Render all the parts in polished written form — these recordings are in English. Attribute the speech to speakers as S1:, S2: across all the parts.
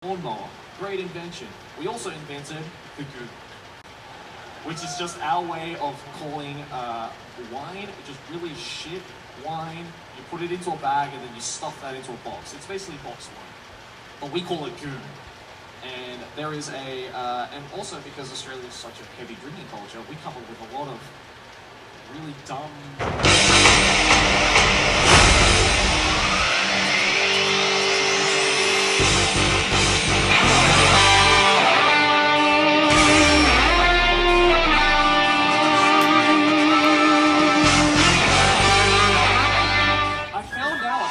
S1: lawnmower. Great invention. We also invented the goon, which is just our way of calling wine, just really shit wine. You put it into a bag and then you stuff that into a box. It's basically box wine, but we call it goon. And there is and also because Australia is such a heavy drinking culture, we come up with a lot of really dumb. I found out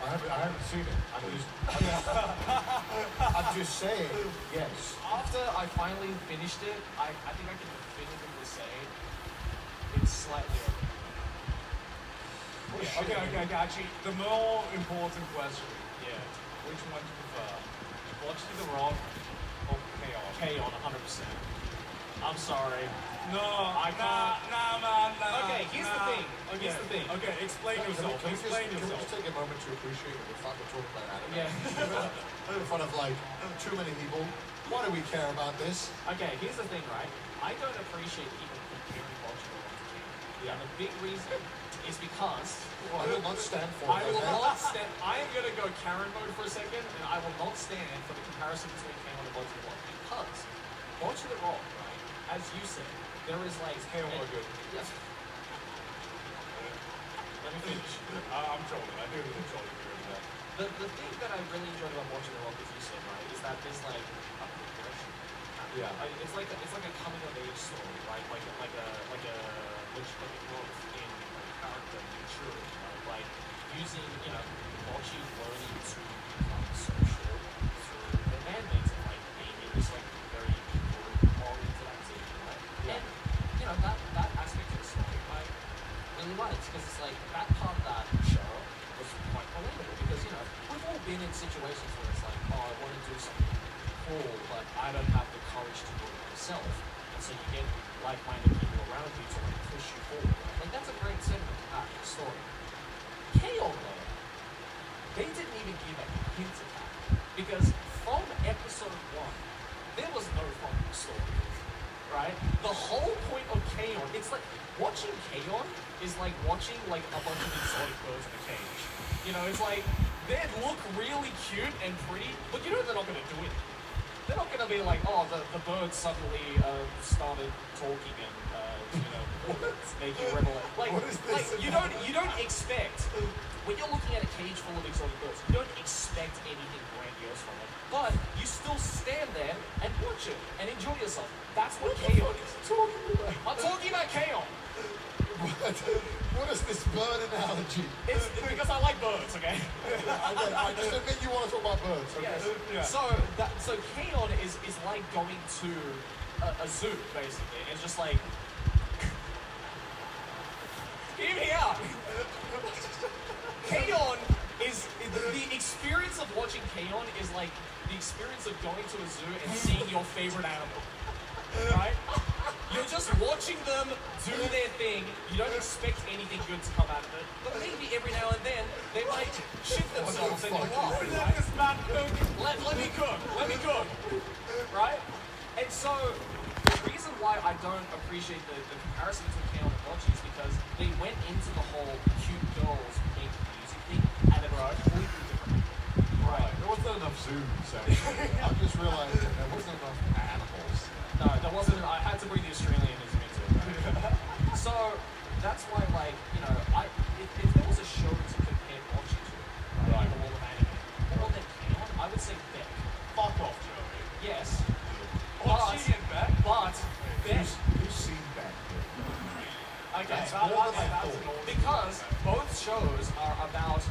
S2: I haven't seen it. I'm just saying, yes.
S1: After I finally finished it, I think I can definitively say it's slightly over.
S3: Okay. Actually, the more important question:
S1: Yeah.
S3: which one do you prefer? Watching The Rock or Chaos?
S1: K-On! 100%. I'm sorry.
S3: No,
S1: I can't.
S3: Nah.
S1: Okay, here's the thing. Here's the thing.
S3: Okay, explain yourself.
S2: Can we
S3: Explain
S2: just
S3: yourself.
S2: take a moment to appreciate that we're fucking talking about anime?
S1: Yeah.
S2: In front of like too many people. Why do we care about this?
S1: Okay, here's the thing, right? I don't appreciate people comparing Bocce to King. Yeah. And the big reason is because
S2: I will not stand for
S1: I
S2: it.
S1: will
S2: okay?
S1: not stand. I am gonna go Karen mode for a second, and I will not stand for the comparison between K-On! and Bocce the Rock because Bocce the Rock, right? As you said, there is like
S3: K-On! are good.
S1: Yes. Let me finish.
S3: I'm trolling. I do really trolling you with that.
S1: The thing that I really enjoyed about watching The Rock, as you said, right, is that there's like a progression.
S3: Yeah.
S1: It's like a coming of age story, right? Like a growth in character and maturity, right? Like using Bocce learning to become social through the bandmates and like being in this like very oriented activity, right?
S3: Yeah.
S1: And that aspect of the story I really liked because it's like that part of that show was quite relatable because we've all been in situations where it's like, oh, I want to do something cool, but I don't have the courage to do it myself, and so you get like-minded people around you to like push you forward. Like that's a great sentiment to have in the story. K-On! though, they didn't even give a hint of that because from episode 1, there was no fucking story. Right? The whole point of K-On! It's like watching K-On! Is like watching like a bunch of exotic birds in a cage. It's like they look really cute and pretty, but they're not gonna do it. They're not gonna be like, oh, the birds suddenly started talking and making rebel. Like,
S2: What is this
S1: like you don't expect when you're looking at a cage full of exotic birds, you don't expect anything grandiose from it. But you still stand there and watch it and enjoy yourself. That's what K-On! is. I'm talking about K-On!
S2: What is this bird analogy?
S1: It's because I like birds, okay?
S2: I just admit you want to talk about birds. Okay?
S1: Yes.
S3: Yeah.
S1: So K-On! is like going to a zoo, basically. It's just like hear me out. K-On! is the experience of watching K-On! is like the experience of going to a zoo and seeing your favorite animal. Right? You're just watching them do their thing. You don't expect anything good to come out of it. But maybe every now and then they might shit themselves and you laugh.
S3: Let this man cook.
S1: Let me cook. Let me cook. Right? And so the reason why I don't appreciate the comparison between K-On! and Bocce is because they went into the whole cute girls making music thing at a completely different.
S2: Right. There wasn't enough zooms, actually. I just realized that there wasn't enough animals.
S1: No, there wasn't. I had to bring the Australianism into it. Right? So that's why, like, if there was a show to compare Bocce to, right, in the world of anime, more than K-On!, I would say Beck.
S3: Fuck off, Joey.
S1: Yes,
S3: Bocce and Beck?
S1: but Beck.
S2: Who's seen that?
S1: Okay,
S2: That's more than I
S3: that's
S2: thought.
S3: an
S1: because both shows are about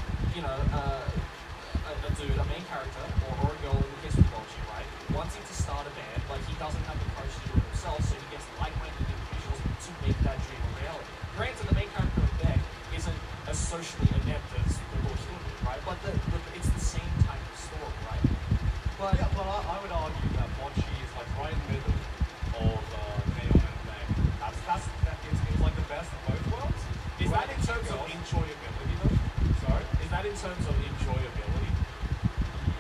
S1: a dude, a main character, or a girl in the case of Bocce, right, wanting to start a band, but he doesn't have the courage to do it himself, so he gets like-minded individuals to make that dream a reality. Granted, the main character of Beck isn't as socially adept as Paul should be, right? But it's the same type of story, right? But
S3: Yeah, but I would argue that Bocce is like right in the middle of K-On! and Beck. It's like the best of both worlds.
S1: is that in terms of enjoyability, though?
S3: Sorry?
S1: Is that in terms of enjoyability?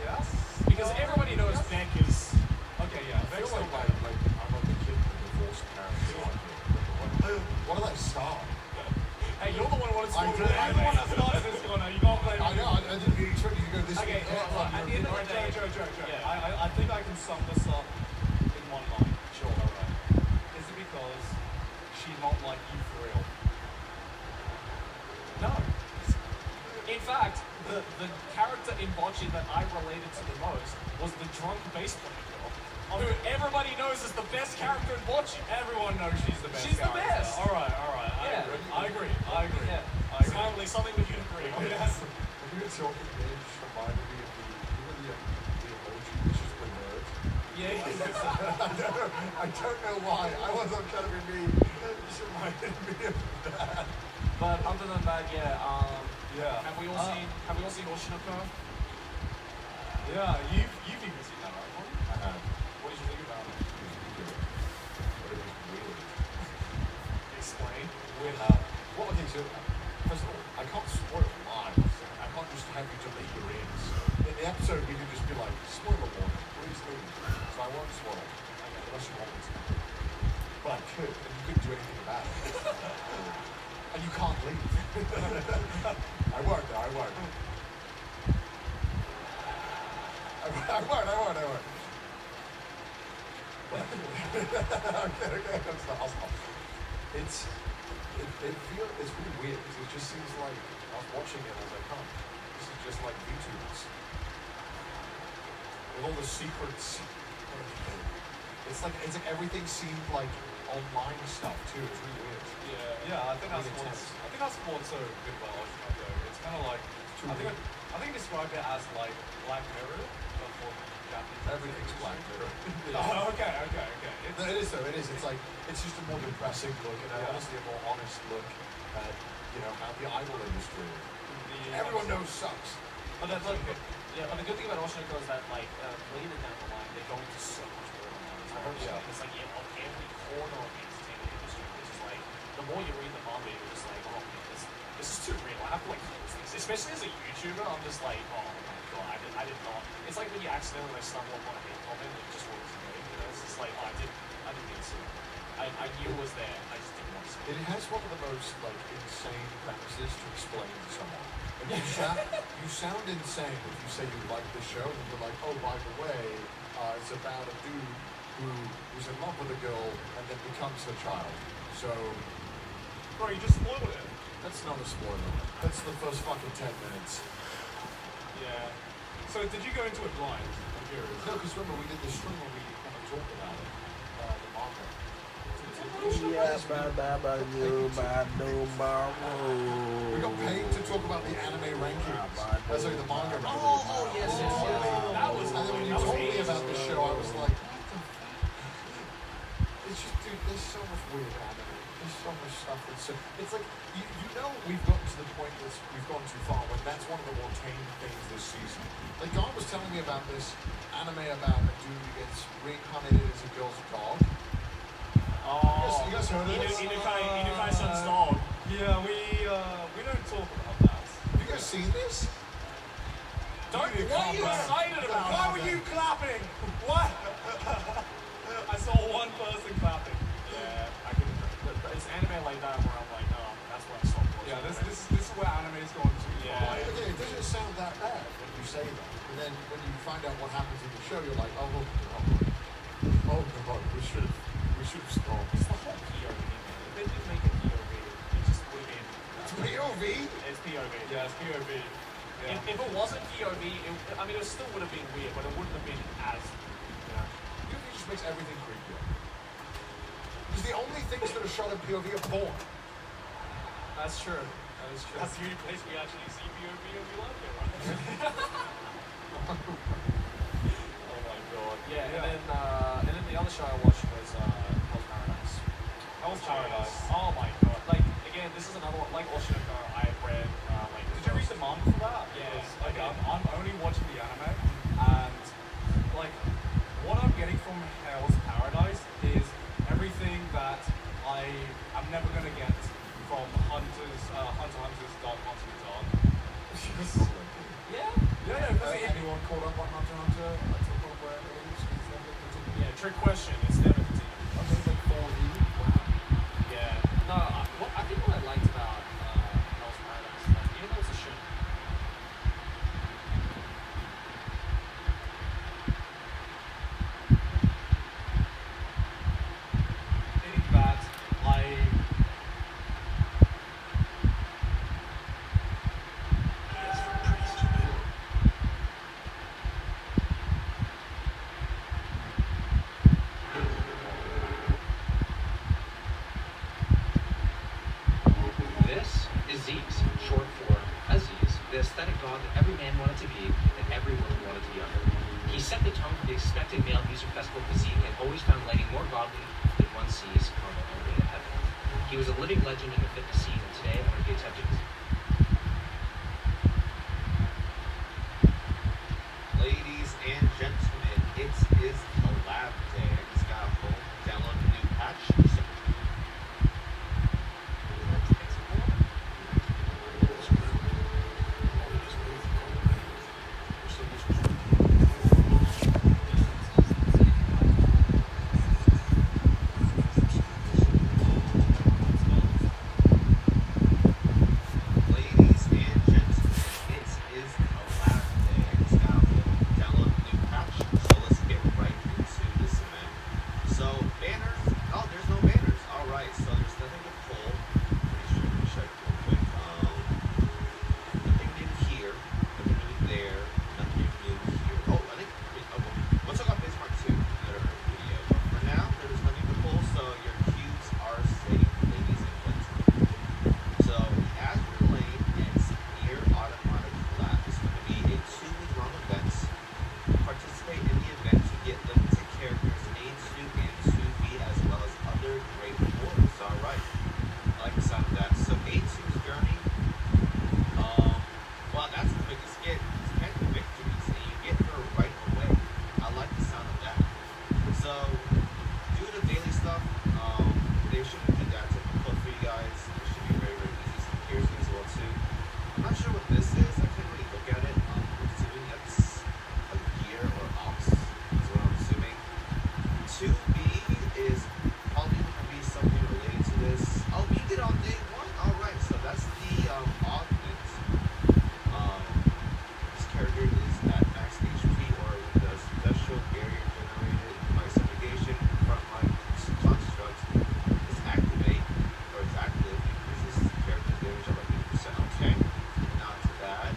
S3: Yes.
S1: Because everybody knows Beck is.
S3: Okay, yeah.
S2: I
S3: Beck's
S2: feel
S3: still
S2: like
S3: right.
S2: I'm like a kid with divorced parents. What did I start?
S1: Hey, you're the one who wanted to
S2: I
S1: talk
S2: did.
S1: about
S3: You're the one that started this corner. You can't blame
S2: I
S3: me.
S2: know, I didn't really expect you to go this
S1: Okay,
S2: in
S1: well,
S2: depth.
S1: look, at the end of the day,
S3: Joe.
S1: Yeah.
S3: I think I can sum this up in one line.
S1: Sure.
S3: Alright. Is it because she's not like you for real?
S1: No. In fact, the character in Bocce that I related to the most was the drunk bass player girl, who everybody knows is the best character in Bocce.
S3: Everyone knows she's the best.
S1: She's the
S3: character.
S1: best.
S3: Alright.
S1: Yeah.
S3: I agree.
S1: Yeah.
S3: I agree.
S1: Finally, something we can agree on.
S3: Yes.
S2: If you had talking there just reminded me of the emoji, which is the nerd.
S3: Yeah,
S2: I don't know why. I wasn't trying to be mean. It just reminded me of that.
S1: But other than that, yeah.
S3: yeah.
S1: Have we all seen Oshinoko?
S3: Yeah, you've even seen that, right?
S2: I have.
S1: What did you think about it?
S2: But it was weird.
S1: Explain.
S3: With how?
S2: Well, okay, so first of all, I can't spoil live. I can't just have you delete your ears. In the episode, we can just be like, spoiler warning, please leave. So I won't spoil it, unless you want me to. But I could, and you couldn't do anything about it. And you can't leave. I won't, though, I won't. I won't. Okay, that's the hustle. It's really weird because it just seems like I was watching it. I was like, huh, this is just like VTubers with all the secrets. It's like everything seemed like online stuff too. It's really weird.
S3: Yeah, I think that's
S2: Really
S3: what's
S2: intense.
S3: I think that's what's so good about Oshinoko. It's kind of like I think I described it as like Black Mirror, but for Japanese.
S2: Everything's black.
S3: Oh, okay.
S2: No, it is though. It is. It's like it's just a more depressing look and honestly a more honest look at how the idol industry. Everyone knows sucks.
S1: But the good thing about Oshinoko is that like later down the line they go into so much more on that.
S3: Yeah.
S1: It's like on every corner of the entertainment industry, which is like the more you read the manga, you're just like, oh man, this is too real. I have to like close this. Especially as a YouTuber, I'm just like, oh my god, I did not. It's like when you accidentally like stumble upon a hate comment and it just wasn't there. It's just like, oh, I didn't mean to see it. I knew it was there. I just didn't want to see it.
S2: It has one of the most like insane premises to explain to someone. Like, you sound insane if you say you like the show, and you're like, oh, by the way, it's about a dude who's in love with a girl and then becomes her child. So
S3: Bro, you just spoiled it.
S2: that's not a spoiler. That's the first fucking 10 minutes.
S3: Yeah. So did you go into it blind? I'm curious.
S2: No, because remember we did the stream where we kind of talked about it, the manga. We got paid to talk about the anime rankings. Sorry, the manga rankings.
S1: Oh, yes. That was.
S2: And then when you told me about the show, I was like, it's just, dude, there's so much weird anime. There's so much stuff that's so. It's like, you know, we've gotten to the point that we've gone too far when that's one of the more tame things this season. Like, Don was telling me about this anime about a dude who gets reincarnated as a girl's dog.
S1: Oh,
S2: You guys heard of this?
S1: Inukai-san's dog.
S3: Yeah, we don't talk about that.
S2: Have you guys seen this?
S1: What are you excited about?
S3: Why were you clapping? What? I saw one person clapping.
S1: Yeah, I can. It's anime like that where I'm like, oh, that's where I stop watching.
S3: Yeah, this is where anime is going to.
S1: Yeah.
S2: Okay, it doesn't sound that bad when you say that. And then when you find out what happens in the show, you're like, oh god, we should have stopped.
S1: It's the whole POV, man. If they didn't make it POV, it just would have been.
S2: It's POV?
S1: It's POV.
S3: Yeah, it's POV. Yeah.
S1: If it wasn't POV, it still would have been weird, but it wouldn't have been as.
S2: POV just makes everything creepier. Because the only things that are shot in POV are porn.
S1: That's true. That is true.
S3: That's the only place we actually see POV and we like it, right?
S1: Oh my god. Yeah,
S3: Yeah.
S1: and then the other show I watched was Hell's Paradise.
S3: Hell's Paradise.
S1: Oh my god. Like again, this is another one. Like Oshinoko, I've read like.
S3: Did you read the manga for that?
S1: Yeah,
S3: Because,
S1: I
S3: like,
S1: did.
S3: I'm only watching the anime, and like what I'm getting from Hell's Paradise is everything that I'm never gonna get from Hunter Hunter's Dark Hunter Dark.
S1: Yeah.
S3: Yeah, because
S2: Anyone caught up on Hunter x Hunter? That's the point where it is.
S1: Yeah. Trick question. It's never continued.
S2: Okay, like 4E. Wow.
S1: Yeah. No. I think what I liked about Hell's Paradise is that even though it's a show. That
S4: aesthetic god that every man wanted to be and every woman wanted to be under. He set the tone for the expected male music festival physique and always found lighting more godly than one sees on the way to heaven. He was a living legend in the fitness scene, and today I want to be attentive to
S5: Ladies and gentlemen, it is collab day. I just got home, downloaded the new patch. Ladies and gentlemen, it is collab day. I just got home, downloaded the new patch. So let's get right into this event. So banners, oh, there's no banners. All right, so there's nothing to pull. Pretty sure we check real quick. Nothing new here, nothing new there, nothing new here. Oh, I think we'll talk about Bismarck 2 in another video. But for now, there's nothing to pull, so your cubes are safe, ladies and gentlemen. So Azure Lane and Near Automatic Collab is going to be a 2-week long event. Participate in the event to get limited characters A2 and 2B as well as other great rewards. Alright. I like the sound of that. So A2's journey. Well, that's the biggest get. It's 10 victories and you get her right away. I like the sound of that. So do the daily stuff. They shouldn't be that difficult for you guys. It should be very, very easy. Some gears as well too. I'm not sure what this is. I can't really look at it. I'm assuming that's a gear or ox. Is what I'm assuming. 2B is probably going to be something related to this. Oh, we did on day 1. All right, so that's the augment. This character is at max HP or with a special area generated by segregation frontline construct is activate or is active increases character's damage by 50%. Okay, not too bad.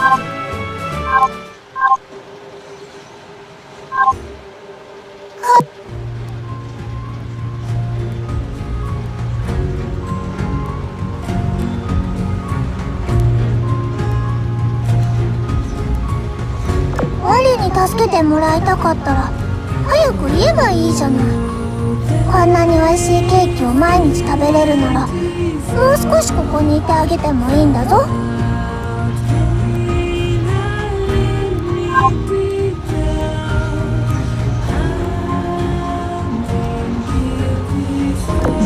S6: 我に助けてもらいたかったら早く言えばいいじゃない。こんなに美味しいケーキを毎日食べれるならもう少しここにいてあげてもいいんだぞ。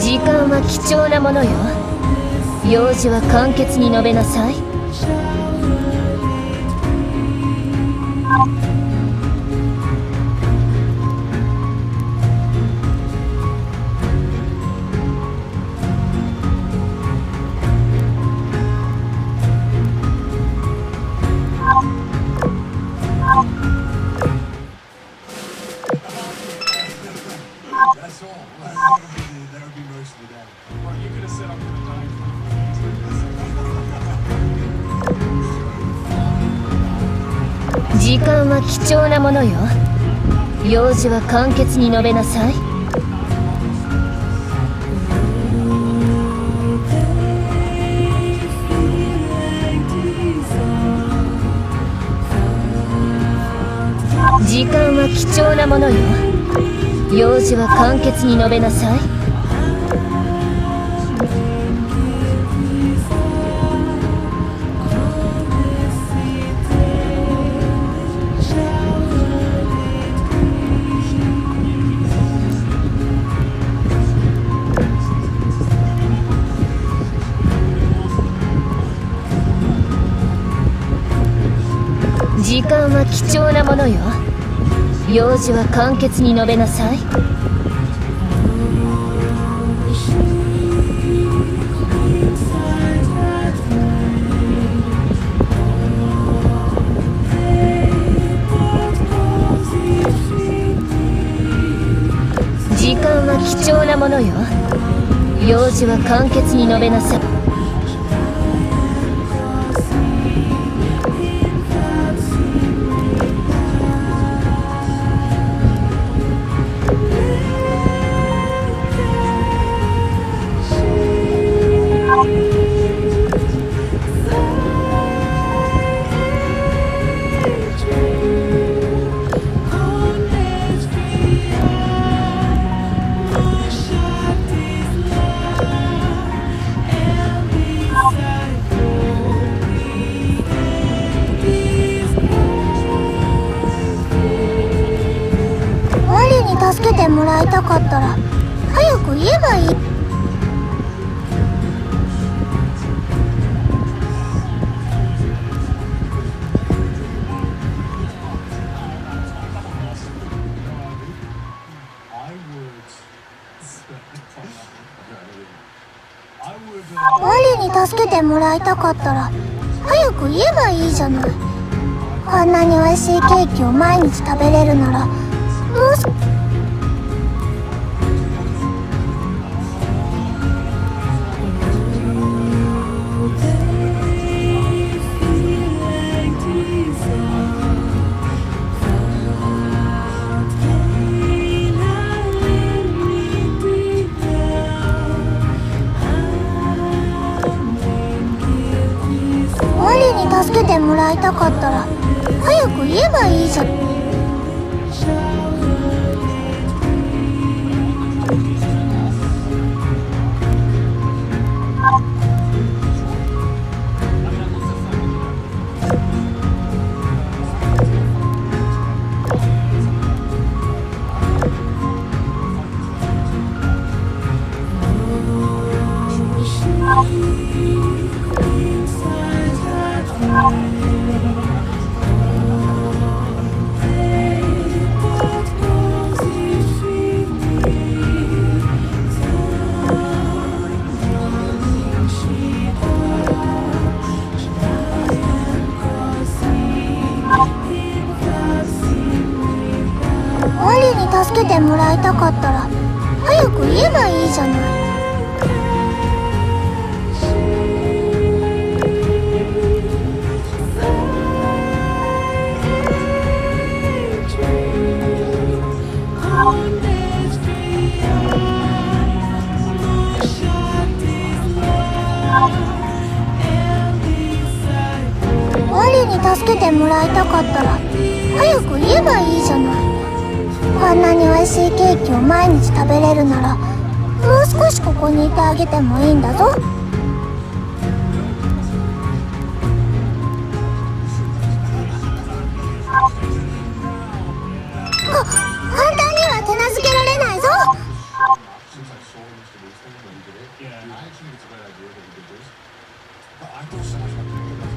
S7: 時間は貴重なものよ。用事は簡潔に述べなさい。
S2: That's all. That'll be most of the day.
S3: Well, you could have said I'm gonna die from
S7: 時間は貴重なものよ。用事は簡潔に述べなさい。時間は貴重なものよ。用事は簡潔に述べなさい。時間は貴重なものよ。用事は簡潔に述べなさい。時間は貴重なものよ。用事は簡潔に述べなさい。
S6: 助けてもらいたかったら早く言えばいい。我に助けてもらいたかったら早く言えばいいじゃない。こんなに美味しいケーキを毎日食べれるならもう少助けてもらいたかったら早く言えばいいじゃん。助けてもらいたかったら早く言えばいいじゃない。デに助けてもらいたかったら早く言えばいいじゃない。こんなに美味しいケーキを毎日食べれるならもう少しここにいてあげてもいいんだぞ。簡単には手なずけられないぞ。
S2: Since I saw Mr. Winston when he did it, I actually think it's a great idea that he did this. But I thought so much like doing it.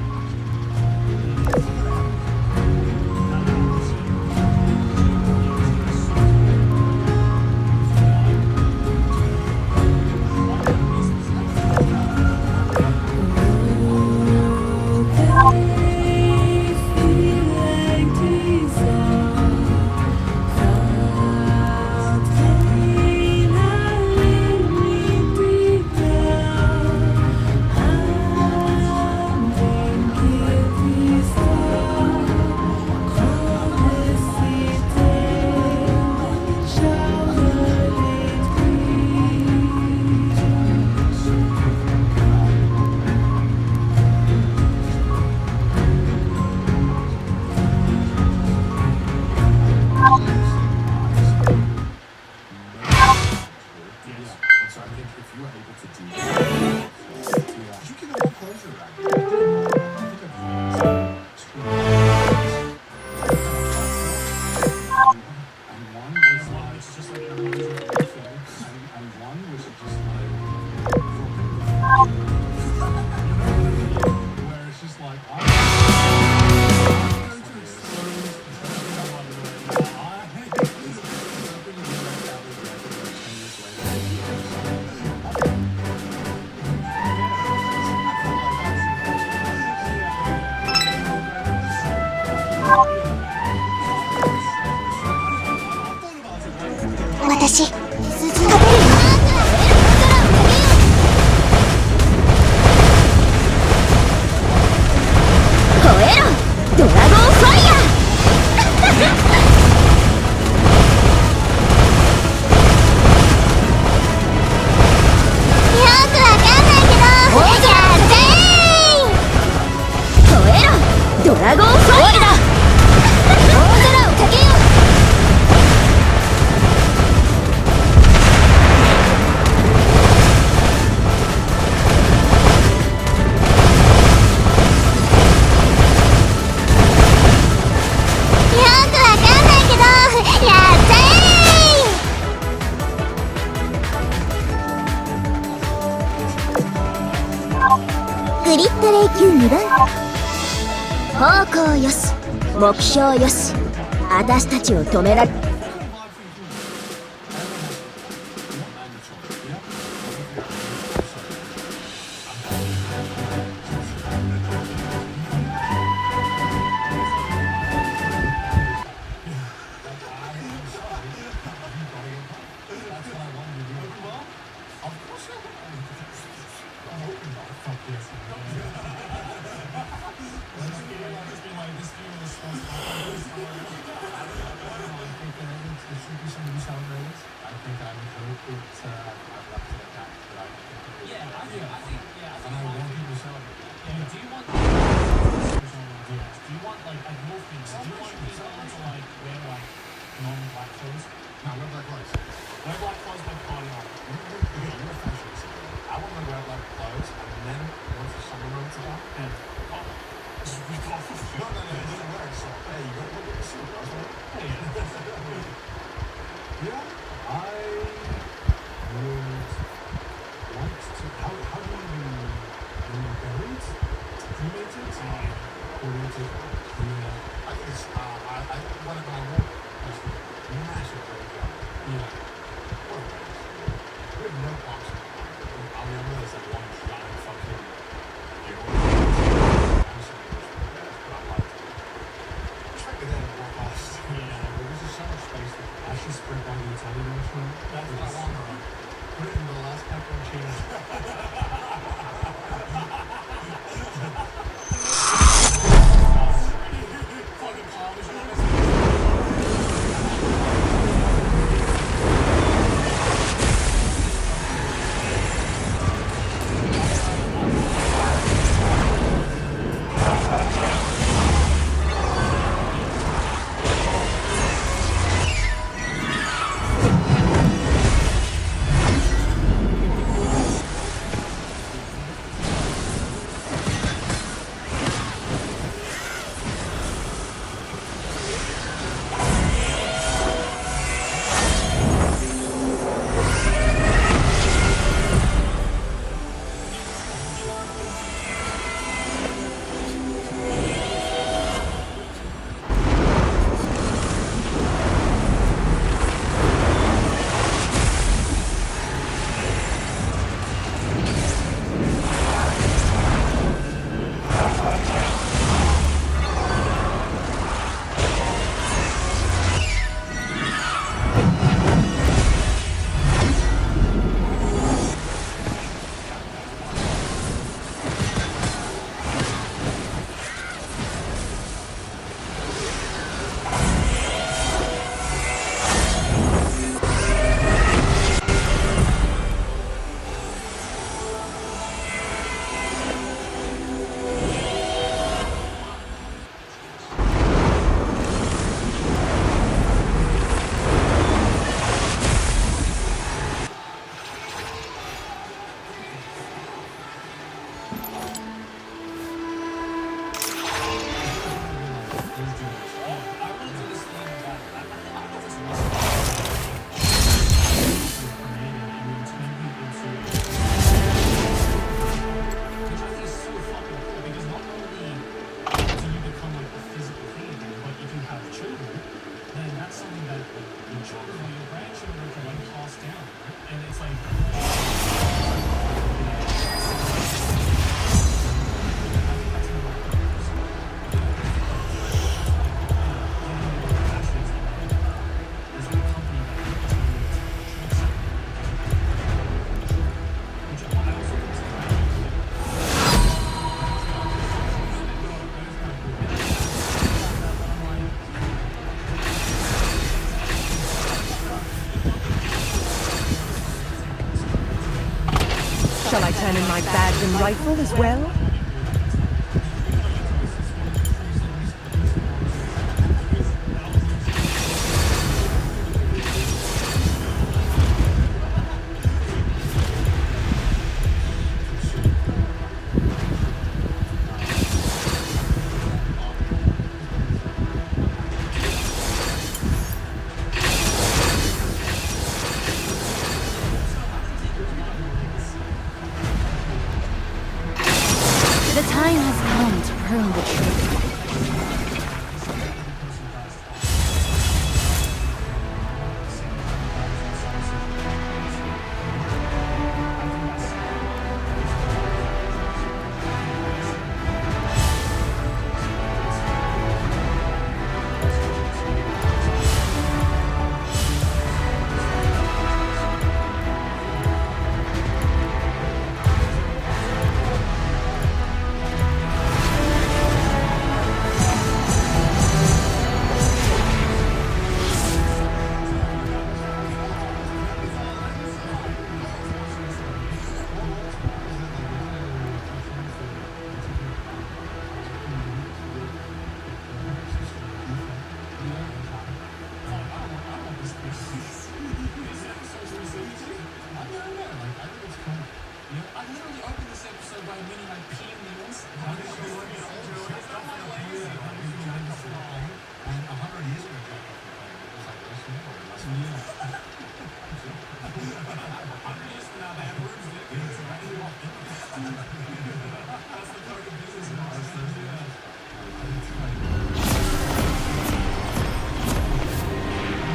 S2: So I think if you were able to do that, did you get a more closure around it? I think and one was like, it's just like every other thing, and one was just like, where it's just like, I'm going to expose
S6: 私食べるよ。
S7: 燃えろドラゴンファイヤー
S6: よくわかんないけどやってー。
S7: 燃えろドラゴンファイヤー大空をかけよう。
S6: グリッド霊級2番
S7: 方向よし目標よし私たちを止められ
S8: badge and rifle as well?
S7: The time has come to prune the tree.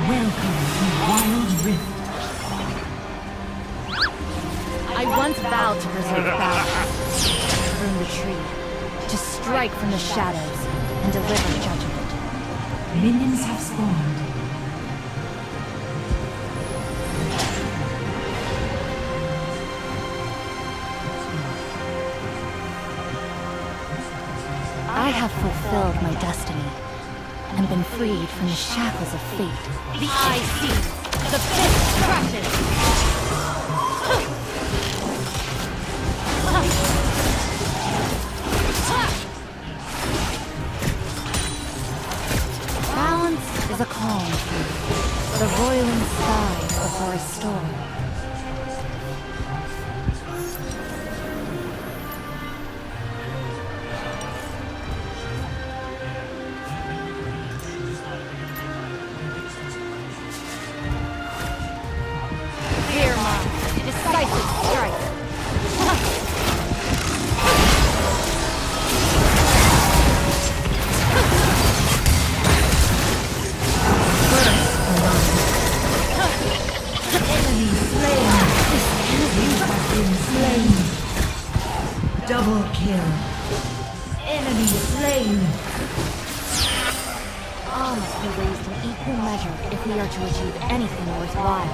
S8: Welcome to Wild Rift.
S7: I once vowed to preserve balance, to prune the tree, to strike from the shadows and deliver judgment.
S8: Minions have spawned.
S7: I have fulfilled my destiny and been freed from the shackles of fate. The eye sees, the fist crushes. Balance is a calm tree, the roiling sky before a storm. Fear mine, decisive strike.
S8: Enemy slain. You have been slain. Double kill. Enemy slain.
S7: All must be raised in equal measure if we are to achieve anything worthwhile.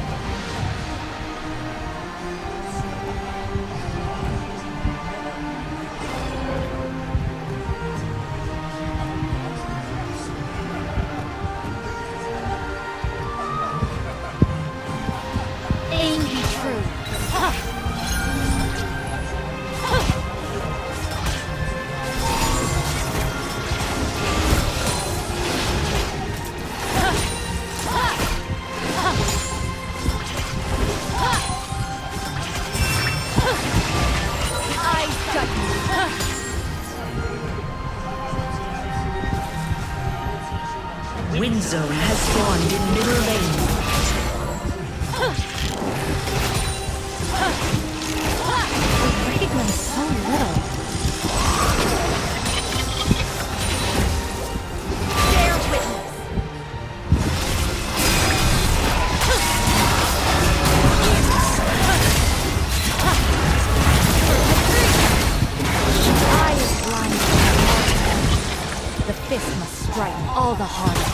S7: Aim be true. Eyes shut.
S8: Windzone has spawned in middle lane.
S7: We recognize so little. Bear witness. The eye is blind. The fist must strike all the harder.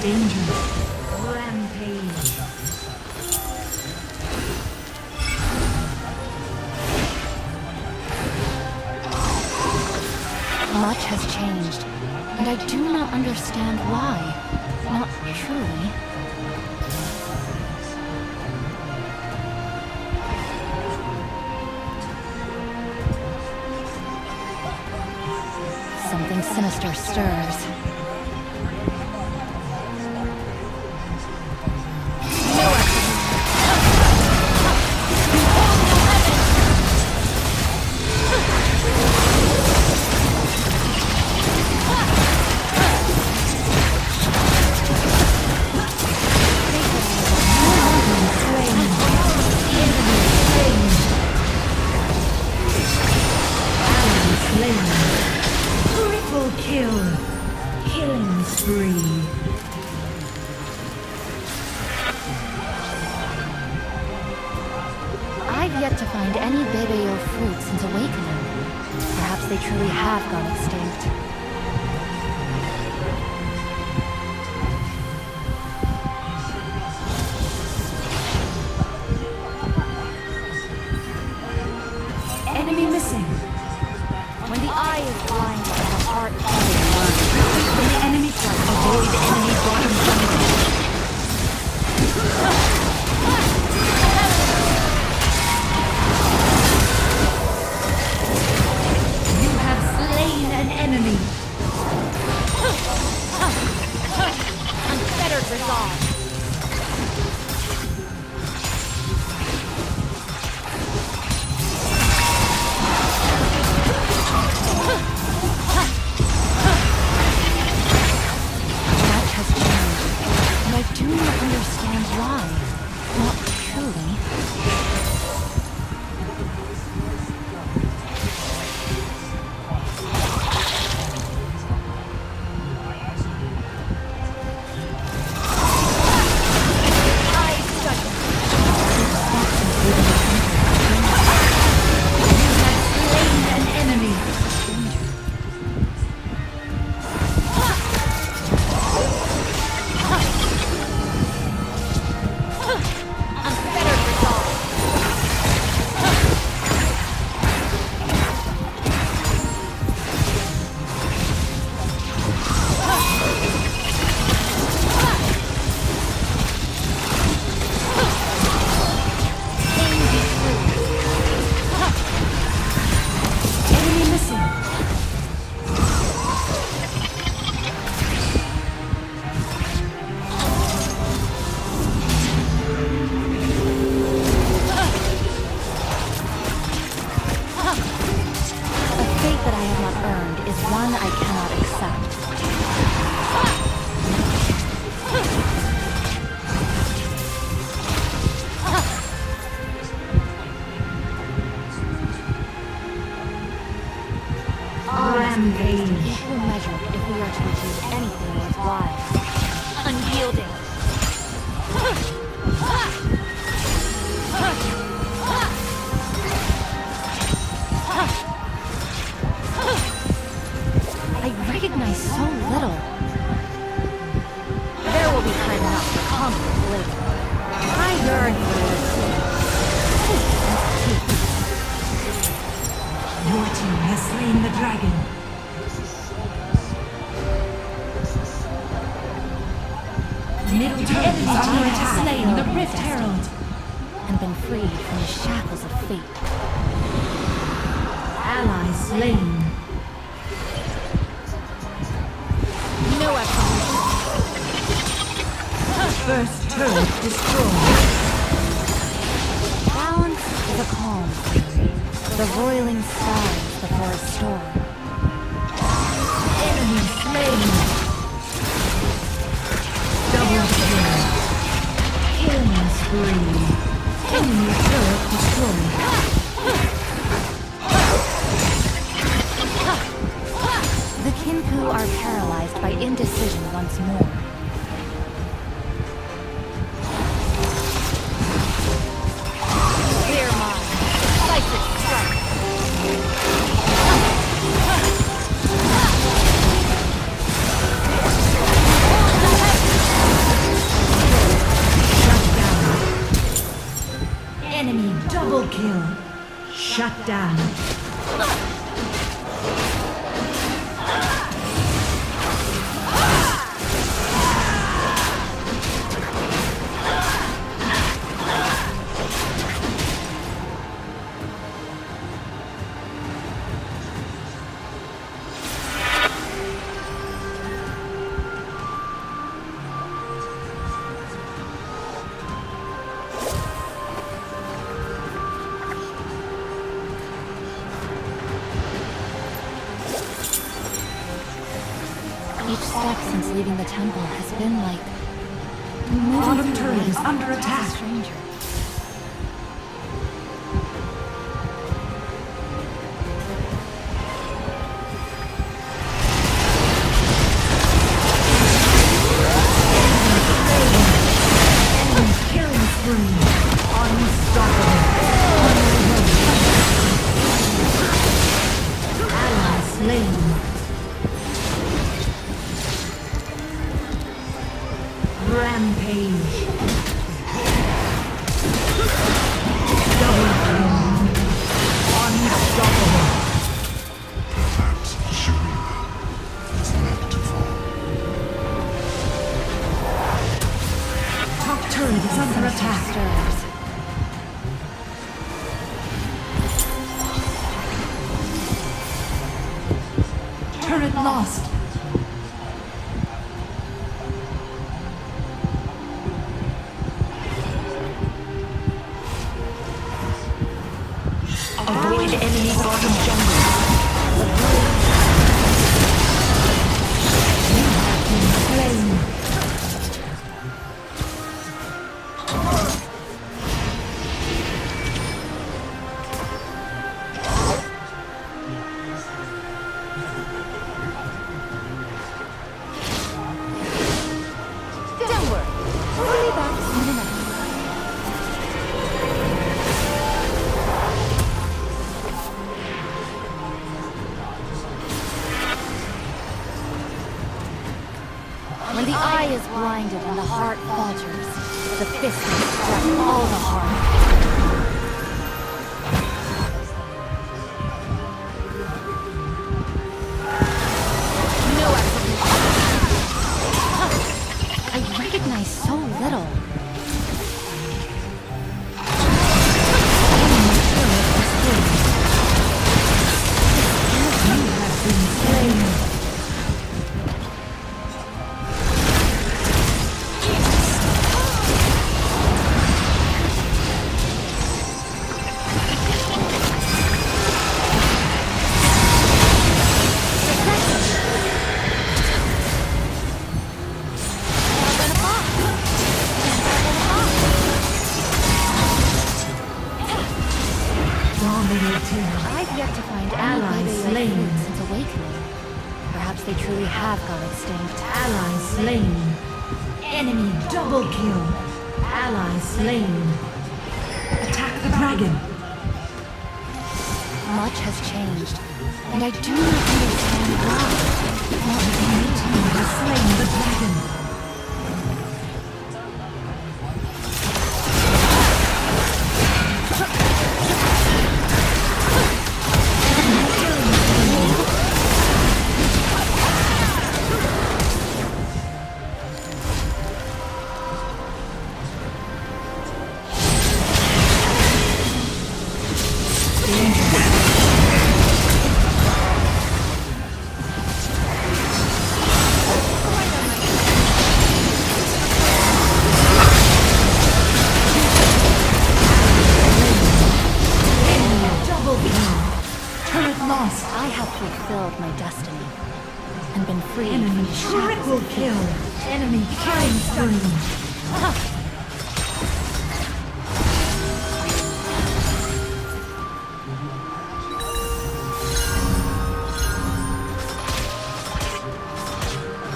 S8: Danger. Rampage.
S7: changed, and I do not understand why. Not truly. Something sinister stirs.
S8: Triple kill. Killing spree.
S7: I've yet to find any Bebeyo fruit since awakening. Perhaps they truly have gone extinct.
S8: Enemy missing.
S7: When the eye is blind, the heart is blind.
S8: From the enemy front. Avoid enemy bottom flank. You have slain an enemy.
S7: Unfettered resolve. Much has changed, and I do not understand why. Not truly.
S8: Slain an enemy.
S7: Unfettered resolve.
S8: Enemy missing.
S7: A fate that I have not earned is one I cannot accept.
S8: Rampage.
S7: Equal measure if we are to achieve anything worthwhile. Unyielding. I recognize so little. There will be time enough for conflict later. I yearn for
S8: Your team has slain the dragon. Middle turret has slain the Rift Herald.
S7: and been freed from the shackles of fate.
S8: Ally slain.
S7: No execution.
S8: First turret destroyed.
S7: Balance is a calm theory. The roiling skies before a storm.
S8: Enemy slain. Double kill. Killing spree. Enemy turret destroyed.
S7: The Kinpu are paralyzed by indecision once more. Clear mind. Decisive strike.
S8: Shut down. Enemy double kill. Shut down.
S7: Each step since leaving the temple has been like
S8: Bottom turret is under
S7: a
S8: attack.
S7: stranger.
S8: Killing spree. Unstoppable. Ally slain. Rampage. Double kill. Unstoppable. Top turret is under attack.
S7: Stirs.
S8: Turret lost. Avoid enemy bottom jungle. You have been slain.
S7: Don't worry. We'll be back soon enough. When the eye is blinded and the heart falters, the fist will strike all the harder. No explanation. I recognize so little.
S8: Dominating.
S7: I've yet to find
S8: Ally
S7: any baby
S8: slain.
S7: like since awakening. Perhaps they truly have gone extinct.
S8: Ally slain. Enemy double kill. Ally slain. Attack the dragon.
S7: Much has changed, and I do not understand why.
S8: One enemy team has slain the dragon. Double kill. Turret lost.
S7: I have fulfilled my destiny and been freed from
S8: Enemy
S7: the shackles
S8: triple
S7: of
S8: kill. Enemy killing spree.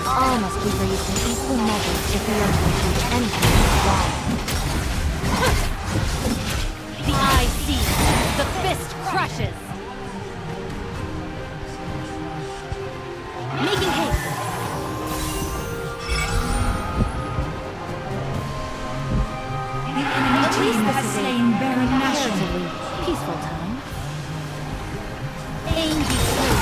S7: all must be raised in equal measure if we are to achieve anything worthwhile. The eye sees, the fist crushes. Making haste.
S8: The enemy team has slain Baron Nashor.
S7: Comparatively peaceful time. Aim be slain.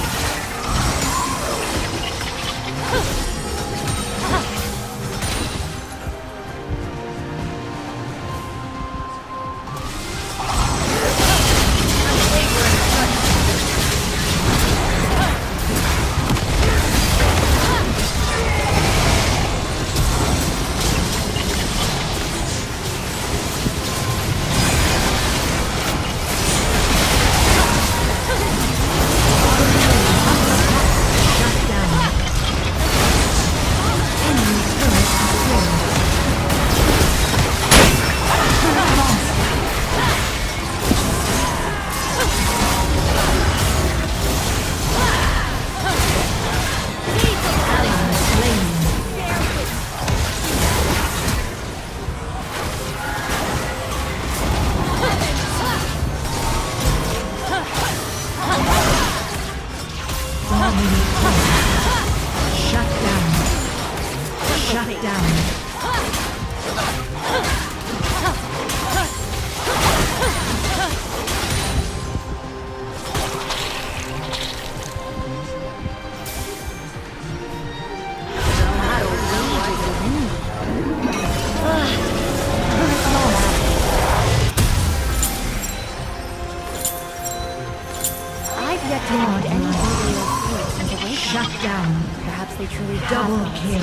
S8: down.
S7: Perhaps they truly
S8: Double
S7: have
S8: kill.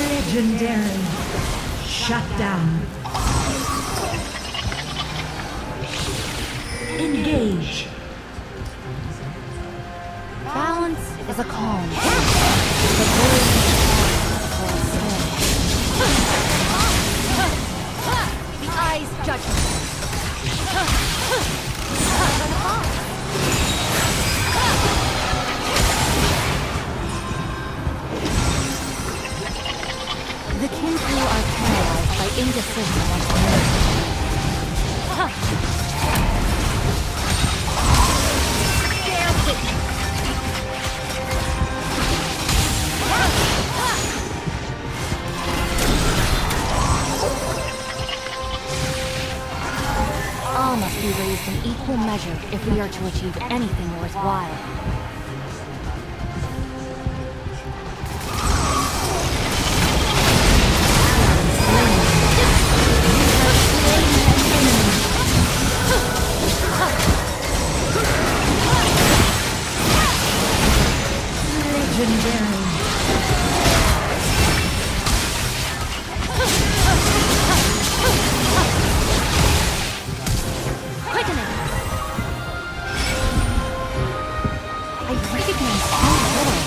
S8: Legendary. Shut down. Engage.
S7: balance is a calm. The void the eye's judgment. The Kinpu are paralyzed by indecision and all must be raised in equal measure if we are to achieve anything worthwhile.
S8: Legendary.
S7: Quickening! I recognize so little.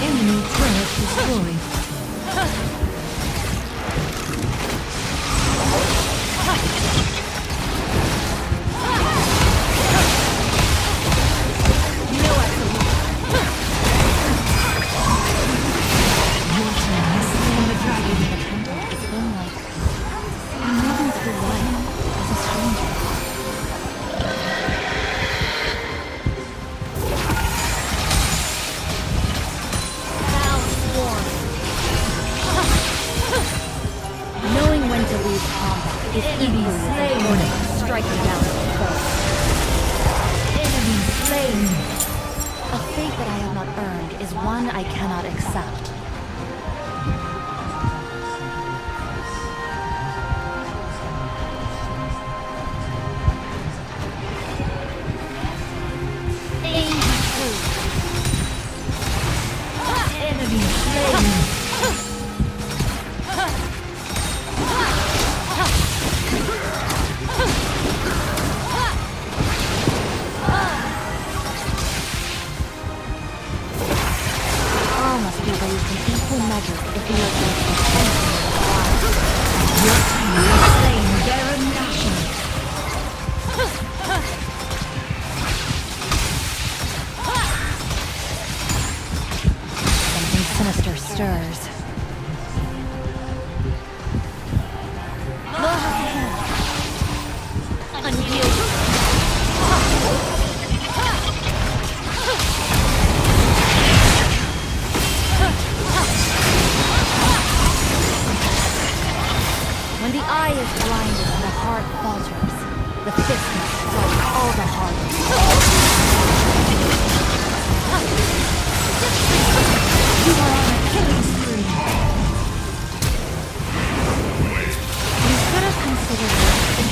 S8: Enemy turret destroyed. Your team has slain the dragon.
S7: It's been like moving through life as a stranger. Foul swarm. Knowing when to lose combat is equally as important as striking down a foe.
S8: Enemy slain.
S7: A fate that I have not earned is one I cannot accept. Aim true.
S8: Enemy slain.
S7: All must be raised in equal measure if we are to achieve anything worthwhile.
S8: Your team has slain Baron Nashor.
S7: Something sinister stirs. Unyielding. When the eye is blinded and the heart falters, the fist must strike all the harder.
S8: You are on a killing spree.
S7: You should have considered this.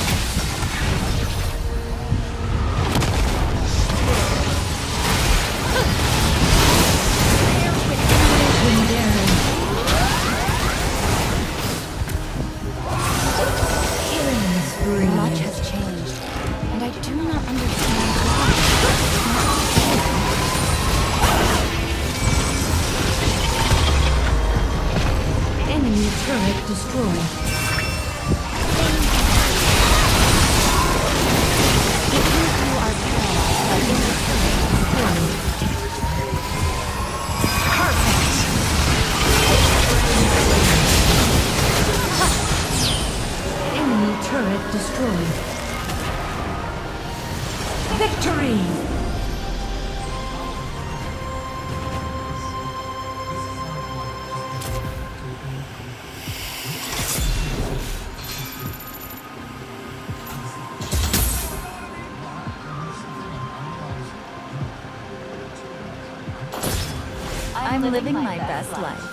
S8: Legendary. Killing spree.
S7: Much has changed, and I do not understand why.
S8: Enemy turret destroyed.
S7: The Kinpu are paralyzed by indecision.
S8: Enemy turret destroyed. Victory!
S7: I'm living my best life.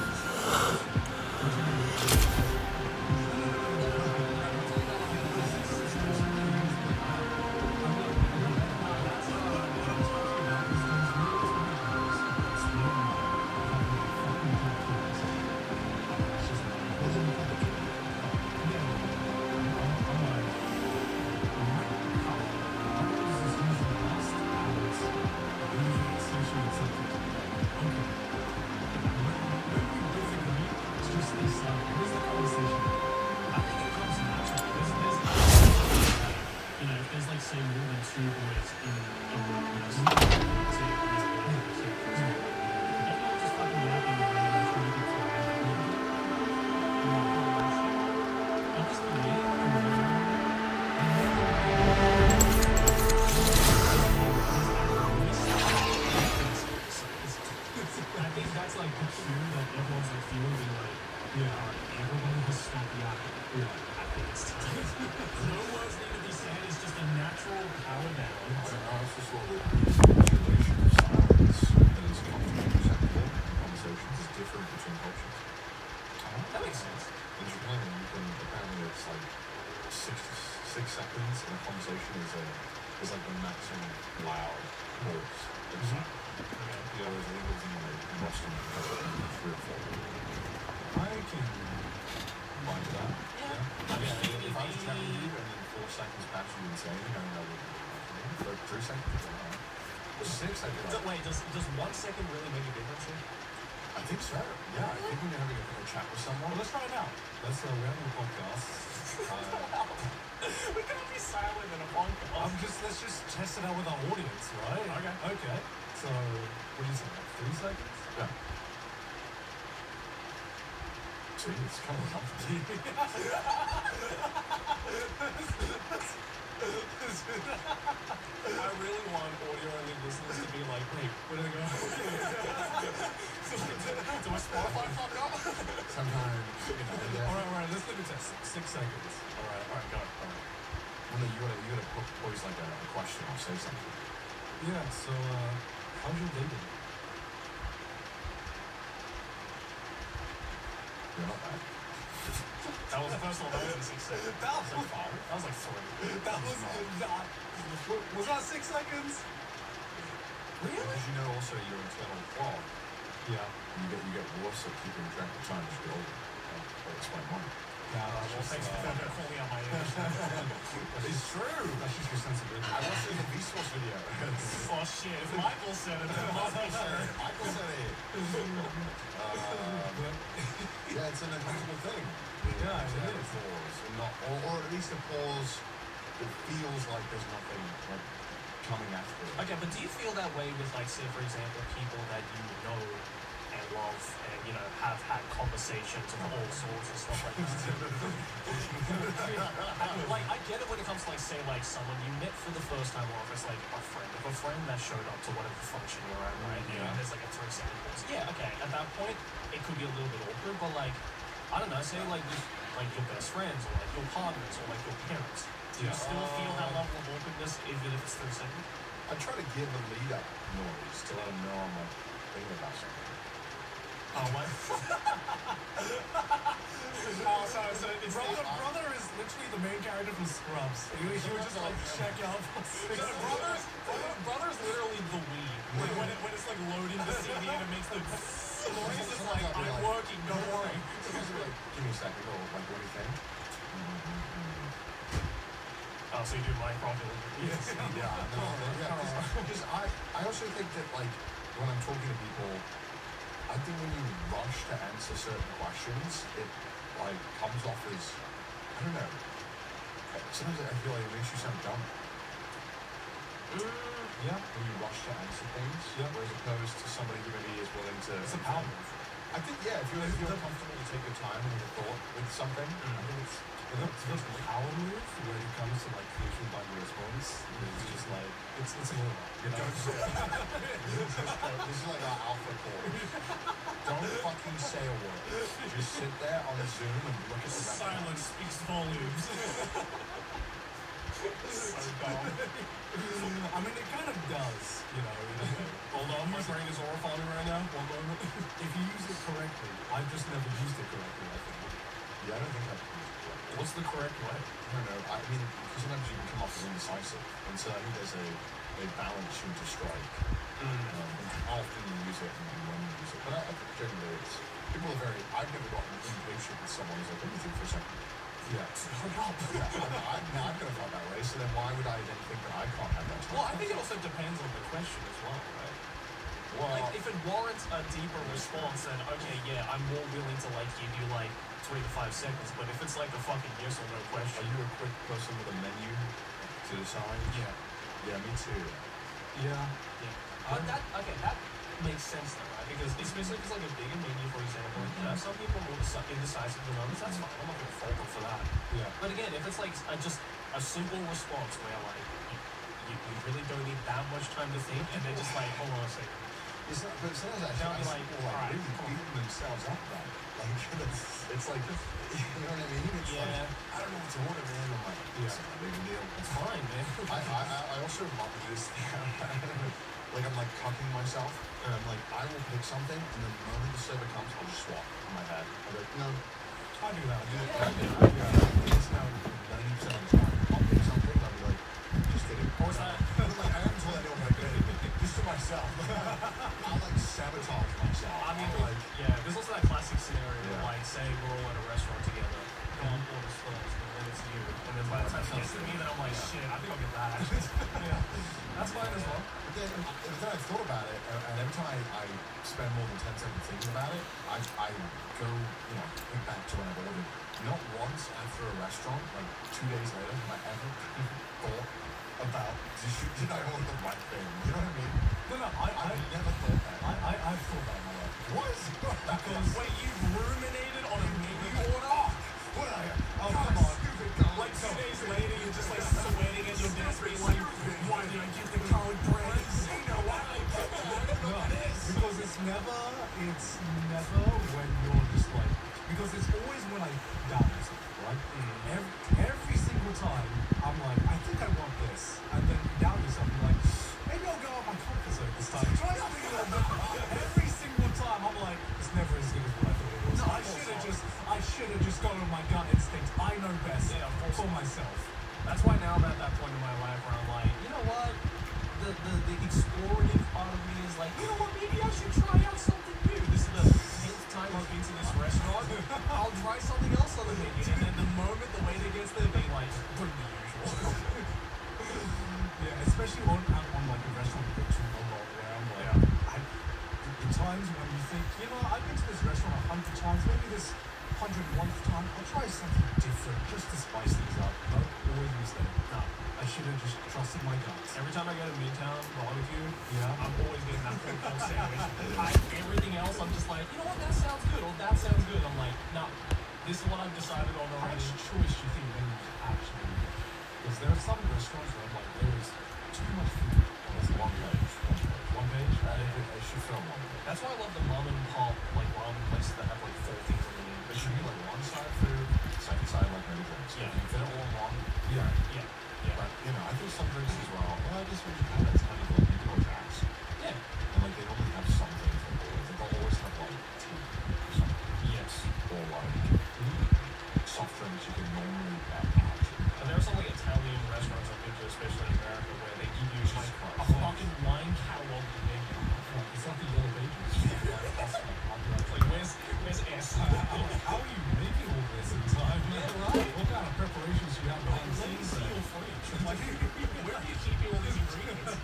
S2: 3 seconds. Or 6, I'd be like.
S1: Wait, does 1 second really make a difference here?
S2: I think so. Yeah, I think when you're having a chat with someone.
S3: Well, let's try it now. Let's we're having a podcast. We can't be silent in a podcast. Let's just test it out with our audience, right? Okay. So, what do you think? 3 seconds?
S2: Yeah. See, it's kind of uncomfortable.
S3: I really want audio-only listeners to be like, wait, where do they go? Do I Spotify fuck up?
S2: Sometimes, yeah.
S3: All right, let's leave it to 6 seconds. All right, go. All right.
S2: Well, no, you gotta pose like a question or say something.
S3: Yeah, so, how's your day been?
S2: You're not bad.
S1: That was the first one. That was in 6 seconds.
S3: That was like 5.
S1: That was like 3.
S3: That was not. Was that 6 seconds? Really?
S2: Because you know also your internal clock,
S3: Yeah.
S2: you get worse at keeping track of time as you get older. I'll explain why.
S1: Well, thanks for calling out my age.
S2: It's true.
S3: That's just your sensibility.
S2: I watched it in the Vsauce video.
S1: Oh shit, if Michael said it, then must be true.
S2: Michael said it. Yeah, it's an uncomfortable thing.
S3: Yeah, it
S2: To have a
S3: is.
S2: pause, and not, or at least a pause that feels like there's nothing like coming after it.
S1: Okay, but do you feel that way with, like, say, for example, people that you know and love and, you know, have had conversations of all sorts and stuff like that? Like, I get it when it comes to, like, say, like, someone you met for the first time, or if it's, like, a friend that showed up to whatever function you're at, right?
S2: Yeah.
S1: And there's, like, a 3-second pause. Yeah, okay, at that point, it could be a little bit awkward, but, like, I don't know, say, like, just, like, your best friends, or, like, your partners, or, like, your parents. Do you still feel that level of awkwardness even if it's 3 seconds?
S2: I try to give a lead up noise to let them know I'm like thinking about something.
S1: Oh, what?
S3: So it's brother is literally the main character from Scrubs. He would just like check out.
S1: Brother's literally the weed. When it's like loading the CD and it makes the noise, it's like, I'm working, don't worry.
S2: Sometimes they're like, give me a second, or like, what do you think?
S1: Oh, so you do my problem.
S2: Yes. Because I also think that like when I'm talking to people, I think when you rush to answer certain questions, it like comes off as, I don't know. Sometimes I feel like it makes you sound dumb.
S3: Yeah.
S2: When you rush to answer things, whereas opposed to somebody who maybe is willing to.
S3: It's a power move.
S2: I think if you're comfortable to take your time and your thought with something, I think it's
S3: The power move when it comes to like thinking about your response is just like it's a move. You know?
S2: This is like our alpha call. Don't fucking say a word. Just sit there on Zoom and look at the background.
S1: Silence speaks volumes. So dumb.
S3: I mean, it kind of does, you know. In a way.
S1: Hold on, my brain is horrifying right now. One moment.
S3: If you use it correctly, I've just never used it correctly. I think.
S2: Yeah, I don't think I've used it.
S1: What's the correct way?
S2: I don't know. I mean, because sometimes you can come off as indecisive, and so I think there's a balance you need to strike. And how often you use it and when you use it. But I think generally it's people are very. I've never gotten impatient with someone who's like, let me think for a second.
S3: Yeah.
S2: Hurry up. I've never felt that way. So then why would I then think that I can't have that time?
S1: Well, I think it also depends on the question as well, right?
S2: Well,
S1: Like, if it warrants a deeper response, then okay, yeah, I'm more willing to like give you like 3 to 5 seconds. But if it's like a fucking yes or no
S2: are
S1: question,
S2: you a quick person with a menu to decide?
S1: yeah.
S2: Yeah, me too.
S3: Yeah.
S1: But that makes sense though, right? Because especially if it's like a bigger menu, for example, like, you know, some people are more indecisive than others. That's fine. I'm not gonna fault them for that.
S3: Yeah.
S1: But again, if it's like just a simple response where like you really don't need that much time to think, and they're just like, hold on a second.
S2: It's not, but sometimes
S1: They'll
S2: I
S1: be
S2: see
S1: like,
S2: people like
S1: alright,
S2: really
S1: cool.
S2: beating themselves up about it. Like it's like you know what I mean? It's
S1: Yeah.
S2: like I don't know what to order, man. I'm like, it's not a big deal.
S1: It's fine, man.
S2: I also love this. Like I'm like cucking myself, and I'm like I will pick something, and then the moment the server comes, I'll just swap on my head. I'm like, no,
S3: I do that.
S2: it's now 90% of the time. I'll pick something, I'll be like, just kidding.
S1: Or is that-
S2: Like I am until I know what I'm doing. Just to myself. I'll like sabotage myself.
S1: I mean,
S2: I'll, like.
S1: yeah, there's also that classic scenario where,
S2: Yeah.
S1: like, say we're all at a restaurant together,
S3: mom orders first, and then it's you. And then by the time she gets to me, then I'm like, shit, I think I'll get that. Yeah, that's fine as well.
S2: But then, every time I've thought about it, and every time I spend more than 10 seconds thinking about it, I go, think back to when I ordered. Not once after a restaurant, like 2 days later, have I ever thought about, did I order the right thing? You know what I mean?
S3: No,
S2: I've never thought that.
S3: I've thought about my life.
S2: What?
S3: Because wait, you've ruminated on a menu order?
S2: What are you?
S3: Oh, come on. Like 2 days later, you're just like sweating at your desk, being like, why did I get the code bread?
S2: You know why?
S3: No, because it's never when you're just like, because it's always when I doubt myself, right? Every single time, I'm like, I think I want this, and then you doubt yourself, you're like, maybe I'll go out my comfort zone this time. Try something a little different. Every single time, I'm like, it's never as good as what I thought it was. I should have just gone with my gut instinct. I know best for myself. That's why now I'm at that point in my life where I'm like, you know what? The explorative part of me is like, you know what? Maybe I should try out something new. This is the 10th time I've been to this restaurant. I'll try something else on the menu. And then the moment the waiter gets there, they like bring the usual. Yeah, especially on like a restaurant you go to a lot where I'm like, the times when you think, I've been to this restaurant 100 times, maybe this 101th time, I'll try something different just to spice things up. No, always a mistake. No, I should have just trusted my guts. Every time I go to Midtown barbecue, I'm always getting that full pork sandwich. Everything else, I'm just like, you know what, that sounds good, or that sounds good. I'm like, no, this is what I've decided on already. How much choice do you think menus actually get? Because there are some restaurants where I'm like, there is too much food on this one page. One page? It should fill one page. That's why I love the mom and pop, like ramen places that have like 4 things on the menu.
S2: It should be like one side food, second side like maybe drinks.
S3: Yeah.
S2: You fit it all in one.
S3: Yeah.
S2: But I think some drinks as well. Well, I guess when you have that time of like you go Jack's.
S3: Yeah.
S2: And like they normally have some things that they'll always have like tea or something.
S3: Yes.
S2: Or like soft drinks you can normally add.
S3: And there are some like Italian restaurants I've been to, especially in America, where they give you like a fucking wine catalog to menu. It's like the Yellow Pages. Like, where's S? How are you making all this in time? Yeah, right. What kind of preparations do you have behind the scenes? Like, where are you keeping all these ingredients?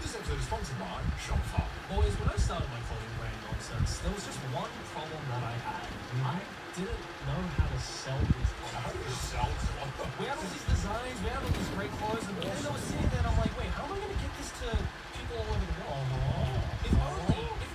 S2: This episode is sponsored by Shopify.
S3: Boys, when I started my clothing brand nonsense, there was just one problem that I had. I didn't know how to sell these clothes.
S2: How do you sell something?
S3: We had all these designs, we had all these great clothes, and then I was sitting there and I'm like, wait, how am I going to get this to people all over the world? If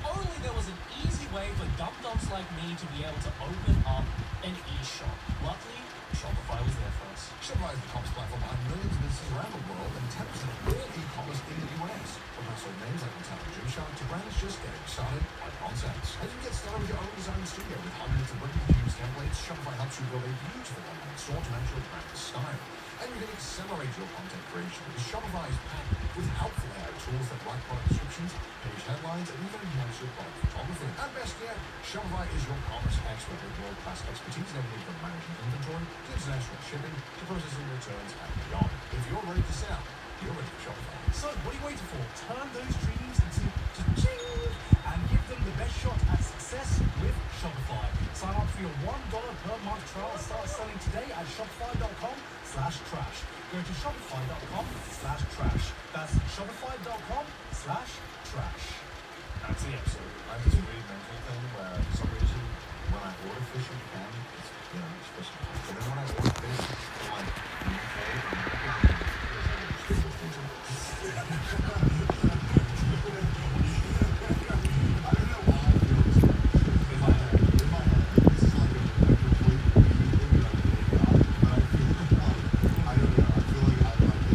S3: only there was an easy way for dum-dums like me to be able to open up an e-shop. Luckily, Shopify was there for us.
S2: Shopify is the commerce platform behind millions of businesses around the world and 10% of all e-commerce in the US. From household names like Mattel and Gymshark to brands just getting started like Nonsense. As you get started with your own design studio with hundreds of ready-to-use templates, Shopify helps you build a beautiful online store to match your brand's style. And you can accelerate your content creation because Shopify is packed with helpful AI tools that write product descriptions, page headlines, and even enhance your product photography. And best yet, Shopify is your commerce expert with world-class expertise and everything from managing inventory to international shipping to processing returns and beyond. If you're ready to sell, you're ready for Shopify.
S3: So, what are you waiting for? Turn those dreams into cha-ching and give them the best shot at success with Shopify. Sign up for your $1 per month trial and start selling today at shopify.com/trash. Go to shopify.com/trash. That's shopify.com/trash. That's the episode.
S2: I have this weird mental thing where for some reason when I order fish in Japan, it's it's fish in Japan. But then when I order fish in like the UK, I don't know why I feel this way. In my head, this is like a complete but I feel I don't know. I feel like I'm like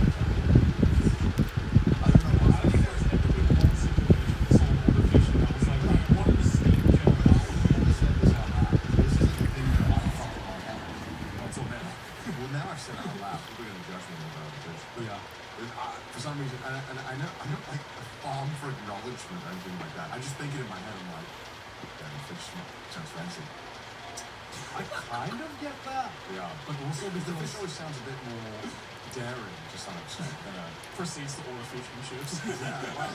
S2: I don't know why.
S3: I think there's never been one situation in this whole order fish that I was like, I want to steam Gemini.
S2: This is the thing that I thought in my head.
S3: Until now.
S2: Well, now I've said it out loud. People are going to judge me about it because for some reason, and I don't like a farm for acknowledgement or anything like that. I just think it in my head. I'm like, damn, fish sounds fancy.
S3: I kind of get that.
S2: Yeah.
S3: But also
S2: The fish
S3: because
S2: always sounds a bit more daring to some extent than a.
S1: Proceeds to order fish and chips.
S2: Yeah, well,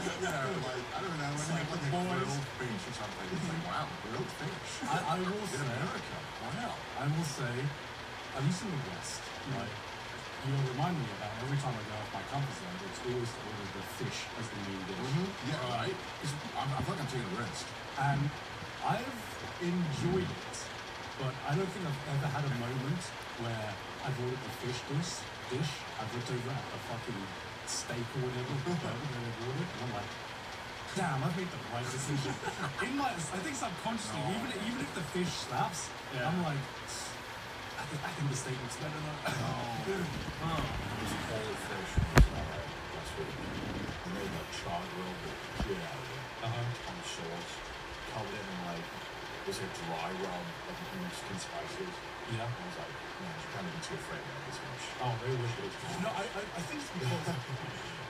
S2: like, I don't know, when they have like a grilled fish or something, it's like, wow, grilled fish.
S3: I will
S2: In
S3: say,
S2: America, wow.
S3: I will say,
S9: at least in the West, right? You know, remind me about every time I go off my comfort zone, it's always to order the fish as the main dish.
S2: Yeah, right. I feel like I'm taking a risk.
S9: And I've enjoyed it, but I don't think I've ever had a moment where I've ordered the fish dish. I've looked over at the fucking steak or whatever that I've ordered, and I'm like, damn, I've made the right decision. I think subconsciously, even if the fish slaps, I'm like, I think the steak looks better though.
S2: It was whole fish. It was alright. That's what it is. And they like char grilled the shit out of it. On sauce. Covered it in like, it was like dry rub, like Mexican spices.
S9: Yeah.
S2: I was like, man, you're kind of been too afraid of this much.
S9: Oh, very wicked. No, I think it's because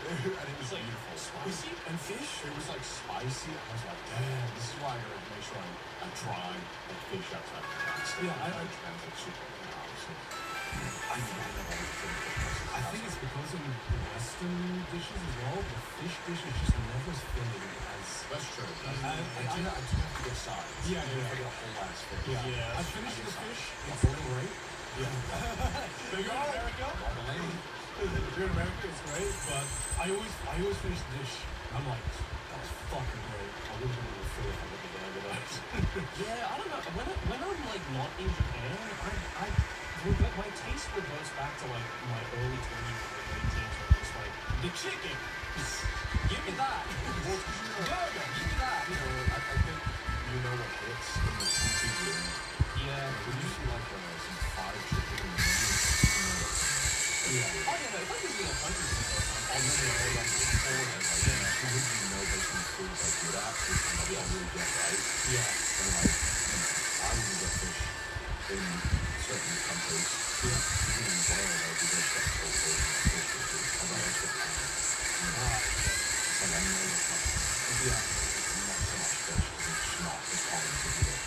S2: And it was like beautiful. Spicy and fish. It was like spicy. I was like, damn, this is why I gotta make sure I try like fish outside the box.
S9: Yeah, I
S2: like super. Obviously. I
S9: think it's because in the Western dishes as well, the fish dish is just never as filling as.
S2: That's true. I do have to get sides.
S9: Yeah.
S2: I get a whole ass fish.
S9: Yeah. I finished the fish. It's all great. Yeah. There you go, America. Here in America, it's great, but I always finish the dish. And I'm like, that was fucking great. I wouldn't be able to feel if I got the burger though.
S1: Yeah, I don't know. When I'm like not in Japan, my taste reverts back to like my early 20s or late teens, where I'm just like the chicken. Give me that. Burger. Give me that.
S2: I think you know what hits in the country you're in.
S1: Yeah.
S2: We usually like some fried chicken and meat.
S1: Oh yeah, no, if I just be a country for the first time, I'll never know like
S2: Like, you wouldn't know there's some foods like good at, which you don't really get right.
S9: Yeah.
S2: And like, I wouldn't get fish in certain countries. Even in Florida, like, we get that whole fish dishes. And I also have and I know it's not, not so much fish, because it's not as common to do it.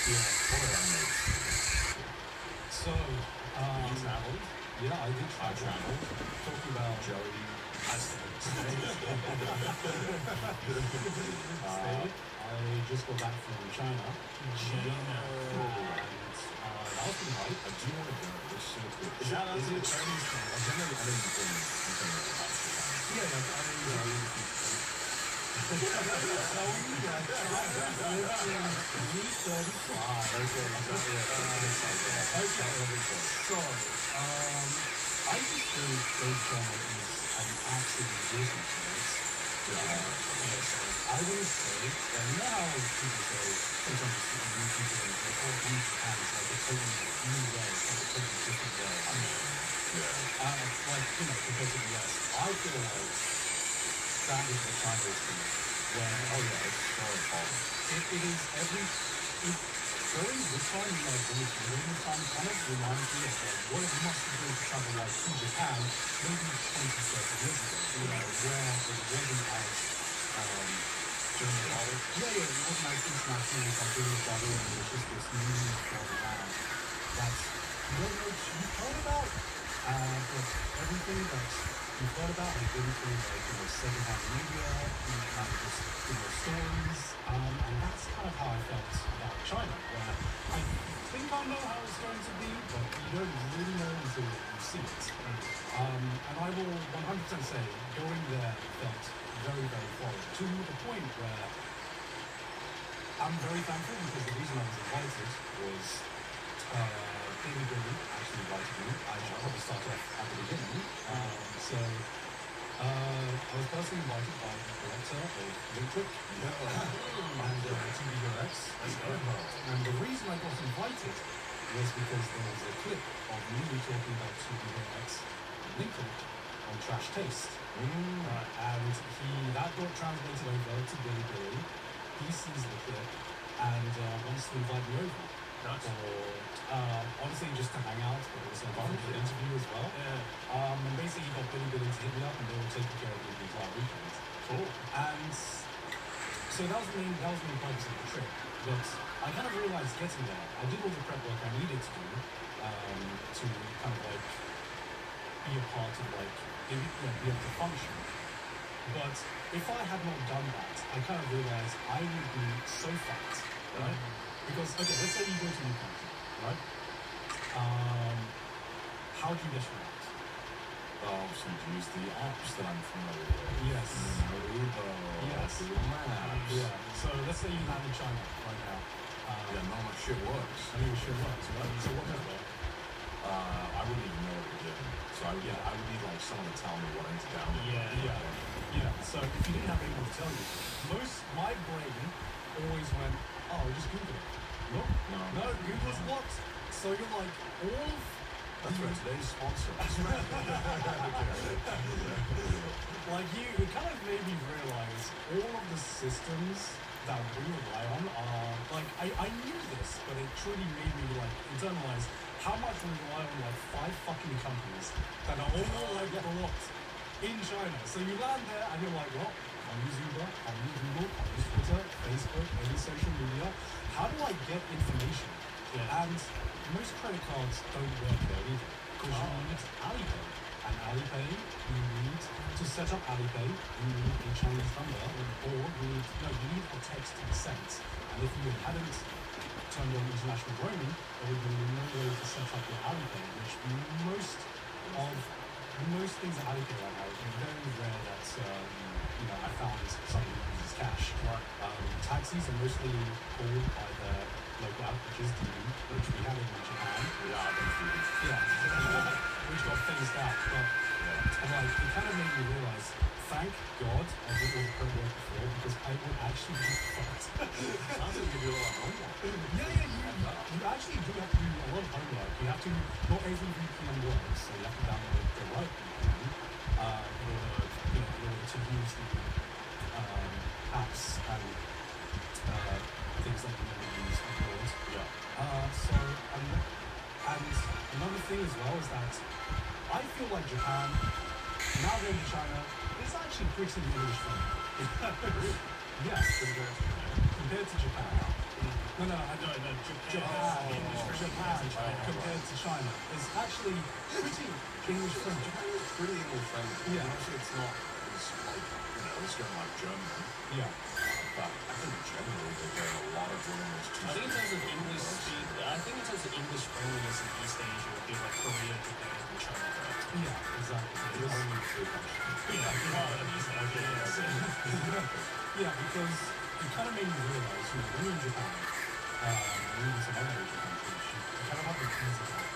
S2: What did I make?
S9: So,
S1: you traveled.
S9: yeah, I did
S2: I traveled.
S9: Talking about
S2: Joey.
S9: I just got back from China. That was pretty hype.
S2: I do want to go. It's so cool.
S1: Shout out to the Chinese
S2: I generally, I didn't think
S9: I just think China is an absolute business place. I would say, and you know how people say, sometimes you people say, oh, Japan is like a totally new way, it's like a totally different way. Like, compared to the US, I feel like that is what China is to me. Where,
S2: it's so important.
S9: it is going this time, like when it's during this time, kind of reminds me of like what it must have been to travel like to Japan maybe 20, 30 years ago, where it wasn't as
S2: During the holiday.
S9: it wasn't as international as like doing the bubble, and it was just this new foreign land that you don't know you've heard about, but everything that you've heard about has been through like secondhand media, kind of just stories, and that's kind of how I felt about China, where I think I know how it's going to be, but you don't really know until you see it. And I will 100% say going there felt very, very foreign, to the point where I'm very thankful because the reason I was invited was Daily Billy actually invited me. I should probably start off at the beginning. I was personally invited by the director of Linktrick and TV Rex. And the reason I got invited was because there was a clip of me talking about TV Rex and Linktrick on Trash Taste. And that got translated over to Billy Billy. He sees the clip and wants to invite me over. Honestly, just to hang out, but also for an interview as well. And basically, he got Billy Billy to hit me up, and they were taking care of me the entire weekend. Cool. And so that was the main purpose of the trip. But I kind of realized getting there, I did all the prep work I needed to do to kind of like be a part of like be able to function. But if I had not done that, I kind of realized I would be so fucked, right? Because, okay, let's say you go to Newcastle, right? How do you get around?
S2: So you use the apps that I'm familiar with.
S9: Yes.
S2: Uber,
S9: Yes.
S2: Google Maps.
S9: Yeah. So let's say you land in China right now.
S2: Yeah, none of my shit works.
S9: I mean, it sure works, right? So what does work?
S2: I wouldn't even know what to do. So I would need like someone to tell me what I need to download.
S9: Yeah. So if you didn't have anyone to tell you, my brain always went, oh, just Google it. No, Google's what? So you're like, all of
S2: That's right, today's sponsor.
S9: like it kind of made me realize all of the systems that we rely on are like I knew this, but it truly made me like internalize how much we rely on like 5 fucking companies that are all like blocked in China. So you land there and you're like, well, I'll use Uber, I'll use Google, I'll use Twitter, Facebook, any social media. How do I get information? And most credit cards don't work there either, because you need Alipay. And Alipay, you need to set up Alipay, you need a Chinese number, or you need a text sent. And if you hadn't turned on international roaming, there would be no way to set up your Alipay, which most things at Alipay right now, it's very rare that I found somebody who uses cash. Taxis are mostly called by the local app, which is Didi, which we have in Japan. Which got phased out. But it kind of made me realize, thank God I did all the prep work before, because I would actually be fucked.
S2: Sounds like you do a lot of homework.
S9: You actually do have to do a lot of homework. You have to, not every VPN works, so you have to download the right VPN in order to use the apps and things that you normally use abroad. And another thing as well is that I feel like Japan, now going to China, is actually pretty English friendly. Yes, compared to Japan. No, Japan compared to China is actually pretty English friendly.
S2: Japan is pretty English friendly.
S9: Yeah.
S2: Honestly, it's not it's going like German.
S9: Yeah.
S2: But I think generally there are a lot of Germans
S1: I think in terms of English speed, I think in terms of English friendliness in East Asia would be like Korea, Japan, and China, right?
S9: Yeah, exactly.
S2: It's only 3 countries.
S9: Yeah, because it kind of made me realize, when you're in Japan, and even some other Asian countries, you kind of have the easy time.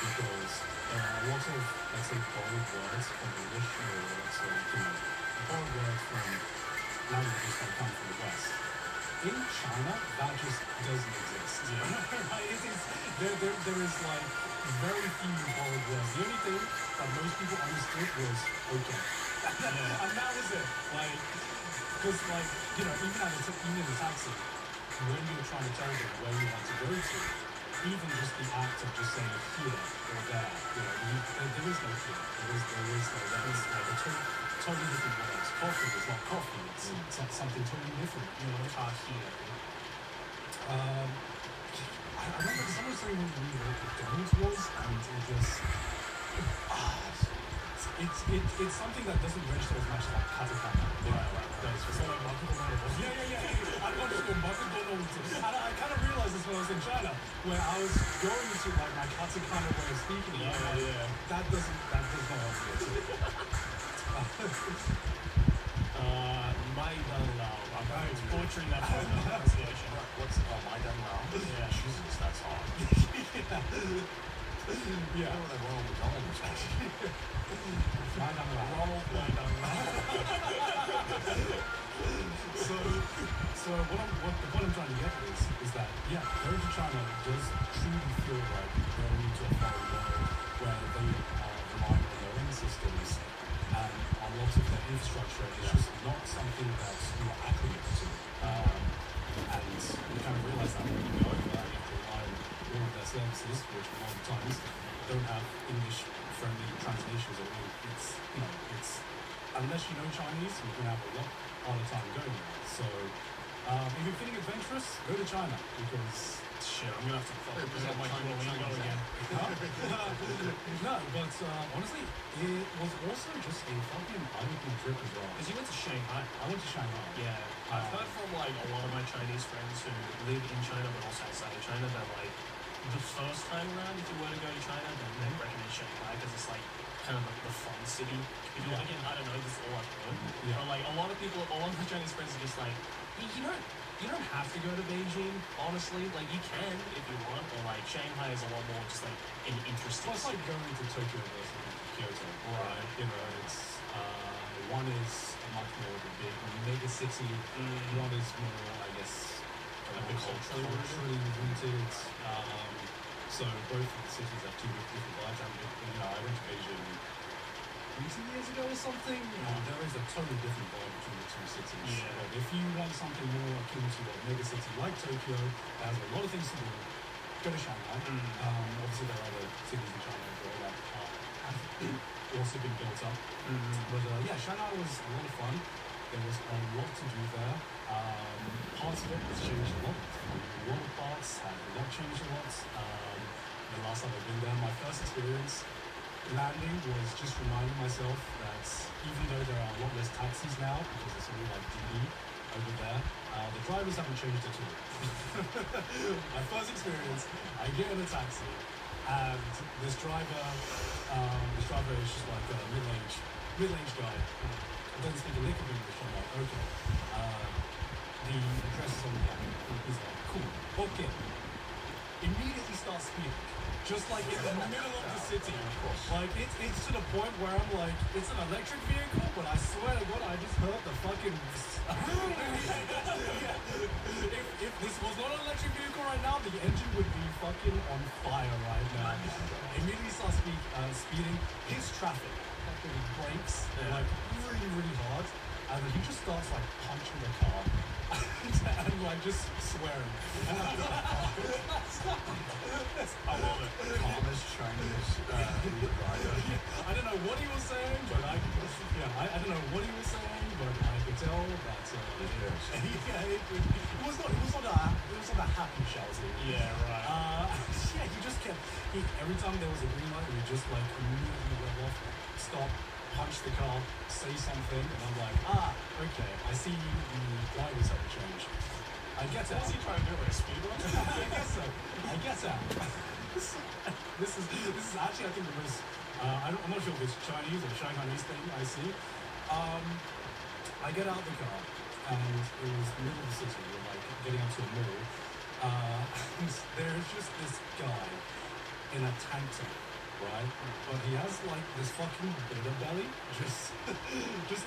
S9: Because there are a lot of, let's say, borrowed words from English, or let's say, borrowed words from languages that come from the West. In China, that just doesn't exist. There is like very few borrowed words. The only thing that most people understood was okay. And that was it. Because even in a taxi, when you're trying to tell them where you want to go to, even just the act of just saying here or there, there is no here. There is no there. It's like a totally different words. Coffee is not coffee. It's like something totally different. Here. I remember someone saying what McDonald's was, and it just it's something that doesn't register as much as like katakana. Does. So like McDonald's. Yeah. I got to go McDonald's. And I kind of realized this when I was in China, where I was going to like my katakana way of speaking. That does not help me. Maidanlao. I'm butchering that pronunciation.
S2: What's Maidanlao?
S9: Yeah.
S2: Jesus, that's hard.
S9: Yeah.
S2: I know that Ronald McDonald was
S9: So what I'm trying to get at is that going to China does truly feel like going into a foreign world where they are relying on their own systems, and a lot of their infrastructure is just not something that you are acclimated to. And we kind of realize that when you go over there, you have to rely on all of their services, which a lot of times don't have English-friendly translations, or it's unless you know Chinese, you can have a lot harder time going there. So if you're feeling adventurous, go to China, because shit, I'm gonna have to present my Duolingo again. No, but honestly, it was also just a fucking eye-opening trip as well.
S1: Because you went to Shanghai.
S9: I went to Shanghai.
S1: Yeah. I've heard from like a lot of my Chinese friends who live in China but also outside of China that like
S10: the first time around, if you were to go to China, then I'd recommend Shanghai because it's like kind of like the fun city. If you again, I don't know, this is all I've heard.
S9: Yeah.
S10: But like a lot of people, a lot of my Chinese friends are just like, you don't have to go to Beijing, honestly. Like you can if you want, but like Shanghai is a lot more just like an interesting.
S9: Well, it's like going to Tokyo versus Kyoto, right? You know, it's one is much more of a big mega city. One is more, I guess,
S10: A bit
S9: culturally rooted. So both of the cities have two different vibes. And you know, I went to Beijing 20 years ago or something. There is a totally different vibe between the two cities.
S10: Yeah.
S9: But if you want something more akin to a mega city like Tokyo, that has a lot of things to do, go to Shanghai. Obviously, there are other cities in China as well that have also been built up. But yeah, Shanghai was a lot of fun. There was a lot to do there. Parts of it has changed a lot. A lot of parts have not changed a lot. The last time I've been there, my first experience landing was just reminding myself that even though there are a lot less taxis now, because it's all like DD over there, the drivers haven't changed at all. My first experience, I get in a taxi, and this driver is just like a middle-aged guy. Doesn't speak a lick of English. I'm like, okay. The address is on the app. He's like, cool, okay. Immediately starts speaking, just like in the middle of the city. Like it's to the point where I'm like, it's an electric vehicle, but I swear to God, I just heard the fucking. If this was not an electric vehicle right now, the engine would be fucking on fire right now. Immediately starts speeding. His traffic fucking brakes like really, really hard, and then he just starts like punching the car. And like just swearing.
S10: I love it.
S9: Calmest Chinese rider. I don't know what he was saying, but I don't know what he was saying, but I could tell that it was not a happy shouting.
S10: Yeah, right.
S9: Yeah, he just kept every time there was a green light, he just like immediately went off, stop, punch the car, say something, and I'm like, okay, I see the drivers haven't changed. I get out.
S10: What's he trying to do, like a speed run?
S9: I guess so. I get out. This is actually, I think, the most, I'm not sure if it's Chinese or Shanghainese thing I see. I get out of the car, and it was the middle of the city, we're like getting up to a mall, and there's just this guy in a tank top, right? But he has like this fucking builder belly, just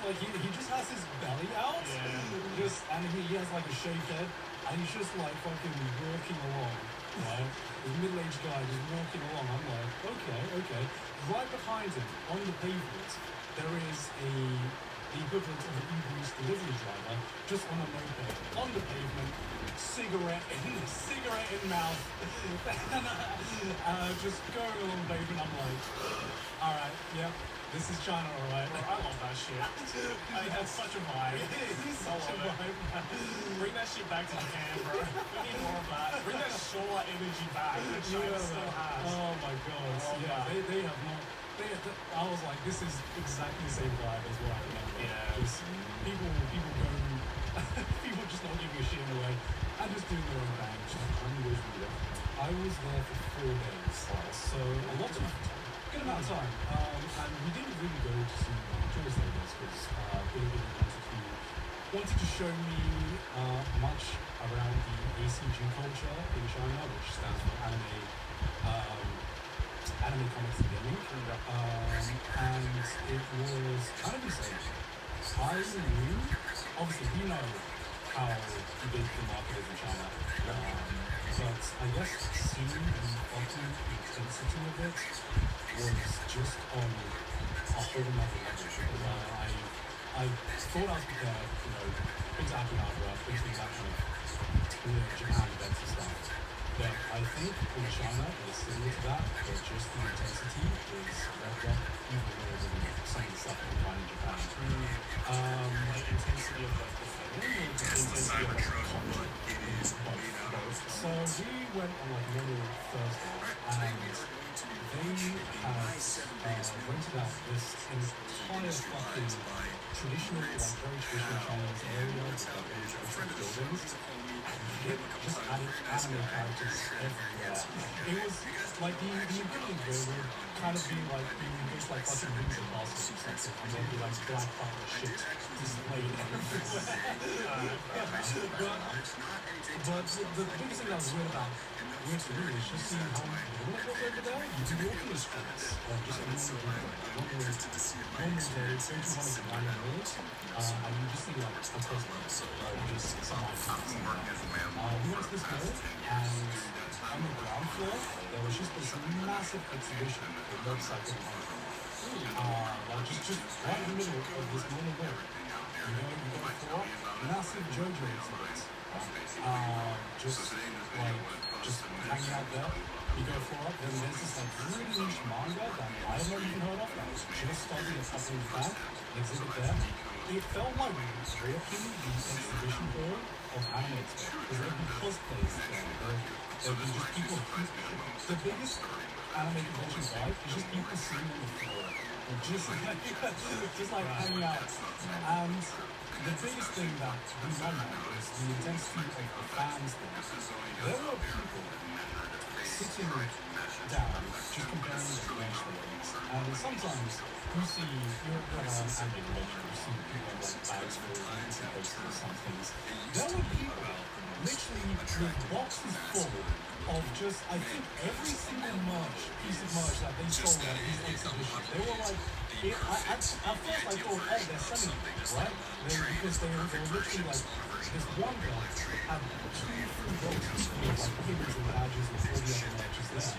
S9: like he just has his belly out, and he has like a shaved head, and he's just like fucking walking along, right? This middle-aged guy just walking along. I'm like, okay. Right behind him on the pavement, there is the equivalent of an Uber Eats delivery driver, just on a moped, on the pavement, cigarette in mouth, and just going along the pavement. I'm like, all right, yep, this is China, all right.
S10: Bro, I love that shit. That's such a vibe.
S9: He's such a vibe.
S10: Bring that shit back to Japan, bro. We need more of that. Bring that Showa energy back that China still has.
S9: Oh my god. They have not. I was like, this is exactly the same vibe as what I remember.
S10: Yeah.
S9: Just people going, people just not giving a shit in a way, and just doing their own thing, just unbelievable. I was there for 4 days, so a lot of good amount of time. And we didn't really go to see tourist areas because Billy wanted to show me much around the ACG culture in China, which stands for anime comics and gaming, and it was kind of insane. I knew, obviously we know how big the market is in China, but I guess seeing the fucking intensity of it was just on a whole nother level, because I thought I was prepared, things happen after, things happen Japan events and stuff. But I think in China it is similar to that, but just the intensity is revved up even more than some of the stuff we find in Japan.
S10: Like intensity of like the film, or the intensity of like the content.
S9: Both. So we went on like normal Thursday, and they had rented out this entire fucking traditional, like very traditional Chinese area with like all these different buildings. it just added anime characters everywhere. It was like the beginning there would kind of be like just like fucking Windsor Castle or something, and there'd be like black butler shit displayed everywhere. But the biggest thing that was weird about Weird to me is just seeing how when it goes over there, you can walk in the streets just a normal day, go to one of the random roads, and you just see like a person and just some items. We went to this mall, and on the ground floor, there was just this massive exhibition of motorcycle hunting. Like just right in the middle of this normal mall. You go for massive JoJo exhibits. Just hanging out there. You go for it, then there's this like really niche manga that I have never even heard of that was just started a couple of back, exhibit there. It felt like walking the exhibition hall of anime expo, because there'd be cosplays there. There'd be just people. The biggest anime convention vibe is just people sitting on the floor, and just like hanging out. And the biggest thing that blew my mind was the intensity of the fans there. There were people sitting down, just comparing the bench ratings. And sometimes you see, you're at an anime convention, you see people have like bags full of and posters or some things. There were people literally with boxes full of just, I think, every single piece of merch that they sold at these exhibitions. They were like, at first I thought, oh, they're selling it, right? Because they were literally like, this one guy had 2 boxes full of like pins and badges and all the other merch there.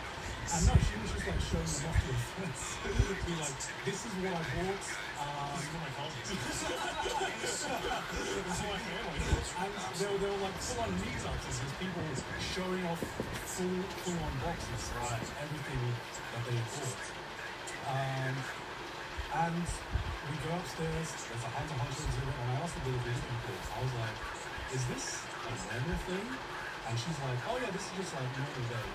S9: And no, she was just like showing them off to her friends. Be like, this is what I bought. This is what I called it. And they were like full on meetups, these people showing off full on boxes, right? Everything that they bought. And we go upstairs, there's a Hunter x Hunter exhibit, and I asked the delivery people, I was like, is this a normal thing? And she's like, oh yeah, this is just like normal day.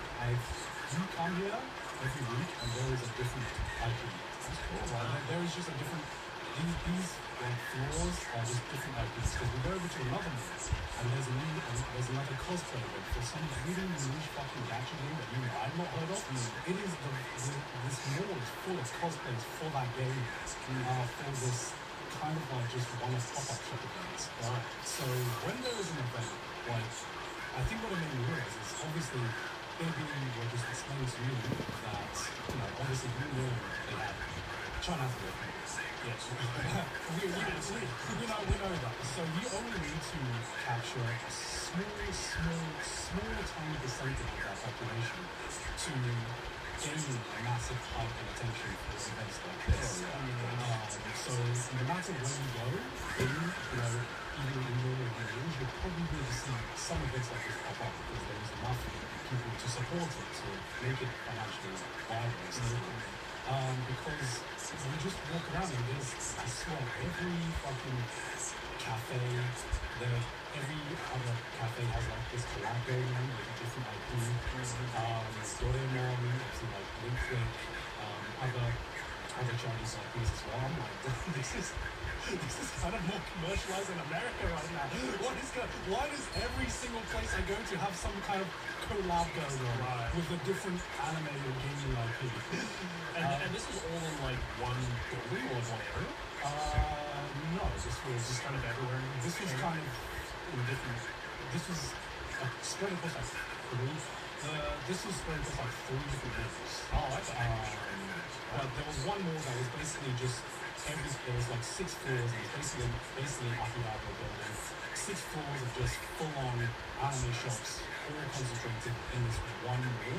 S9: You come here every week and there is a different IP. That's cool, right? There is just a different, these like floors are just different IPs. Because we go over to another mall and there's another cosplay event for some really niche fucking gacha game that even I've not heard of. It is this mall is full of cosplays for that game, for this kind of like just one-off pop-up shop events. Right? So when there is an event, like, I think what it made me realize is obviously maybe we're just explaining to you that, obviously we know they had China has a weapon. Yes. we know that. So you only need to capture a small, tiny percentage of that population to gain a massive hype and attention for events like this. So no matter where you go, even in normal years, you'll probably be able to see some events like this pop up because there is enough people to support it, to make it financially viable. Because we just walk around and there's, I swear, every fucking cafe, every other cafe has like this collab going on with a different IP. Doraemon, obviously like Link Flip, other Chinese IPs as well. I'm like, this is kind of more commercialized in America right now. Why does every single place I go to have some kind of collab going on with a different anime or gaming IP?
S10: And this was all in like one building or one area?
S9: No, this was just kind of everywhere. This was kind of in different. This was spread across like three. This was spread across like 3 different levels.
S10: Oh, that's
S9: but there was one more that was basically just there was like 6 floors, and it was basically Akihabara building. 6 floors of just full-on anime shops, all concentrated in this one mall,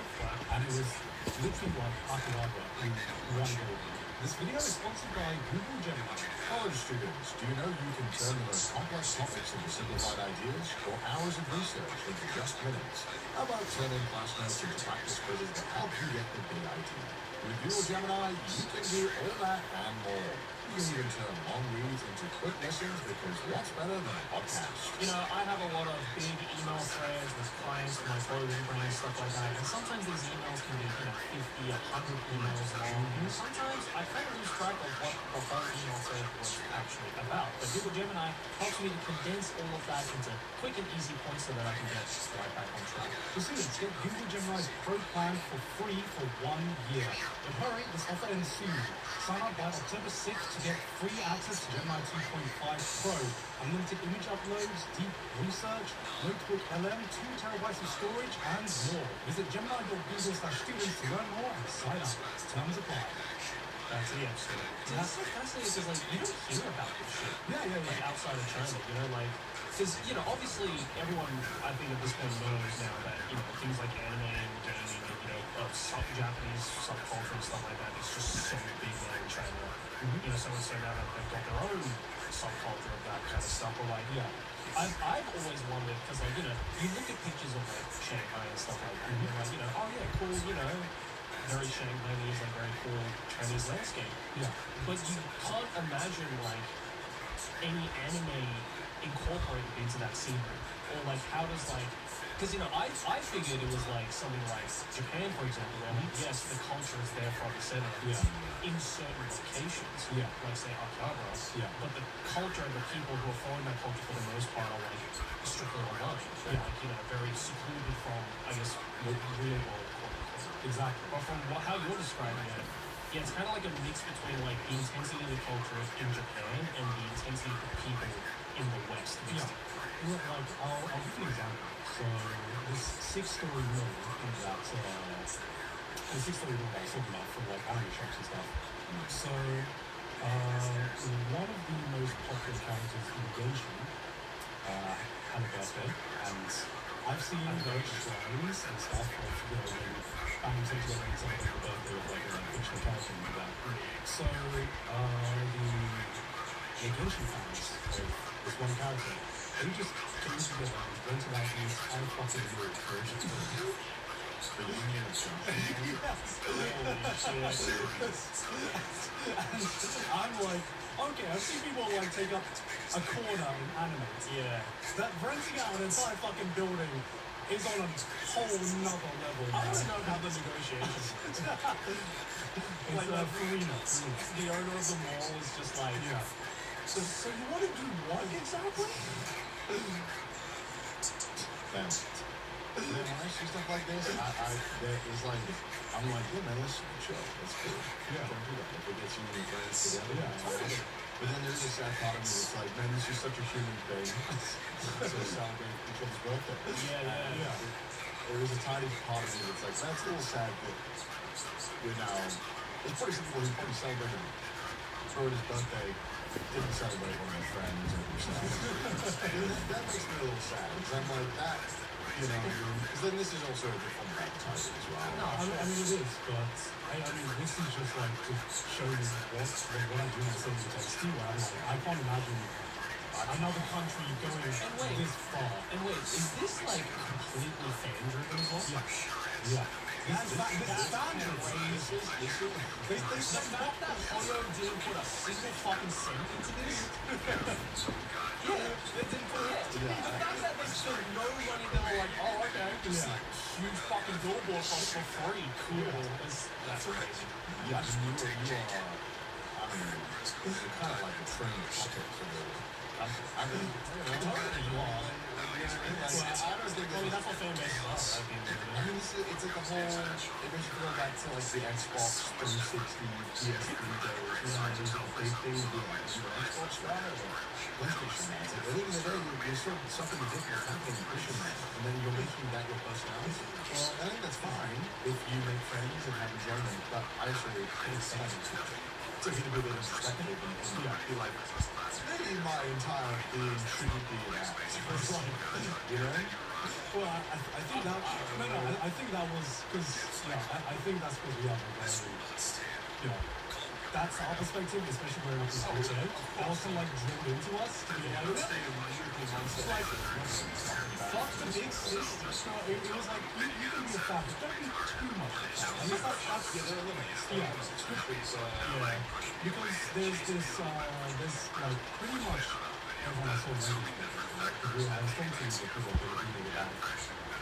S9: and it was literally like Akihabara in one building. This video is sponsored by Google Gemini.
S2: College students, do you know you can turn the most complex topics into simplified ideas or hours of research into just minutes? How about turning class notes into practice quizzes that help you get the big idea? With Google Gemini, you can do all that and more. You can even turn long reads into quick listens because what's better than a podcast?
S10: You know, I have a lot of big email threads with clients for my clothing brand, stuff like that. And sometimes these emails can be, 50, 100 emails long. And sometimes I kind of lose track of what the whole email thread was actually about. But Google Gemini helps me to condense all of that into quick and easy points so that I can get right back on track.
S9: For students, get Google Gemini's Pro plan for free for 1 year. But hurry, this offer ends soon. Sign up by October 6th to get free access to Gemini 2.5 Pro, unlimited image uploads, deep research, Notebook LM, 2 terabytes of storage, and more. Visit gemini.google/students to learn more and sign up. Terms apply.
S10: Back to the App Store. That's so fascinating because, you don't hear about this shit.
S9: Yeah.
S10: Outside of China, because, obviously everyone, I think at this point knows now that, things like anime and gaming and, Japanese subculture and stuff like that is just so big now in China. So much so now that they've got their own subculture of that kind of stuff. But, I've always wondered, because, you look at pictures of, Shanghai and stuff like that, and you're like, oh yeah, cool, very Shanghainese, very cool Chinese landscape.
S9: Yeah.
S10: But you can't imagine, any anime incorporated into that scenery. Or, how does, because, I figured it was, something like Japan, for example, where, yes, the culture is there front and center in certain locations, like, say, Akihabara, but the culture and the people who are following that culture for the most part are, strictly online. They're, very secluded from, I guess, the real world, quote-unquote.
S9: Exactly.
S10: But from how you're describing it, it's kind of like a mix between, the intensity of the culture in Japan and the intensity of the people in the West.
S9: I'll give you an example. So this 6-story mill in that, the 6-story mill that I was talking about from anime shops and stuff. So one of the most popular characters in Genshin had a birthday, and I've seen those shrines and stuff of bands together and celebrate the birthday of a fictional character and that. So the Genshin fans of this one character, they just came together and rented out the entire fucking world for a
S2: The Union of Junction.
S10: And I'm like, okay, I've seen people take up a corner in anime. Yeah. That renting out an entire fucking building is on a whole nother level. I want to know how the negotiations
S9: It's Farina.
S10: the owner of the mall is just so you want to do what exactly?
S2: When I see stuff like this, I'm like, yeah, man, let's chill. That's cool. Don't do that. If it gets you and your friends together, but then there's a sad part of me that's like, man, this is such a human thing. So celebrate each other's birthday.
S10: Yeah.
S2: There is a tiny part of me that's like, that's a little sad that we're now. There's probably some people who probably celebrated for his birthday, didn't celebrate one of their friends or stuff. That makes me a little sad because I'm like that. Because then this is also a different advertising as well.
S9: No, I mean it is, but this is just to show you what I do in the text too. I can't imagine another country going this far.
S10: And wait, is this completely fan driven as well?
S9: Yeah. This is fan driven.
S10: The fact that Hoyo didn't put a single fucking cent into this. They didn't put it. The fact that they spent no money, they were like, oh, okay, this huge fucking billboard for free. Cool. That's amazing.
S2: Yeah, you are. I mean, you're kind of like a trained puppet for the. I mean,
S10: You are.
S2: I don't think
S10: That's what fan bases are, right?
S2: I mean, it's like the whole. It makes you go back to the Xbox 360, PS3 days. There's a big thing to do. Xbox One or PlayStation. It's at the end of the day, you're sort of something ridiculous happening and pushing that, and then you're making that your personality. Well, I think that's fine if you make friends and have enjoyment, but I actually think it's something to be a bit introspective and be like, maybe my entire being shouldn't be an act.
S9: Well, I think that I think that was because I think that's because we have a very that's our perspective, especially where it was today. Also like drilled into us to be like, it's like fuck the big sister. So it was like you can be a fan, but don't be too much of a fan. And it's like that's yeah, because there's this there's like pretty much everyone I saw lately, I was talking to people that were reading about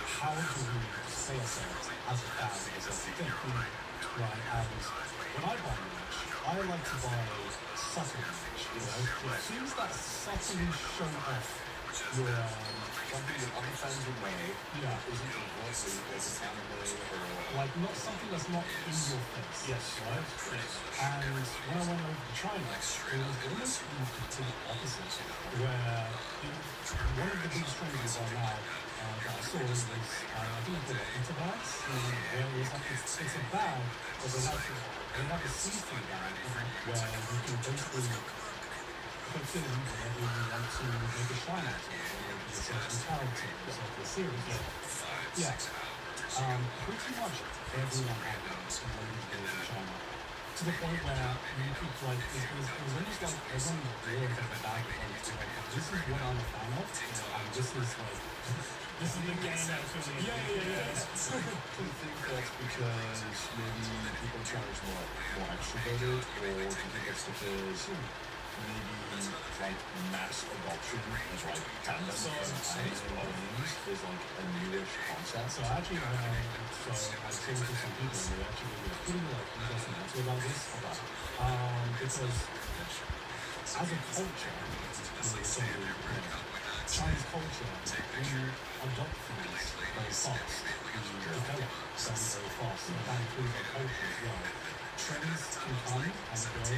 S9: how do we say ourselves as a fan of a certain thing, right? And when I buy merch, I like to buy subtle merch, you know, things that subtly show off your
S2: Something that other fans would know
S9: yeah,
S2: isn't overtly like an anime or
S9: like not something that's not in your face.
S10: Yes.
S9: Right?
S10: Yes.
S9: And when I went over to China, it was almost the complete opposite, where one of the biggest trends right now that I saw was, I think it's called Interbags, where it was like, it's a bag, but they have a see-through bag, where you can basically put in whatever you want to make a shine out of, whether it be a certain character, or a series. Yeah. Pretty much everyone had one in these days in China. To the point where you could like, it was almost like everyone wore it like a bag of fun. Like, this is what I'm a fan of, and this is like,
S10: This is the game that affiliate.
S9: yeah.
S2: Do you think that's because maybe people in China are more extroverted, or do you think it's because maybe like mass adoption of like fandom and games is like a newish concept?
S9: So actually, so I was talking to some people, and they actually gave me a pretty like interesting answer about this. Because as a culture, Chinese culture, we adopt things very fast. We develop things very fast, and that includes our culture as well. Trends can come and go at the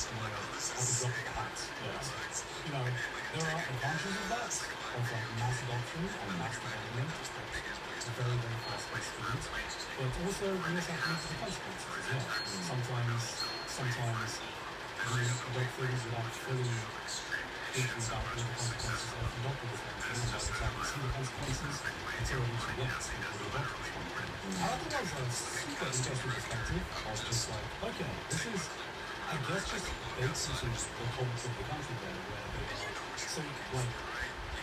S9: drop of a hat. You know, there are advantages of that, of like mass adoption and mass development, very, very fast-paced speeds. But also, we also have to look at the consequences as well. Sometimes we adopt things without fully thinking about what the consequences of adopting this one. And by the time we see the consequences, it's already too late before we adopt this one. And I think that was a super interesting perspective of just like, okay, this is, I guess, just baked into the comics of the country there, where they are so, like,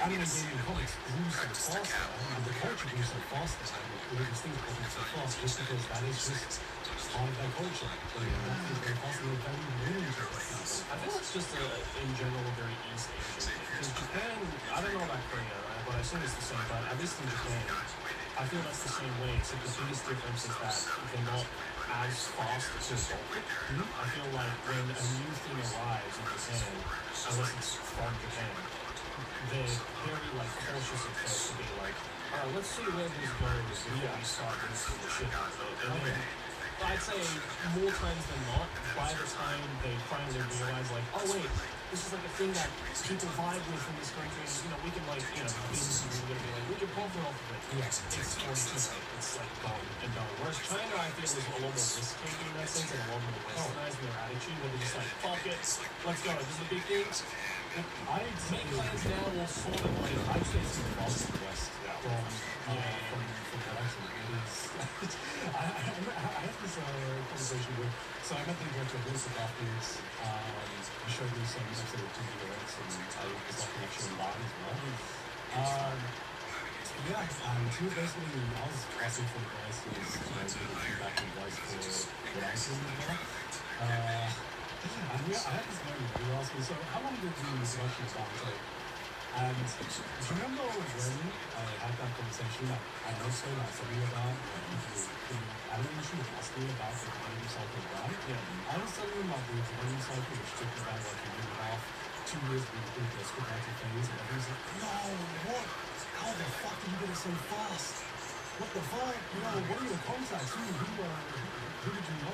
S9: anime gaming comics grew so faster, and the culture grew so faster, and all of these things grew so fast, just because that is just part of their culture. They adapt things very fast, and they're very willing to adapt things.
S10: I feel it's just in general a very East Asian thing. Because Japan, I don't know about Korea, right? But I assume it's the same. But at least in Japan, I feel that's the same way. Except the biggest difference is that they're not as fast to adopt it. I feel like when a new thing arrives in Japan, unless it's from Japan, they're very like cautious at first to be like, alright, let's see where this goes before we start rinsing the shit out of it. And then I'd say more times than not, by the time they finally realize like, oh wait, this is like a thing that people vibe with in this country, and you know, we can like, you know, businesses are gonna be like, we can profit off of it. It's already too late. It's like gone and done. Whereas China, I feel, is a lot more risk taking in that sense, and a lot more westernized in their attitude, where they're just like, fuck it, let's go, this is the big thing. I'd say plans now will sort of like, I'd say it's the West from what I've seen. It is. I had this conversation with, so I met the director of Wilson afterwards. He showed me some episode of TV Lyrics, and I was lucky enough to show him live as well. Yeah, and he was basically, I was asking for advice, he was giving feedback and advice for what I was doing as well. And yeah, I had this moment where he was asking me, so how long did the production time take? And do you remember when I had that conversation that I also like telling you about the anime industry was asking me about the development cycle of Brand? I was telling you about the development cycle, which took about like a year and a half, 2 years to complete the script writing phase, and everyone's like, no, what? How the fuck did you get it so fast? What the fuck? You know, what are your contacts? Who did you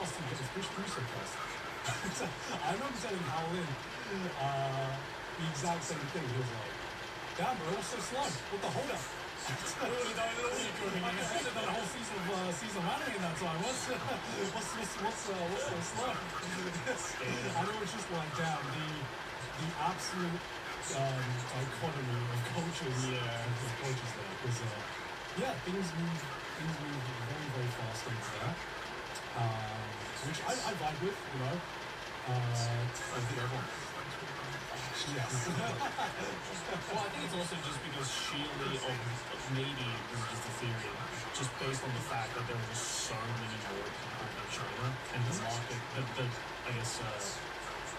S10: ask to get this pushed through so fast? I remember telling Howlin the exact same thing. He was like, damn bro, what's so slow? What the hold up? I said that whole season of anime in that time. What's so slow? And it was just like, damn, the absolute dichotomy of cultures, cultures there. Because yeah, things move very, very fast over there.
S9: which I vibe with, you know.
S2: I think everyone.
S9: Yes.
S10: Well, I think it's also just because sheerly, or maybe this is just a theory, just based on the fact that there are just so many more people in China, and the market, I guess,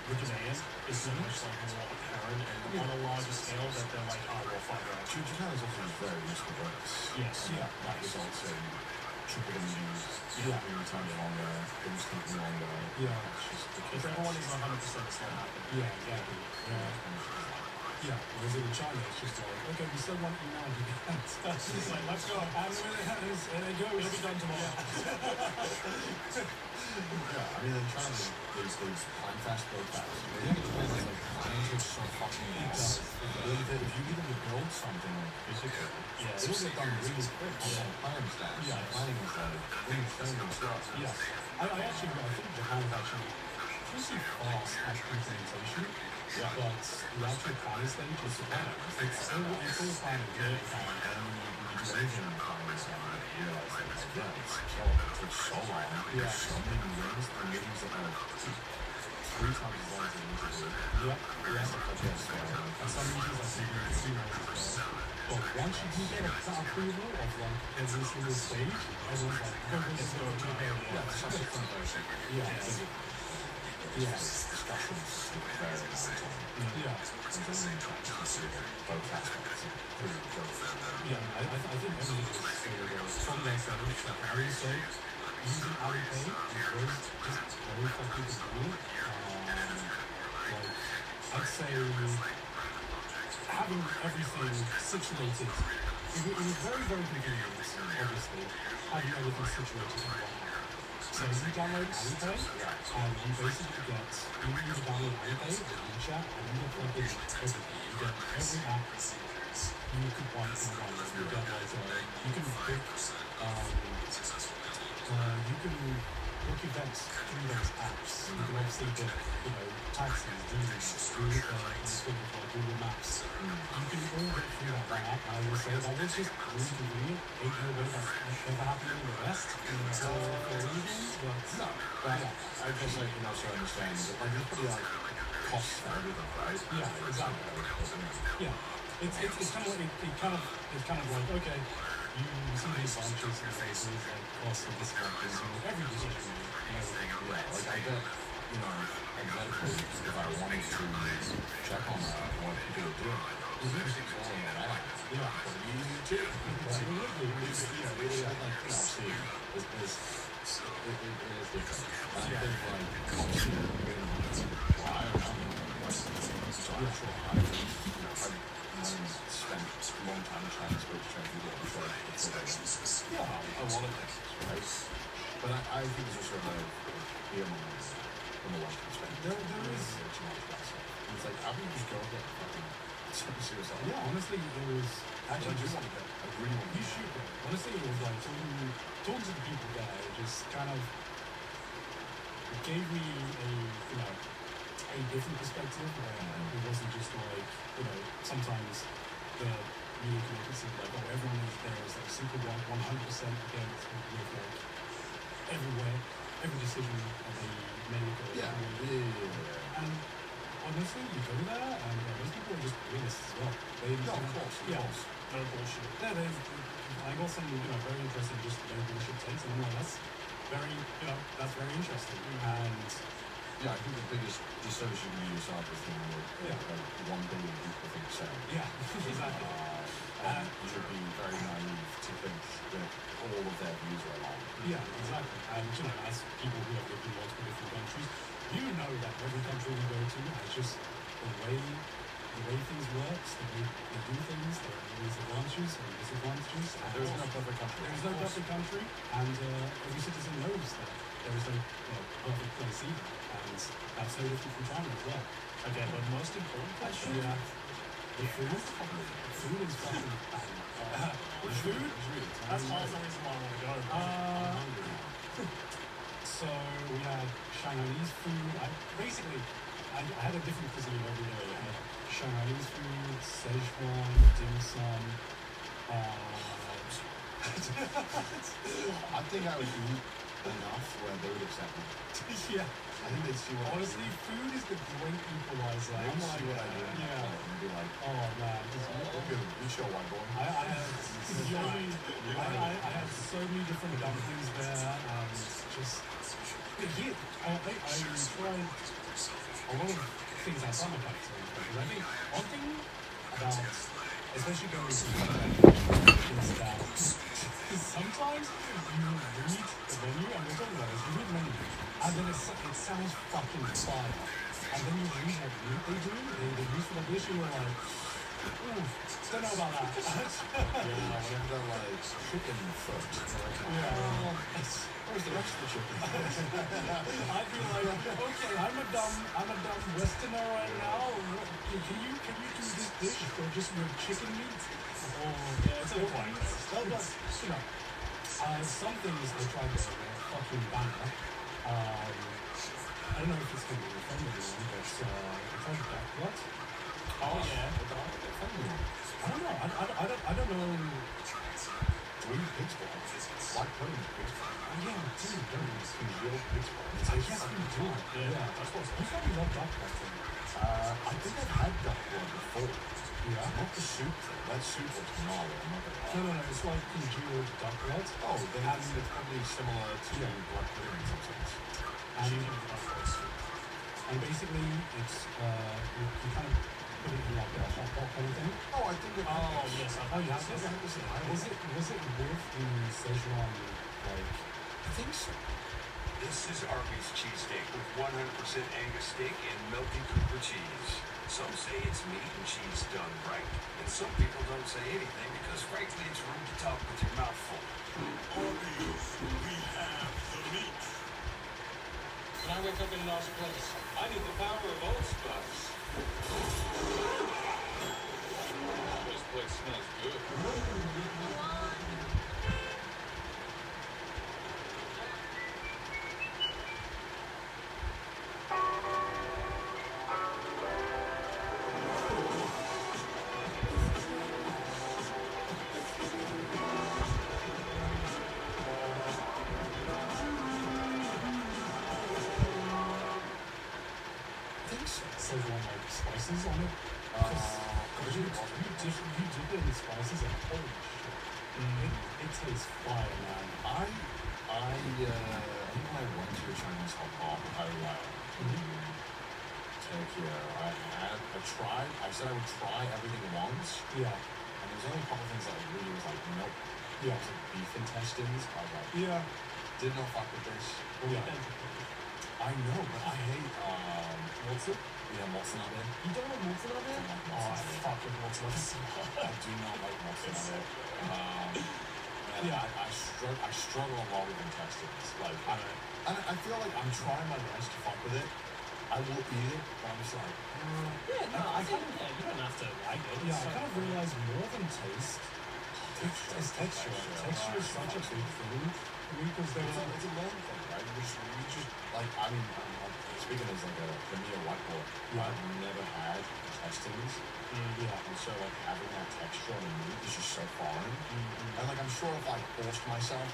S10: Wikimedia is so much like more apparent and on a larger scale that they're like, oh, well, fuck that.
S2: Japan is also very used to works.
S10: Yes.
S2: Yeah. That results in triple the news, having time longer, things taking longer.
S9: Yeah.
S2: It's just
S10: If everyone is 100%, it's not happening.
S9: Yeah, exactly. Yeah. Whereas in China, it's just like, okay, we still want you now. It's just like, let's go. And it goes.
S10: It'll be done tomorrow.
S2: Yeah, I mean, in China, there's plan fast, build fast. I think it depends, like, time takes so fucking long. If you need them to build something, like, physically, it'll get done really quick. Planning stuff.
S9: Yeah.
S2: Planning is like, insane stuff.
S9: Yes. I think Japan is actually pretty fast at implementation.
S2: Yeah.
S9: But the actual planning stage is Japan. It's all planning, really planning.
S2: And when you do anything in planning, you realize that, like, yeah, it takes so long.
S9: Yeah.
S2: There's so many meetings, and meetings that are 3 times as long as they need to do.
S9: Yeah.
S2: Yeah. Stuff like this.
S9: And some meetings are taking 2 months as well. But once you do get that approval of like every single stage, everyone's like, go, go,
S10: Let's
S9: go,
S10: go.
S9: go, go.
S2: Yeah, it's such a fun person.
S9: Yeah. Yeah.
S2: Discussions take a very long time.
S9: Yeah.
S2: And then both aspects are pretty good.
S9: Yeah, I think everything is from their side, like Harry said, using Alipay is just very effective to do. Like, I'd say having everything situated, it is very, very convenient, obviously, having everything situated in one app. So you download Alipay, and you basically get, you either download Alipay or WeChat, and you get plugged in everything. You get every app you could want in one. You get like, you can book, events through those apps. You can obviously book, you know, taxis, diesels, Google Maps. You can all get through that one app, and I will say that was just really convenient. Ain't no way that's ever happening in the West, for reasons, but
S2: I guess I can also understand that, like, there's pretty, like, costs for everything, right?
S9: yeah, exactly. Yeah. It's kind of like, okay, you see these bunches and places like cost of this every decision you make and everything.
S2: Yeah, like, I get, you know, hypothetically, if I wanted to check on what people are doing, it's all in that app.
S9: Yeah.
S2: But you too.
S9: Absolutely.
S2: Really, I like, you know, see, it is different. And I think, like, obviously, I don't know, so I'm sure I've spent a long time trying to switch to Google before I could say that. Yeah, a lot of things, right? But I think it's also about being from a Western perspective.
S9: There is.
S2: It's like, how do you just go get fucking serious?
S9: Yeah, honestly, it was actually just.
S2: I really want
S9: You should go. Honestly, it was like talking to the people there. It just kind of gave me a different perspective where it wasn't just like, you know, sometimes the media can make it seem like, oh, everyone is there is like super 100% against with like everywhere, every decision that they make. And honestly, you go there and those people are just realists as well.
S2: of course.
S10: No bullshit.
S9: Yeah, I got some, you know, very interesting just no bullshit takes, and I'm like, that's very interesting. And
S2: Yeah, I think the biggest disservice you can do yourself is thinking like 1 billion people think the same.
S9: yeah, exactly.
S2: And you would be very naive to think that all of their views are wrong.
S9: Yeah, exactly. And you know, as people who have lived in multiple different countries, you know that every country we go to has just the way things work, the way they do things, there are always advantages and disadvantages. And
S2: There is no perfect country.
S9: there is no perfect country, and every citizen knows that there is no perfect place either. And that's no different from China as well.
S10: Okay, but most important question.
S9: Yeah. The food is fucking bang. Food?
S10: That's all the reason why I want to go.
S9: So we had Shanghainese food. I had a different cuisine every day. I had Shanghainese food, Szechuan, dim sum.
S2: I think I would eat enough where they would accept me.
S9: Yeah.
S2: I think they'd see what
S9: Honestly, food is the great equalizer.
S2: they
S9: I'm
S2: would see what I
S9: like,
S2: do
S9: yeah.
S2: and be like,
S9: Oh man,
S2: okay, we show white boy.
S9: I had so many different dumplings there, and just yeah, I tried a lot of things outside my comfort zone because I think one thing about especially going to is that sometimes you read the menu and we're talking about this, you read the menu and then it sounds fucking fire. And then you read what meat they do, they use for the dish, and you're like, ooh, don't know about that.
S2: Whenever they're like chicken foot, where's the rest of the chicken?
S9: I'd be like, okay, I'm a dumb Westerner right now. Can you do this dish or just with chicken meat?
S10: Oh, yeah, it's a good point.
S9: Well, but, you know, some things they try to fucking banner. I don't know if it's going to be offended anyone, but it's like duck blood.
S10: Oh, yeah.
S9: I don't know. I don't know.
S2: We eat pig's blood. Black pudding is pig's blood.
S9: Yeah, dude, don't
S2: It's congealed pig's blood.
S9: I guess we do. Yeah, that's what I'm saying. We love duck blood thing.
S2: I think I've had duck blood before.
S9: Yeah.
S2: Not the soup though. That soup looks gnarly. I'm not gonna lie.
S9: No, it's like congealed duck blood.
S2: Oh, then it's probably similar to black pudding in some sense.
S9: And basically, it's you kind of put it in like a hot pot kind of thing.
S2: Oh, I think it.
S10: Oh, yes.
S9: Oh, you have this. Was it with the Szechuan like?
S2: I think so.
S11: This is Arby's cheesesteak with 100% Angus steak and melty Cooper cheese. Some say it's meat and cheese done right, and some people don't say anything because frankly it's rude to talk with your mouth full. Arby's, we have the meat.
S3: When I wake up in a nice place, I need the power of Old Spice. This place smells good.
S9: Szechuan like spices on it. Because you dip it in spices and holy shit. It tastes fire, man.
S2: I think when I went to a Chinese hot pot, I said I would try everything once,
S9: Yeah.
S2: and there's only a couple things that I really was like, nope.
S9: Yeah.
S2: It was like beef intestines. I was like,
S9: Yeah.
S2: did not fuck with this.
S9: Yeah.
S2: I know, but I hate
S9: What's it?
S2: yeah, mozzarella.
S9: You don't like mozzarella?
S2: Oh,
S9: Oh, I fucking mozzarella.
S2: I do not like mozzarella. And
S9: Yeah.
S2: I struggle a lot with intestines. Like, I feel like I'm trying my best to fuck with it. I will eat it, but I'm just like,
S10: Yeah, no, I think, yeah, you don't have to like it.
S9: Yeah,
S10: It's
S9: I kind of realized more than taste. It's texture. Texture is such a big thing for me because there was
S2: it's a learning thing, right? You just like, I mean, I'm speaking as like a near white boy, I've never had intestines.
S9: yeah.
S2: And so like having that texture on the meat is just so foreign. And like I'm sure if I forced myself,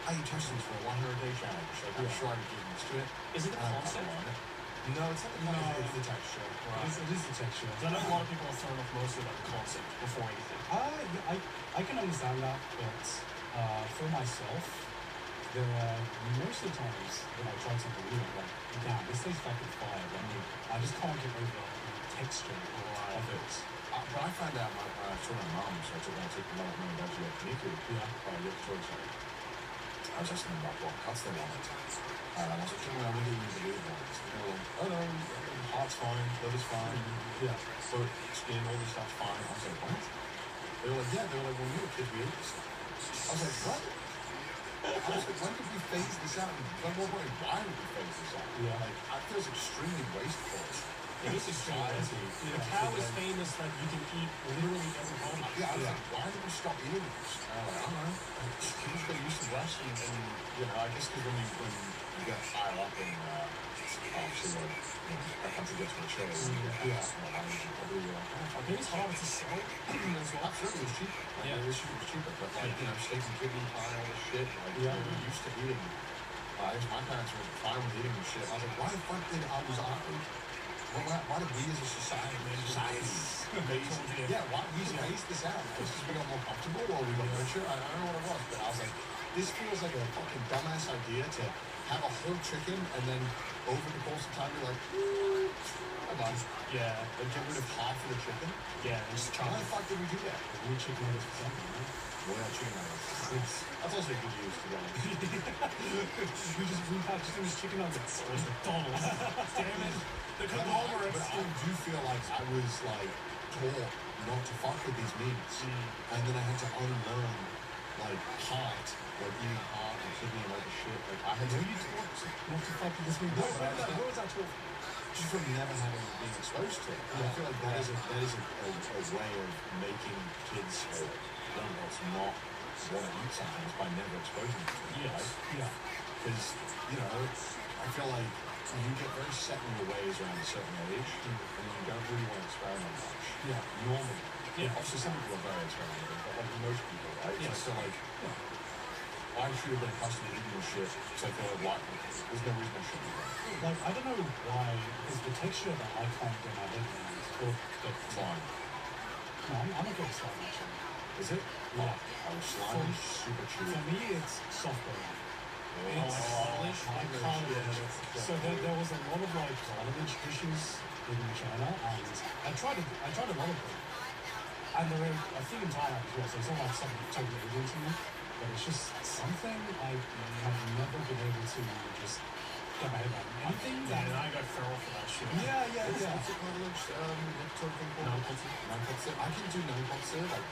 S2: I eat intestines for a 100-day challenge. Like I'm sure I could get used to it.
S10: Is it the
S2: And I'd
S10: concept?
S2: learn it. No, it's not the it's the texture.
S9: It is the texture.
S10: I know a lot of people are thrown off mostly by the concept before anything.
S9: I can understand that, but for myself, there are most of the times when I try something new, I'm like, damn, this tastes fucking fire, but I just can't get over the texture of it.
S2: But I found out when I saw my mom, so I took my veggie at Niku. I was asking them about what cuts they wanted. And I was like, when I went to the weird ones, they were like, oh no, heart's fine, liver's fine, foot, skin, all this stuff's fine. I was like, what? They were like, yeah, they were like, when we were kids, we ate this stuff. I was like, what? I was like, when did we phase this out? Like, why did we phase this out?
S9: Yeah.
S2: Like, I feel it's extremely wasteful.
S10: It is extremely The cow is famous that you can eat literally every part of it.
S2: Yeah, I was like, why did we stop eating this? And I'm like, I don't know. Kids got used to breast, and you know, I guess because when you get higher up in, obviously, like, that country gets mature, probably
S10: I think it's harder to sell as well.
S2: absolutely, it's cheaper. Like,
S10: Yeah.
S2: it was cheaper, but like, you know, steak and kidney pie, all this shit, like, we're used to eating My parents were fine with eating and shit. I was like, why the fuck did why did we as a society yeah, why we spaced this out? It's just we got more comfortable or we got richer? I don't know what it was, but I was like, this feels like a fucking dumbass idea to have a whole chicken and then over the course of time you're like, bye-bye.
S10: Yeah.
S2: And get rid of half of the chicken.
S10: Yeah, and just chop
S2: Why the
S10: it.
S2: fuck did we do that?
S9: We chicken nuggets for something, right?
S2: Royal chicken nuggets. That's also a good use to be honest.
S10: we had just it was chicken nuggets. It was McDonald's. Damn it. The
S2: But
S10: conglomerates.
S2: I do feel like I was like taught not to fuck with these meats, and then I had to unlearn like heart, like eating heart and kidney and all the shit. Like I had to.
S9: Not to fuck with this meat.
S2: No, but I
S10: What was that talk?
S2: just from never having been exposed to it. And I feel like that is a way of making kids or young adults not want to eat something by never exposing them to it.
S10: Yes.
S2: Right?
S9: Yeah.
S2: Because, you know, I feel like you get very set in your ways around a certain age, and you don't really want to experiment much.
S9: Yeah.
S2: Normally.
S10: Yeah.
S2: Obviously, some people are very experimental, but like most people, right?
S10: Yes.
S2: So I feel like, I should have been accustomed to eating this shit, so I feel like, why? There's no reason I shouldn't have.
S9: Like, I don't know why, because the texture that I can't get my head around is called
S2: Slime.
S9: No, I'm a good slime actually.
S2: Is it?
S9: Yeah.
S2: Slime is super chewy.
S9: For me, it's soft burn.
S10: Like cartilage?
S9: Like cartilage. So there was a lot of like cartilage dishes in China, and I tried a lot of them. And there were a few in Thailand as well, so it's not like something totally alien to me, but it's just something I have never been able to just get my head around. Anything that...
S10: Yeah, I got feral for that shit.
S9: Yeah.
S2: What's the cartilage sort of thing called? Nankotsu. I can do nankotsu, like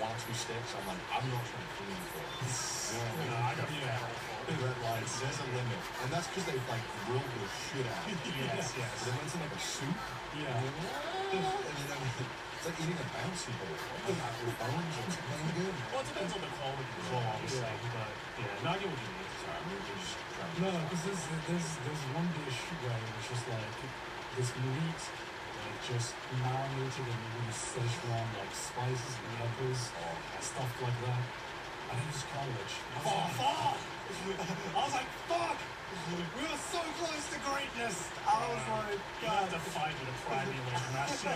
S2: 1 or 2 sticks. I'm like, I'm not trying to clean for it.
S10: No, I got feral for it.
S2: But like, there's a limit. And that's because they like grilled the shit out of it.
S10: Yes.
S2: Then when it's in like a soup,
S9: Yeah.
S2: and then it's like eating a bouncy ball. With bones or something good.
S10: Well, it depends on the quality as well, obviously. But yeah, no, I get what you mean.
S2: Sorry, I'm really just trying to...
S9: No, because there's one dish where it's just like this meat, like just marinated in really Szechuan like spices and peppers, stuff like that, and it was cartilage.
S10: Fuck! I was like, fuck! We were so close to greatness! I was like, God, to fight with a pride away from that shit.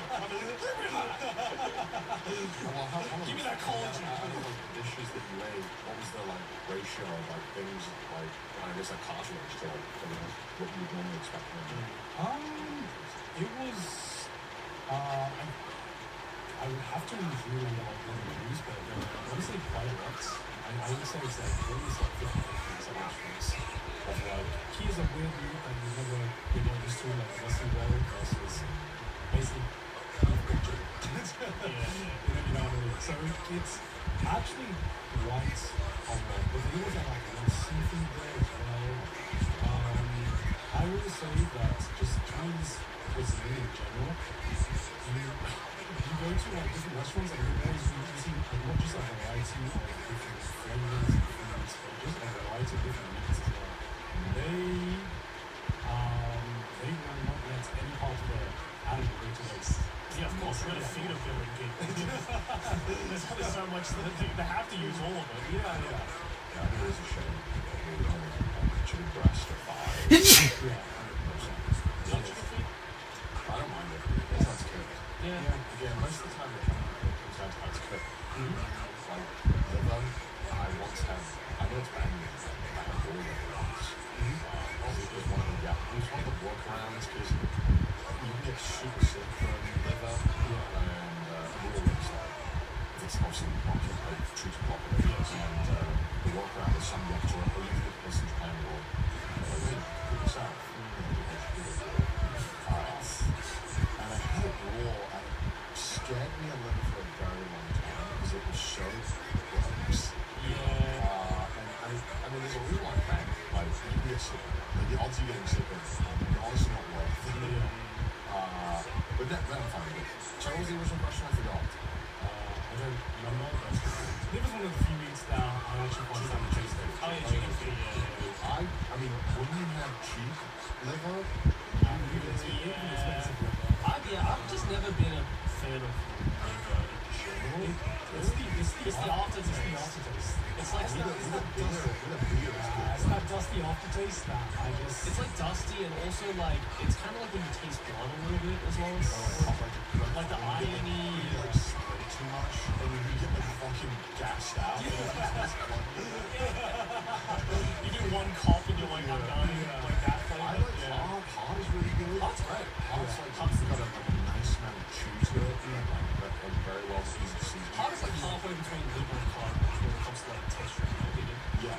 S2: Well,
S10: Give me that collagen.
S2: Out of like the dishes that you ate, what was the like ratio of like things like I guess like cartilage to like what you would normally expect from it?
S9: It was I would have to remember like what it was, but honestly quite a lot. I would say it's like almost like 50% of like here's a weird meat that you've never been used to, like Western roll versus basically beef chicken. You know what I mean? So it's actually quite a lot. But there was like a seafood there as well. I would say that just Chinese cuisine in general, you go to like different restaurants and you're always eating like not just a variety of different flavors and different stages, a variety of different meats as well. They will not let any part of the animal go to waste.
S10: Yeah, of course, we're gonna feed a billion people. There's only so much that they have to use all of it.
S2: Yeah, it is a shame. Chicken breast or thigh.
S9: Yeah.
S10: You like chicken feet?
S2: I don't mind it. That's how it's cooked.
S10: Yeah.
S2: Again, most of the time it comes down to how it's cooked. Like liver, I once had. I know it's bad news. I had raw liver once. It was one of the workarounds because you can get super sick from liver and raw liver's like it's obviously not treated properly. And the workaround is some doctor or you can get in Japan or cook yourself. And I had it raw and it scared me a little for a very long time because it was so gross. And I mean, there's a real life thing. Like, you can get sick. Like, the odds of getting sick are honestly not worth it. But then I'm fine with it. So what was the original question? I forgot.
S9: I don't remember, but liver's one of the few meats that I actually find something tasty.
S10: Oh yeah, chicken feet, yeah.
S2: I mean, when you have cheap liver,
S9: Even expensive liver.
S10: I've just never been a fan of liver in It's the aftertaste. It's like it's that dusty aftertaste that I just.
S1: It's like dusty and also like it's kind of like when you taste blood a little bit as well. Like the irony.
S2: Like sweat too much, and then you get like fucking gassed out.
S1: You do one cough and you're like, I'm done. Like that
S2: I
S1: flavor.
S2: like hard. Hard is really good.
S1: Hard's great.
S2: Hard's like got a nice amount of chew to it, and like very well seasoned.
S1: Hard is like halfway between liver and cod when it comes to like texture and opinion.
S2: Yeah.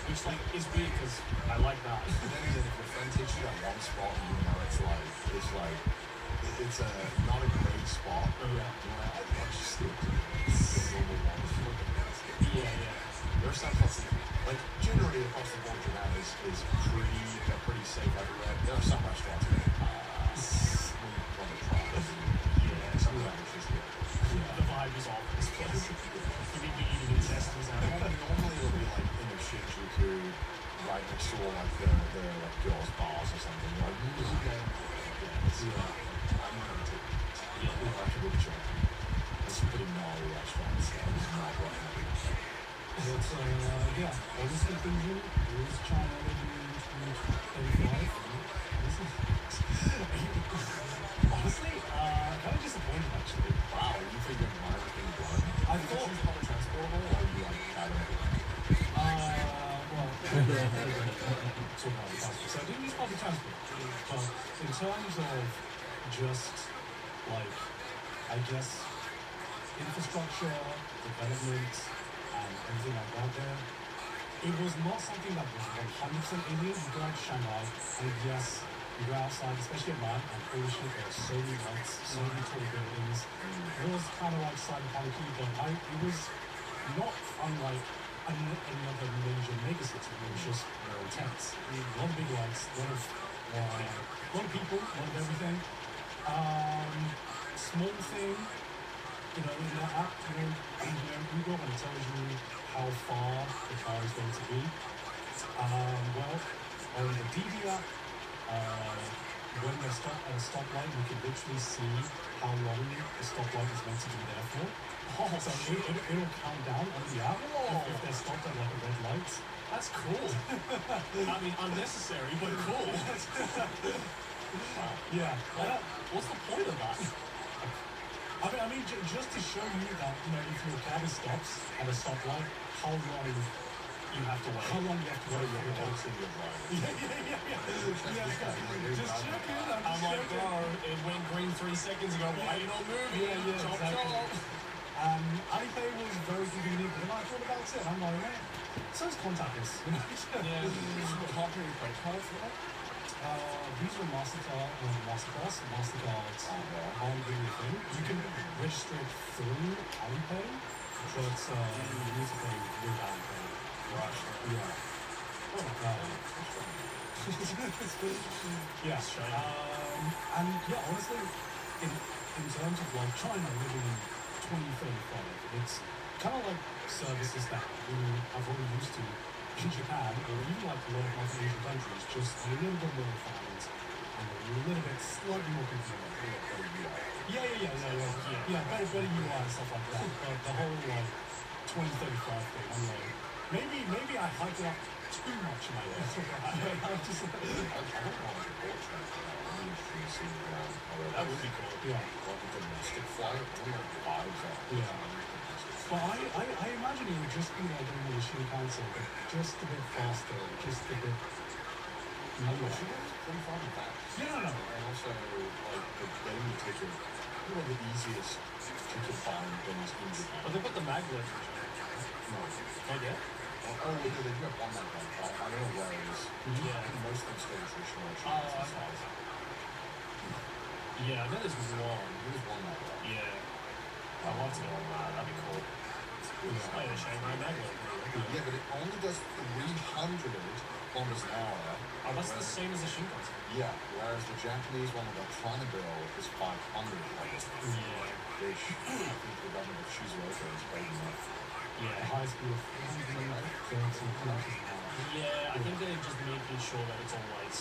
S1: Which like is weird because I like that.
S2: But then again, if your friend takes you at one spot, and you know it's a not a great spot.
S1: Yeah.
S2: I'd just stick to the normal one.
S1: Yeah.
S2: There are some spots like generally across the board, Japan is pretty safe everywhere. There are some restaurants that we want to try. Some of that is just good.
S1: The vibe is off this place. You need to be eating intestines out.
S2: Normally it'll be like in the Shinjuku, right next door, like the like girls' bars or something. Like, I'm gonna take it. We'll have to go check. There's some pretty gnarly restaurants. It's not what I mean.
S9: But yeah, honest conclusion is China living in 2035. Honestly, kind of disappointed actually.
S2: Wow, you think you're marketing blood?
S9: I thought
S2: public transportable or you like cabin?
S9: well, talk about the transport. So I didn't use public transport, but in terms of just like, I guess, infrastructure, development, and everything like that there, it was not something that was 100% alien. You go out to Shanghai, and yes, you go outside, especially at night, and holy shit, there are so many lights, so many tall buildings. It was kind of like cyberpunk-y, but it was not unlike another major megacity. It was just more intense. A lot of big lights, a lot of people, a lot of everything. Small thing, in the app, Google, when it tells you how far the car is going to be. Well, on the DD app, when they're at a stoplight, you can literally see how long the stoplight is meant to be there for. So it'll count down on the app if they're stopped at like a red light.
S1: That's cool. I mean, unnecessary, but cool.
S9: Yeah.
S1: What's the point of that?
S9: I mean, just to show you that, if your car stops at a stoplight, how long you have to wait. How long you have to wait. Just checking.
S1: I'm like, bro, it went green 3 seconds ago. Why you not moving?
S9: Yeah,
S1: Chop,
S9: exactly.
S1: chop.
S9: Alipay was very convenient, but I thought about it. I'm like, man, so is contactless.
S1: Yeah.
S2: Copy your credit card for that?
S9: Visa, MasterCard, MasterCard's aren't really a thing. You can register it through Alipay, but you need to pay with Alipay.
S2: Right.
S9: Yeah. Yeah. And yeah, honestly, in terms of like China living in 2035, it's kind of like services that we have already used to in Japan, or even like a lot of other Asian countries, just a little bit more refined and a little bit slightly more convenient. Yeah, better UI and stuff like that. But the whole like 2035 thing, I'm like, maybe I hyped it up too much in my head. I'm just like,
S2: I don't want to go I'm interested in seeing
S1: That would be cool.
S9: yeah.
S2: like a domestic flight. I don't know what the vibes are.
S9: Yeah. But I imagine it would just be like in the Shinkansen, but just a bit faster, just a bit.
S2: Pretty fun with that.
S9: Yeah.
S2: And also, like, getting the ticket, one of the easiest ticket buying things in Japan.
S1: But they put the magnet.
S2: No.
S1: Oh, yeah?
S2: Oh, they do have one like that. I don't know where it is.
S1: Yeah.
S2: I think most of them stay traditional.
S1: Yeah, I know there's one.
S2: There's one like that.
S1: Yeah. I'd love to go on that. That'd be cool. Oh, yeah, Shanghai magnet.
S2: Yeah, but it only does 300 kilometers an hour.
S1: Oh, that's the same as the Shinkansen.
S2: Yeah, whereas the Japanese one that they're trying to build is 500 kilometers.
S1: Yeah.
S2: Which I think the government of Shizuoka is building up.
S1: Yeah.
S9: The high speed of 430 kilometers an hour.
S1: Yeah, I think they're just making sure that it's all right.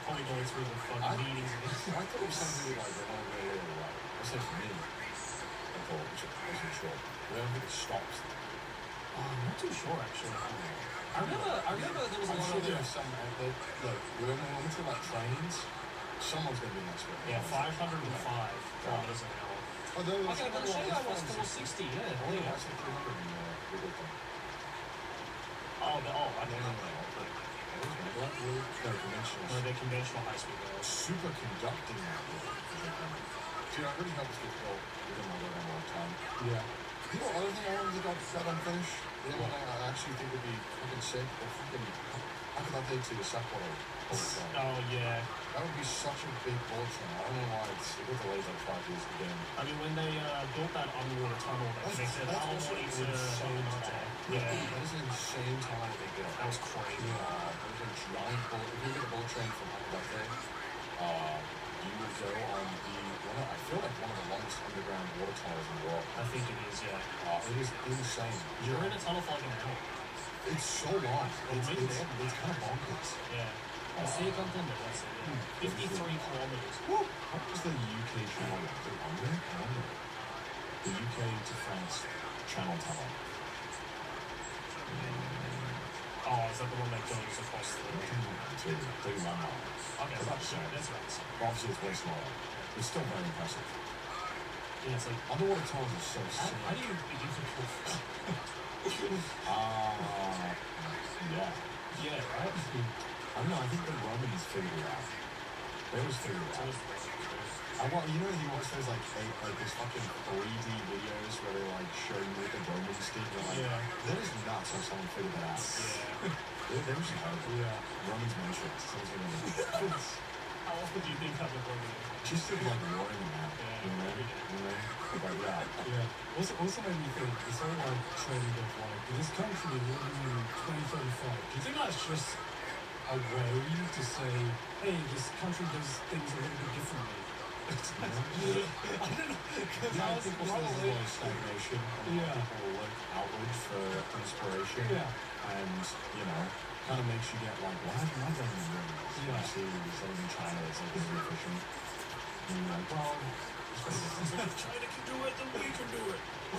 S1: Probably going through the fucking meetings.
S2: I thought it was something like they're not really right. That's like for me. Like thought, which I wasn't sure. I don't think it stops.
S10: I'm not too sure actually. I remember there was a
S2: I'm
S10: lot
S2: sure
S10: of
S2: there are some. Look, when we talk about trains, someone's going to be an expert.
S10: 505 kilometers an hour.
S2: Oh, there was
S10: Okay, but the Shanghai was
S2: It's
S10: 460. Yeah,
S2: Oh,
S10: there you
S2: yeah,
S10: go.
S2: I said 300 in the good thing.
S10: Oh, I
S2: No,
S10: don't
S2: no,
S10: know.
S2: no. No, conventional.
S10: No, they're conventional high speed rails.
S2: Superconducting network. See, I really hope this gets built within my living lifetime.
S9: Yeah.
S2: You know, other thing I wanted to go set unfinished. The other thing I actually think would be fucking sick. Or fucking, how could that take to the Sapporo?
S10: Oh yeah.
S2: That would be such a big bullet train. I don't know why it got delayed like 5 years again.
S10: I mean, when they built that underwater tunnel that connected
S2: That's
S10: all the
S2: also
S10: way
S2: an
S10: to
S2: insane
S10: Mate.
S2: time.
S10: Yeah,
S2: That is an insane time to get.
S10: that was crazy.
S2: There's a giant bullet. If you get a bullet train from Hakodate, you would go on I feel like one of the longest underground water tunnels in the world.
S10: I think it is. Yeah.
S2: It is insane.
S10: You're in a tunnel for like an hour.
S2: It's so long. It's
S10: Amazing.
S2: kind of bonkers.
S10: Yeah. I'll see it on Thunder. That's it. Yeah. 53 kilometers.
S2: Woo! What was the UK channel? The UK to France channel tunnel.
S10: Oh, is that the one that goes across the?
S2: To 31 miles.
S10: Okay, that's right. That's right.
S2: Obviously, it's way smaller. It's still very impressive.
S10: Yeah, it's like
S2: Underwater tunnels are so sick.
S10: how do you begin to prove this?
S2: Yeah.
S10: Yeah, right.
S2: I don't know, I think the Romans figured it out. They always figured it out. You know, you watch those like those fucking 3D videos where they like show you what the Romans did. You're like,
S10: Yeah.
S2: that is nuts how someone figured that out.
S10: Yeah.
S2: They were just incredible.
S10: Yeah.
S2: Romans matrix.
S10: How often do you think that would go in?
S2: Just to like warring them out.
S10: Yeah,
S2: You know?
S10: every day.
S2: You know? But yeah.
S9: Yeah. Also made me think, this whole like trend of like, this country living in 2035, do you think that's just a way to say, hey, this country does things a little bit differently? I don't know, because
S2: Yeah,
S9: I
S2: I
S9: was
S2: think also there's a
S9: probably,
S2: lot of stagnation.
S9: Yeah.
S2: People look outward for inspiration.
S9: Yeah.
S2: And, you know, kind of makes you get like, why am I going to do this?
S9: Yeah.
S2: You see, something in China that's like really efficient. And you're like, well,
S10: If China can do it, then we can do it.
S9: I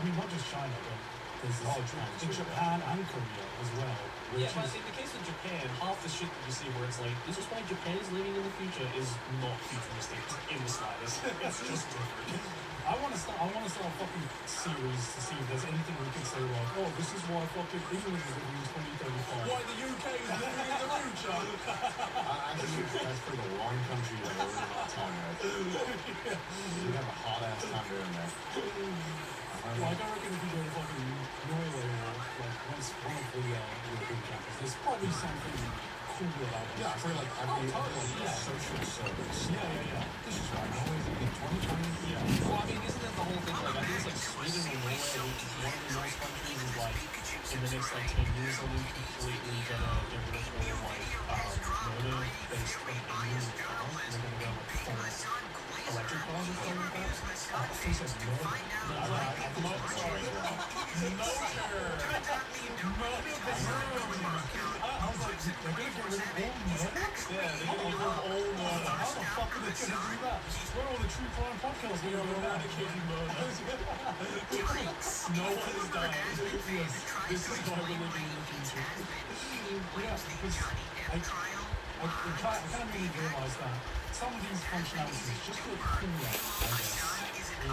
S9: mean, not just China, but there's in Japan and Korea as well.
S10: Yeah, but in the case of Japan, half the shit that you see where it's like, this is why Japan is living in the future is not futuristic in the slightest. It's just different.
S9: I want to start a fucking series to see if there's anything we can say like, oh, this is why fucking England is living in 2035.
S10: Why the UK is living in the future?
S2: actually, that's pretty the wrong country to live in a hot time right there. You have a hot ass time doing that.
S9: Like, I reckon if you go to fucking Norway or like one of the European countries, there's probably something cool about it.
S2: Yeah, I feel like social service.
S9: Yeah.
S2: This is why Norway's in 2020.
S10: Yeah. Well, I mean, isn't that the whole thing? Like, I think it's like Sweden or Norway, which is one of the nice countries, is like, in the next like 10 years, they'll be completely gonna get rid of all like motor-based like engines and cars, and they're gonna go like full electric cars or something like that.
S9: I think it's motor.
S10: Sorry.
S9: I was like, they're gonna get rid of all motor?
S10: Yeah, they're gonna get rid of all motor.
S9: How the fuck are they gonna do that? Where are all the true crime podcasts
S10: We
S9: gonna
S10: are
S9: go around?
S10: eradicating motor. No one is dying.
S9: Yes, this is why we're living in the future. Yeah, because I kind of made me realize that some of these functionalities just look cooler, I guess, in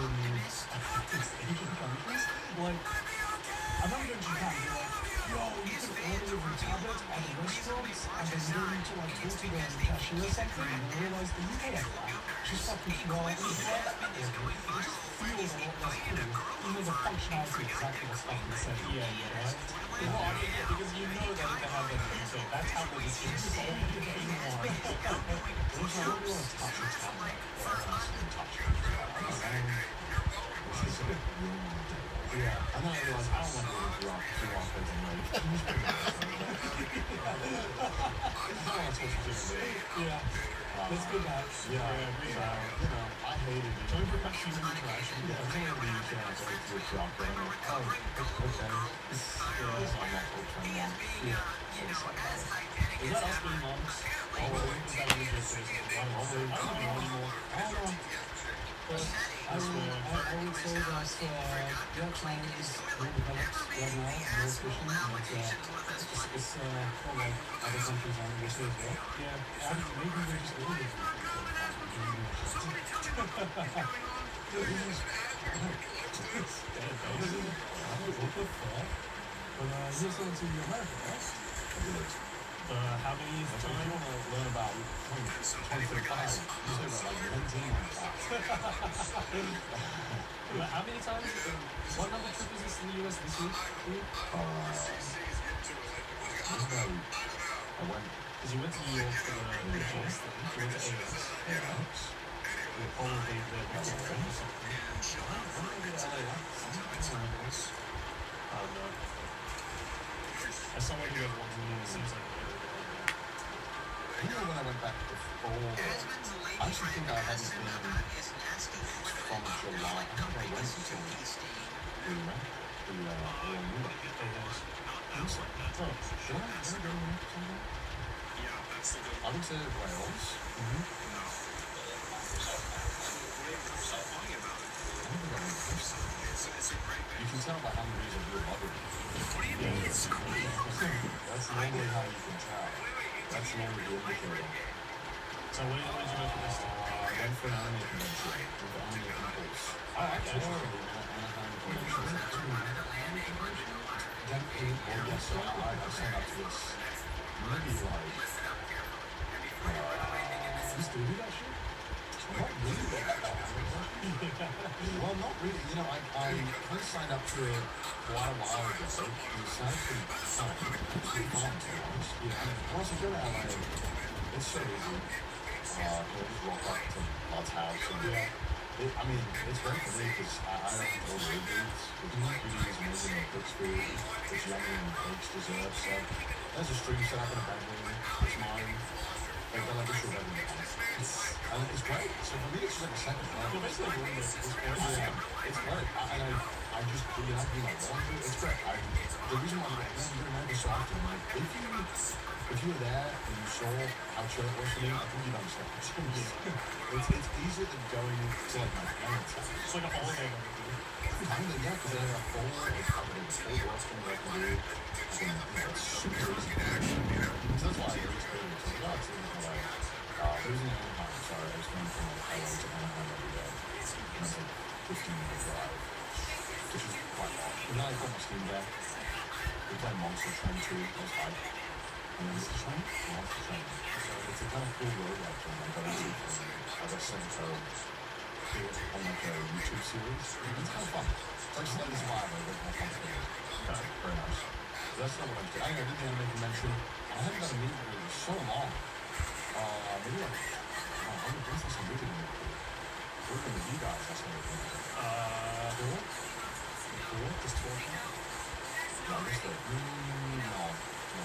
S9: Asian countries. Like, I remember going to Japan and be like, yo, you can order with your tablet at a restaurant and then you don't need to like talk to the cashier or something, and I realized that you can have that. Just fucking well, it just feels a lot less cool, even though the functionality is exactly what's fucking said.
S10: Yeah.
S9: Right?
S10: Well, I mean, yeah, because you know that if they have that feature, that's how they just use so many things.
S9: Also, I don't really want to touch a tablet.
S2: Yeah, I know I realize I don't want to go too often and like,
S9: Yeah. Let's go back.
S2: I hated it.
S10: Don't bring back human interaction.
S2: Yeah, I can't really use that to drop them. Oh, okay. Yeah, I'm not so turned on.
S10: Is that us being monks? Or is that you just basically? I don't know anymore.
S2: I don't know.
S10: But
S9: I would say that yeah, China is more developed right now, more efficient, but it's more like other countries on the as well.
S10: yeah,
S9: Maybe they're just a little bit what the fuck? But you're selling to America, right?
S10: how many
S2: So if you
S10: times?
S2: want to learn about 2035, you say about like 19 on top.
S10: How many times? What number trip is this in the U.S. this week?
S2: I went
S10: Because you went to New York for the GS thing. You went to AS. You're probably there for something. I don't know. As someone who goes once a year, it seems like
S2: You know when I went back before, I actually think I hadn't been from July. I think I went until the New Year.
S10: Oh,
S2: Should I go something? I would say Wales. You can tell by how many years of your mother. That's normally how you can tell. That's normally the indicator.
S10: so where did you go for this?
S2: I went for an anime convention with anime peoples.
S10: Oh, actually.
S2: Anaheim convention. Then yes, so I signed up to this maybe like
S9: You still do that shit?
S2: not really well, not really. You know, I kind of signed up to it quite a while ago. It sounds pretty fun. It's pretty fun, to be honest. Yeah, and once you go to LA, it's so easy. Just walk up to God's house and I mean, it's great for me because I don't have to order Uber Eats. Because Uber is amazing and cooks food. It's yummy and bakes desserts. So there's a stream set up in a bedroom. It's mine. Like, they're like a short bedroom. And it's great. So for me, it's just like a second home.
S10: You're basically doing this.
S2: Yeah, it's great. I just, you have to do my laundry. It's great. The reason why I'm doing America so often, like, if you were there and you saw how chill it was for me, I think you'd understand. It's easier than going to like my parents' house.
S10: It's like a holiday.
S2: Kind of, yeah, because they have a full, it's covered in full work from what I can do. It's super easy. So that's why I experience it. Yeah, it's like, it was in Anaheim, sorry, I was going from like LA to Anaheim every day. And it's like 15-minute drive, which is quite long. But then I got my Steam Deck. We played Monster Train 2, that was fine. And then Monster Train? Monster Train. So it's a kind of cool roguelike game I got into from, I got sent to on like a YouTube series. It's kind of fun. It's like Slay the Survivor, but more complicated. Very nice. So that's not what I'm doing. I did the anime convention. I haven't done a meeting for so long. Maybe like, I'm going to do some meeting working with you guys. That's what I'm doing. Cool? Cool? Just talking? No, just like, no. No,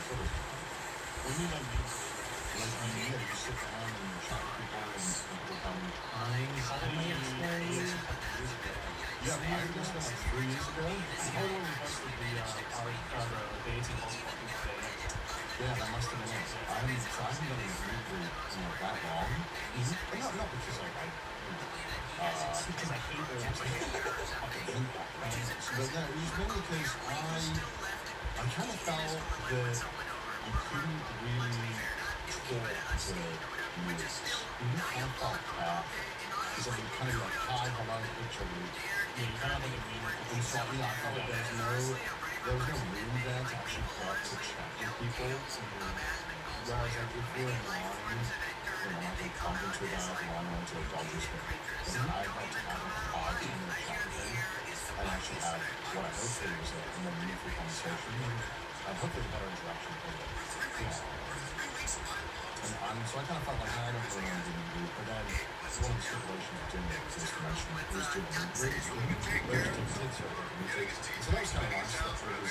S2: sort of.
S10: What do you mean by meeting?
S2: Like, you sit down and chat with people and people come. Yeah, I did this like 3 years ago.
S10: How long we hosted the 18 house party today?
S2: Yeah, that must have been it. I haven't done it really, that long. But not because like
S10: Because I hate those.
S2: but yeah, it was mainly because I kind of felt that you couldn't really talk to music. I kind of felt that. Because like, you kind of like, hi, hello, picture me.
S10: Yeah, you kind of like a meeting.
S2: And so, yeah, I felt like there was no room there to actually talk to chat with people. Whereas like if we're in line, like a conference with us, line went to a Dodgers game. And I got to have a 5-minute chat with him and actually have what I hopefully was a more meaningful conversation. I hope there's a better interaction with it. And so I kind of felt like I don't really want to do it, but then one of the stipulations of doing it for this convention was doing really so that was kind of nice that it was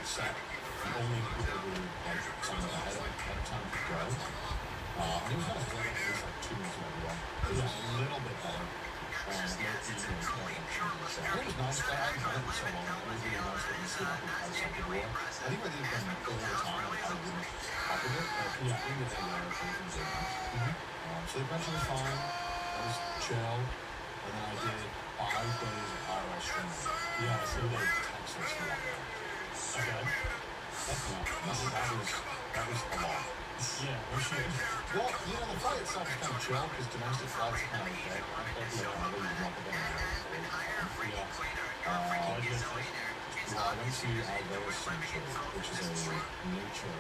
S2: set. Only people who like signed up ahead of time could go. And it was nice because I got at least like 2 minutes of everyone. It was a little bit better. It was nice, but I hadn't done it in so long. It was really nice that you see like outside the door. I think if I did it all the time, I wouldn't copy it, but yeah, in the day, everything was really nice. So the convention was fine. It was chill. and then I did 5 days of IRL streaming.
S10: Yeah, I see that.
S2: Texas for 1 day.
S10: Okay. That's not.
S2: That was a lot.
S10: Yeah, no shit.
S2: Well, you know, the flight itself is kind of chill because domestic flights are kind of okay. I went to Alvera Sanctuary, which is a nature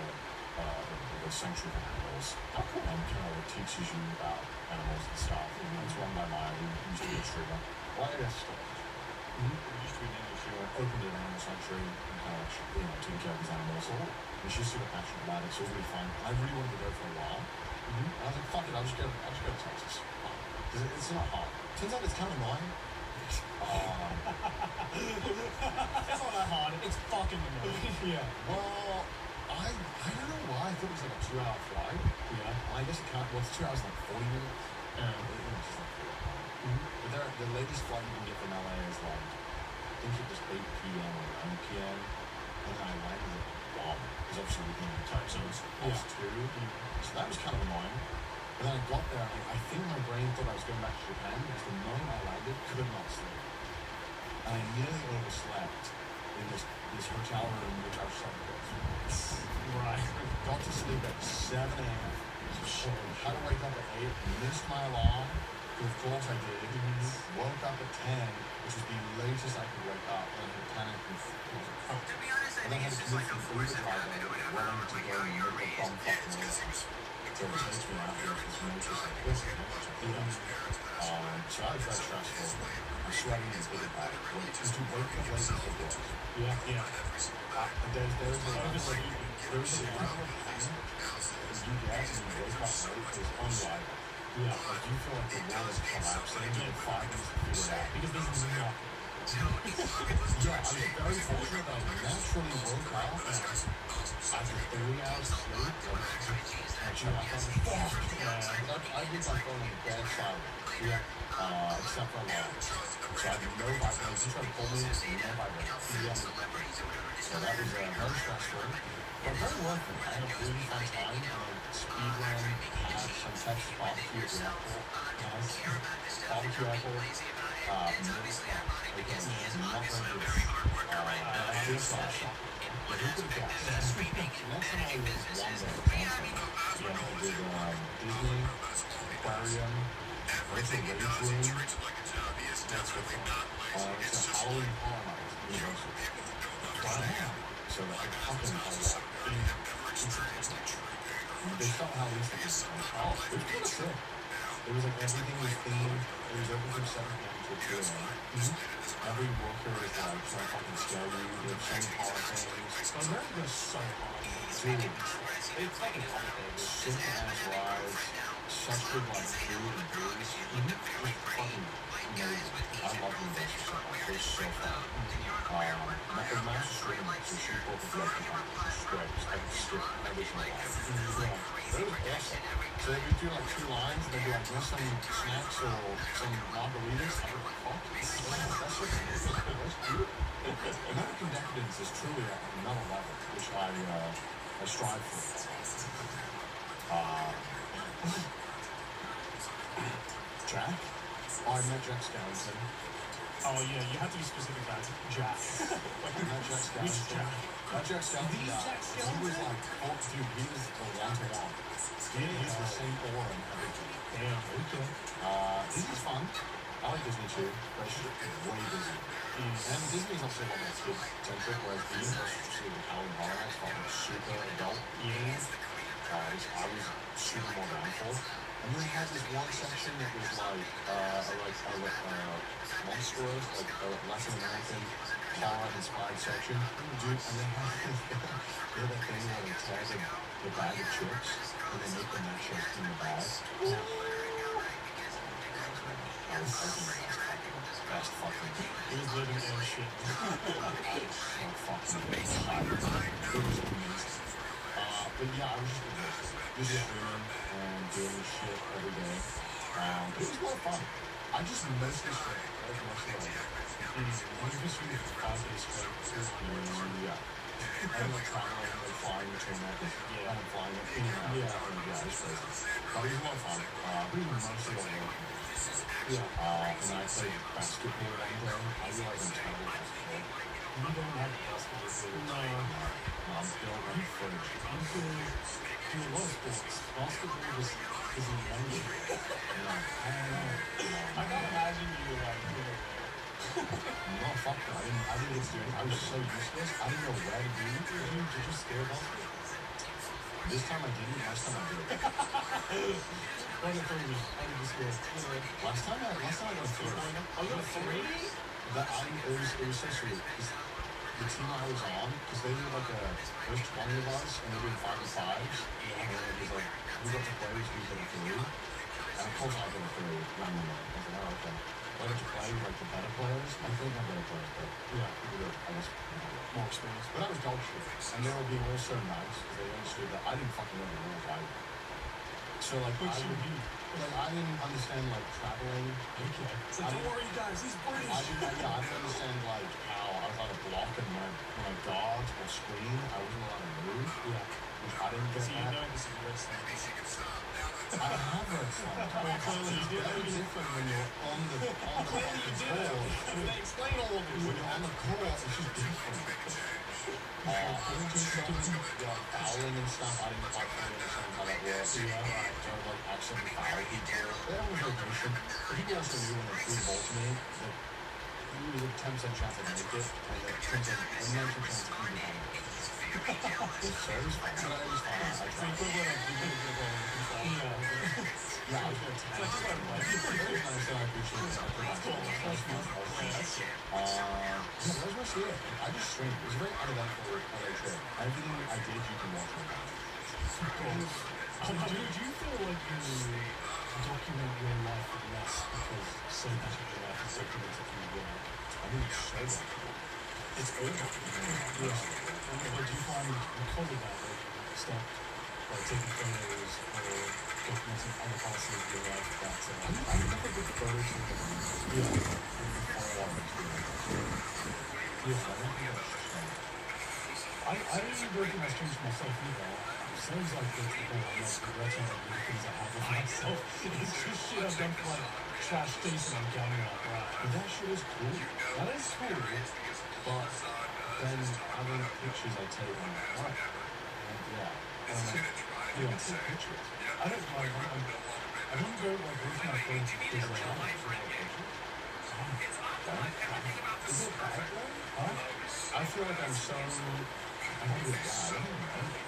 S2: sanctuary of animals. And kind of teaches you about animals and stuff. It's run by my used to be a streamer. Well, I guess still. Used to be an nature, opened an animal sanctuary and kind of, taking care of these animals. And she's super passionate about it, so it was really fun. I really wanted to go for a while. And I was like, fuck it, I'll just go to Texas. It's not hard. Turns out it's kind of annoying.
S10: It's not that hard. It's fucking annoying. Yeah.
S2: Well, I don't know why. I thought it was like a 2-hour flight. Yeah. I guess it can't. Well, it's 2 hours and like 40 minutes. It's just like 4 hours. But the latest flight you can get from LA is like, I think it was 8 p.m. or 9 p.m. And then I landed at Guam. Because obviously we can time zones plus 2. So that was kind of annoying. But then I got there and I think my brain thought I was going back to Japan because the moment I landed, could not sleep. And I nearly overslept in this hotel room which I was so right. Got to sleep at 7 a.m. Had to wake up at 8, missed my alarm, but of course I did. Woke up at 10, which was the latest I could wake up, and I panicked and was like, fuck. And then I had to commit from Uber driver, willing to go and make a bomb fucking noise. So it takes me out here because notice like this, so that was very stressful. I'm sweating in the big bag. Just to wake up late before work.
S10: Yeah.
S2: There's a level of pain that you get when you wake up late is unrivaled.
S10: Yeah.
S2: Like you feel like the world is collapsing and you have 5 minutes to figure it out.
S10: Because this is not.
S2: Yeah, I was very fortunate that I naturally woke up after 3 hours of sleep. Actually, I thought, fuck! I leave my phone on the bed silent. Except for alarm. So I have no vibration. You try to pull me, no vibration. So that was very stressful. But very worth it. I had a really fun time. Speed run, had some Texas barbecue at the airport. Nice. Barbecue airport. Again, not very good. This sauce. But who could have guessed? Next time I was one day at Johnson. I did Disney, Aquarium, went to Rage Room. That's what fun. It's a Halloween Horror Night, Universal. So that I fucking had a lot. They felt how these things were. Oh, it was kind of sick. It was like everything was themed. It was open from 7 p.m. to 2 a.m. Every worker is like trying to fucking scare you. There's so many horror things.
S10: America's so hard.
S2: Dude,
S4: It's fucking complicated.
S2: sick ass rides, such good like food and booze. Just fucking amazing. I love Universal so much. It was so fun. The master stream, so she both of like straight. I could skip every single line. It was awesome. So they would do like 2 lines, and they'd be like, want some snacks or some margaritas? I was like, fuck, that's just that's beautiful. American decadence is truly at another level, which I strive for. Jack? Oh, I met Jack Skellington.
S10: Oh yeah, you have to be specific about Jack.
S2: I met Jack Skellington.
S10: Which Jack?
S2: Not Jack Skellington.
S10: Jack
S2: He was like, oh, dude, he was the one-to-one. He's the same aura and everything.
S10: Damn, okay.
S2: Disney's fun. I like Disney too, but it's just way busy. And Disney's also like that kid-centric, whereas the Universal just like Halloween Horror Nights felt like super adult. I was super more down for. And then they had this one section that was like monstrous, like a Latin American horror-inspired section. Dude, and they had that thing where they tear the bag of chips and they make the nachos in the bag. I was best fucking.
S10: He was living in shit.
S2: So fucking tired. It was amazing. But yeah, I was just streaming and doing this shit every day. It was a lot of fun. I just mostly streamed. That was mostly what I did.
S10: You just streamed for 5 days straight.
S2: Yeah. I'm like traveling, like flying between that. Yeah. I'm flying in and out.
S9: Yeah.
S2: Yeah, it's crazy. But it was a lot of fun. We were mostly all working.
S9: Yeah.
S2: And I played basketball one day. I realized I'm terrible at basketball.
S9: You don't have basketball skills.
S10: No.
S2: I'm still like fridge.
S9: You can do a lot of sports. Basketball just isn't language.
S2: You know, I don't know.
S10: I can't imagine you like.
S2: No, fuck that. I didn't get to do anything. I was so useless. I didn't know where to be. Did you scare basketball? This time I didn't. Last time I did.
S9: One of three. I did the score.
S2: Last time I got a 3.
S10: Oh, you got a 3?
S2: It was so sweet. 'Cause the team I was on, because they did like there was 20 of us, and they did 5 and 5s. And then it was like, we got to play, we got a 3. And of course I got a 3. Randomly. I was like, oh, okay. I got to play with like the better players. I think I'm better players, but yeah, people that I was
S10: More experience.
S2: but I was dog shit. And they were being all so nice because they understood that I didn't fucking know the rules either. So like I didn't understand like traveling.
S9: Okay.
S10: So don't worry, guys. He's British.
S2: I didn't understand like how I was allowed to block and when I guard or screen, I wasn't allowed to move.
S9: Yeah.
S2: Which I didn't get
S10: So you
S2: that.
S10: know this is red signs.
S2: I have read some.
S10: Well, clearly you did.
S2: Very different when you're on the
S10: Clearly you did.
S2: court.
S10: They explain all of this.
S2: When you're on the court, it's just different. Fouling and stuff, I didn't quite fully understand how that works. Don't like accidentally foul people. That was very patient. But people also knew when they threw the ball to me that there was a 10% chance I'd make it, and a 90% chance that you'd be home. So it was fine. But it was fine. I tried. Yeah, I was going to tell you. It was nice that I appreciate that. Yeah, that was mostly it. I just streamed. It was a very uneventful LA trip. Everything I did, you can watch on that.
S9: Do you feel like you document your life less because so much of your life is documented through work?
S2: I think it's so documented.
S9: It's all documented. Yeah. But do you find because of that you stop like taking photos or documenting other parts of your life that
S2: I never did photos of them. Yeah. Before I went to
S9: yeah, I don't think that's changed. I don't think that's changed myself either. Sounds like that's the thing I'm like regretting like the things I have with myself. It's just shit I've done for like trash tasting on camera, right?
S2: But that shit is cool.
S9: That is cool.
S2: But then having pictures I take on my phone. Yeah. You don't take pictures.
S9: I don't like I don't go like with my phone to figure out pictures.
S2: Is it bad though?
S9: Huh?
S2: I feel like I'm so. I don't get bad. I don't know.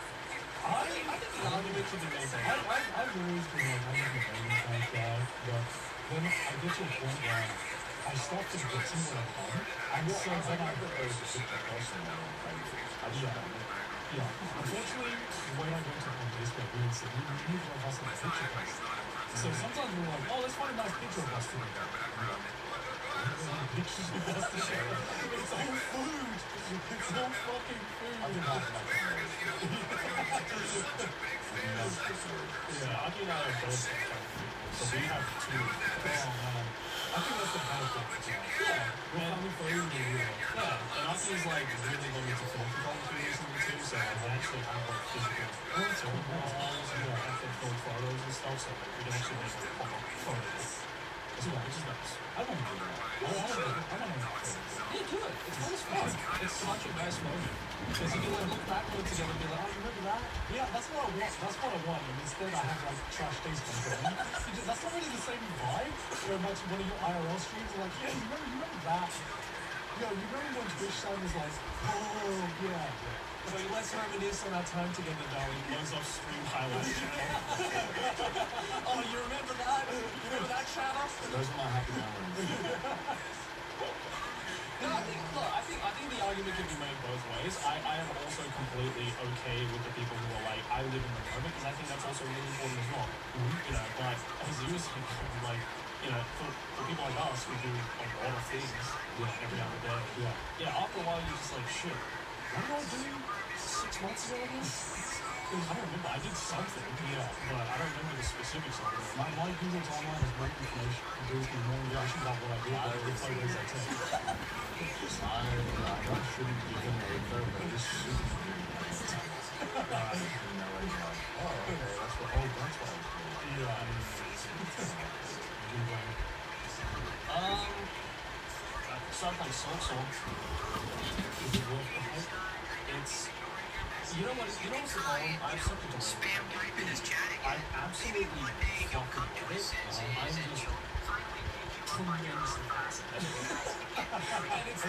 S10: I think the argument could be made there.
S9: I've always been like, I'm not a very kind guy, but then I get to a point where I start to get to what I've done. And so then I
S2: got those to sit there personally. I just don't know.
S9: yeah. Unfortunately, when I go to on Facebook, we would say, we need to have us on a picture post. So sometimes we're like, oh, let's find a nice picture of us together. Pictures of us together. It's all food. It's all fucking food.
S2: I think half of my family is.
S10: Yeah, Aki and I are both so we have 2.
S9: Oh man. I think that's the benefit.
S10: Yeah,
S9: We're family photos in real life.
S10: yeah. And Aki's like really going into film photography recently too, so I actually have like physical walls and like film photos and stuff, so like, we can actually make like pop-up photos. Which is nice.
S9: I want to do that. I want to make photos.
S10: Yeah, do it. It's always fun. It's such a nice moment. Because you can like look back on it together and be like, oh, you remember that?
S9: Yeah, that's what I want. That's what I want. And instead, I have like trash days confirmed. That's not really the same vibe. Where much one of your IRL streams are like, yeah, you remember that? Yo, you remember when Twitch time was like, oh yeah.
S10: So let's reminisce on our time together, darling. Loads of stream highlights. Oh, you remember that? You remember that, Shadow?
S2: Those are my happy memories.
S10: No, I think the argument can be made both ways. I am also completely okay with the people who are like, I live in the moment, because I think that's also really important as well. You know, but as you were saying, like, you know, for people like us who do a lot of things every other day, yeah, after a while you're just like, shit, what did I do 6 months ago again? I don't remember. I did something, yeah, but I don't remember the specifics of it. My Google timeline has great information. It gives me more information about what I did than the photos I take.
S2: I shouldn't be in the info, but this should be oh, okay, that's what, oh, that's why I was doing.
S10: Yeah, I mean, I started playing Soul Soul. Is it worth the hype? It's, you know what's the problem? I have something to learn. I absolutely fucking love it. I'm just tremendously fascinated. And it's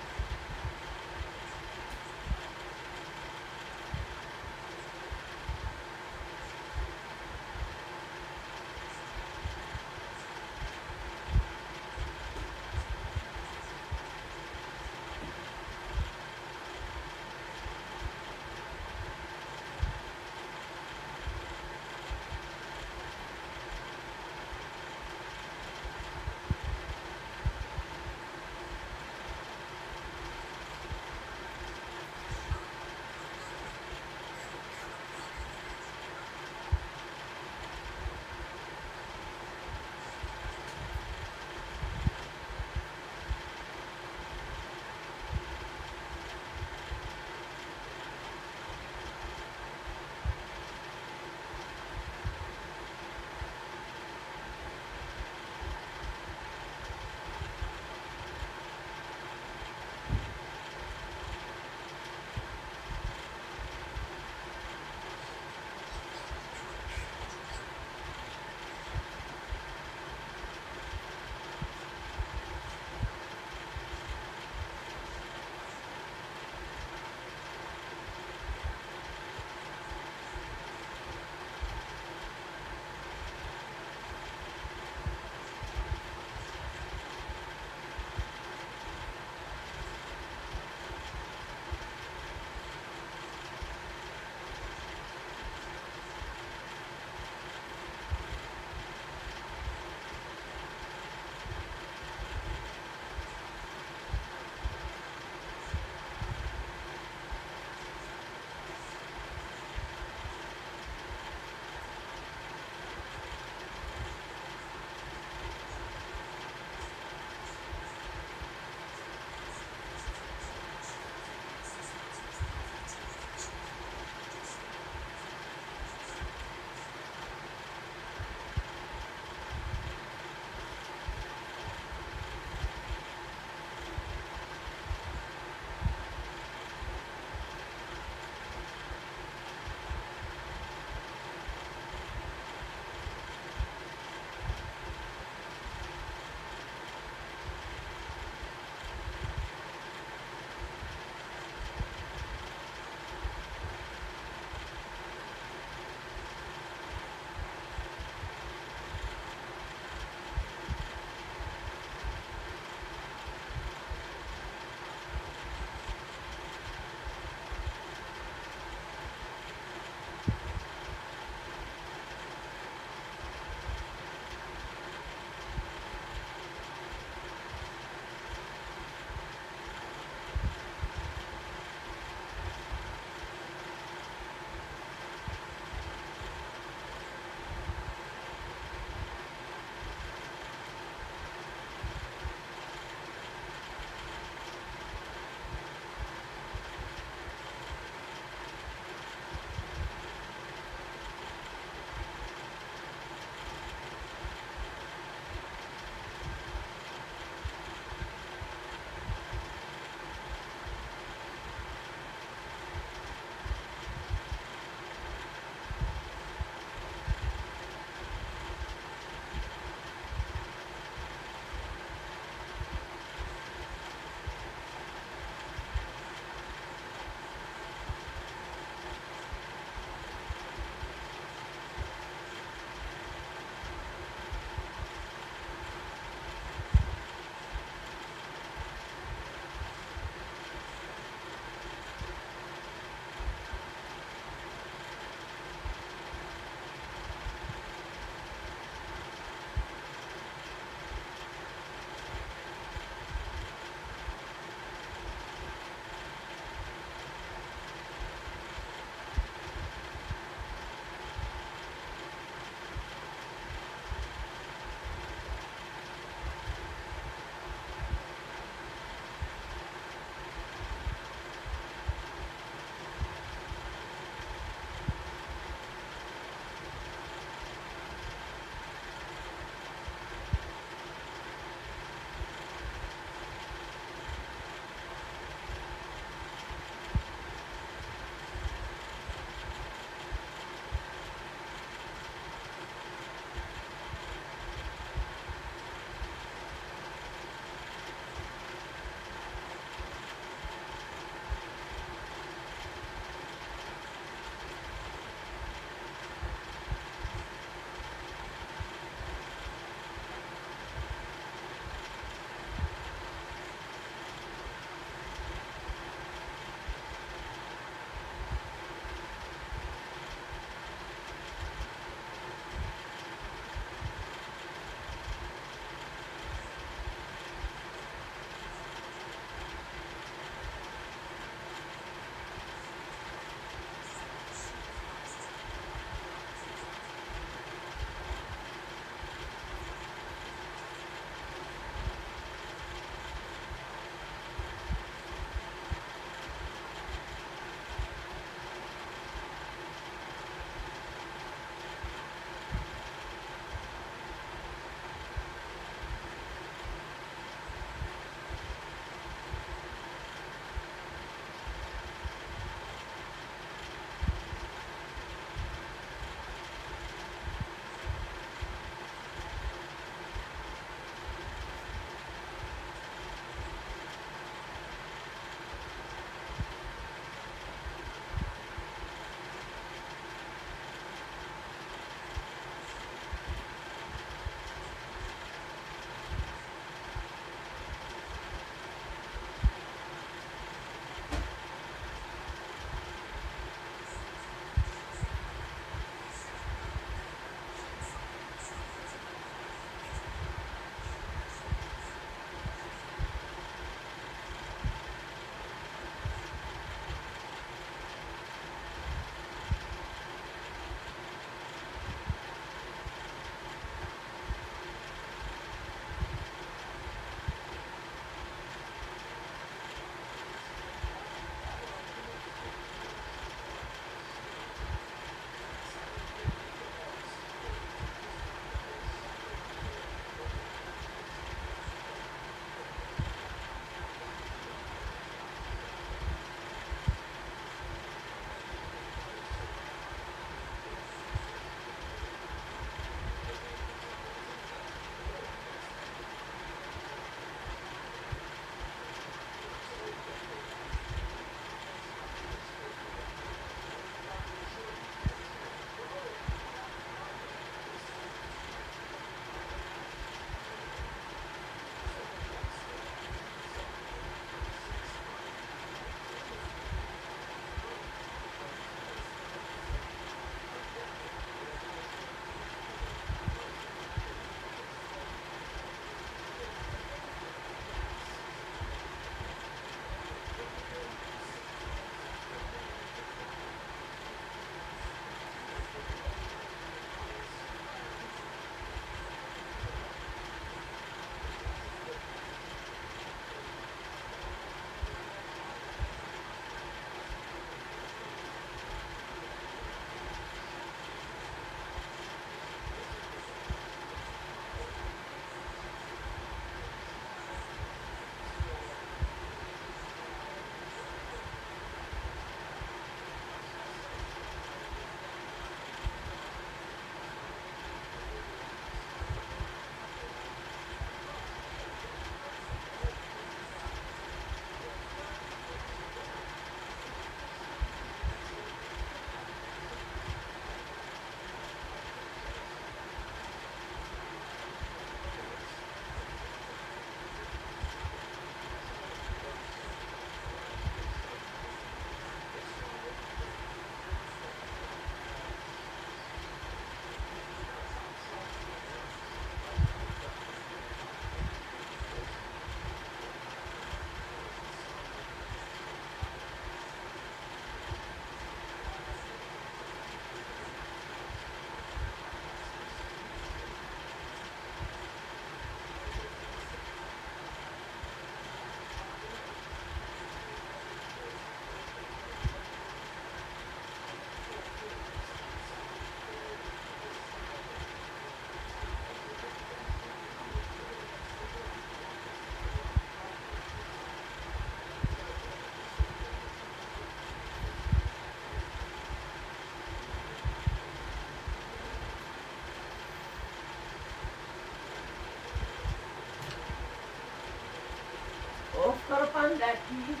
S12: that TV.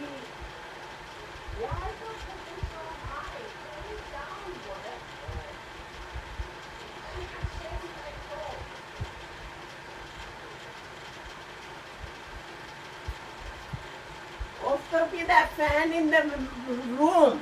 S12: Why the fuck is so high? Turn it down, whatever. Also be that fan in the room.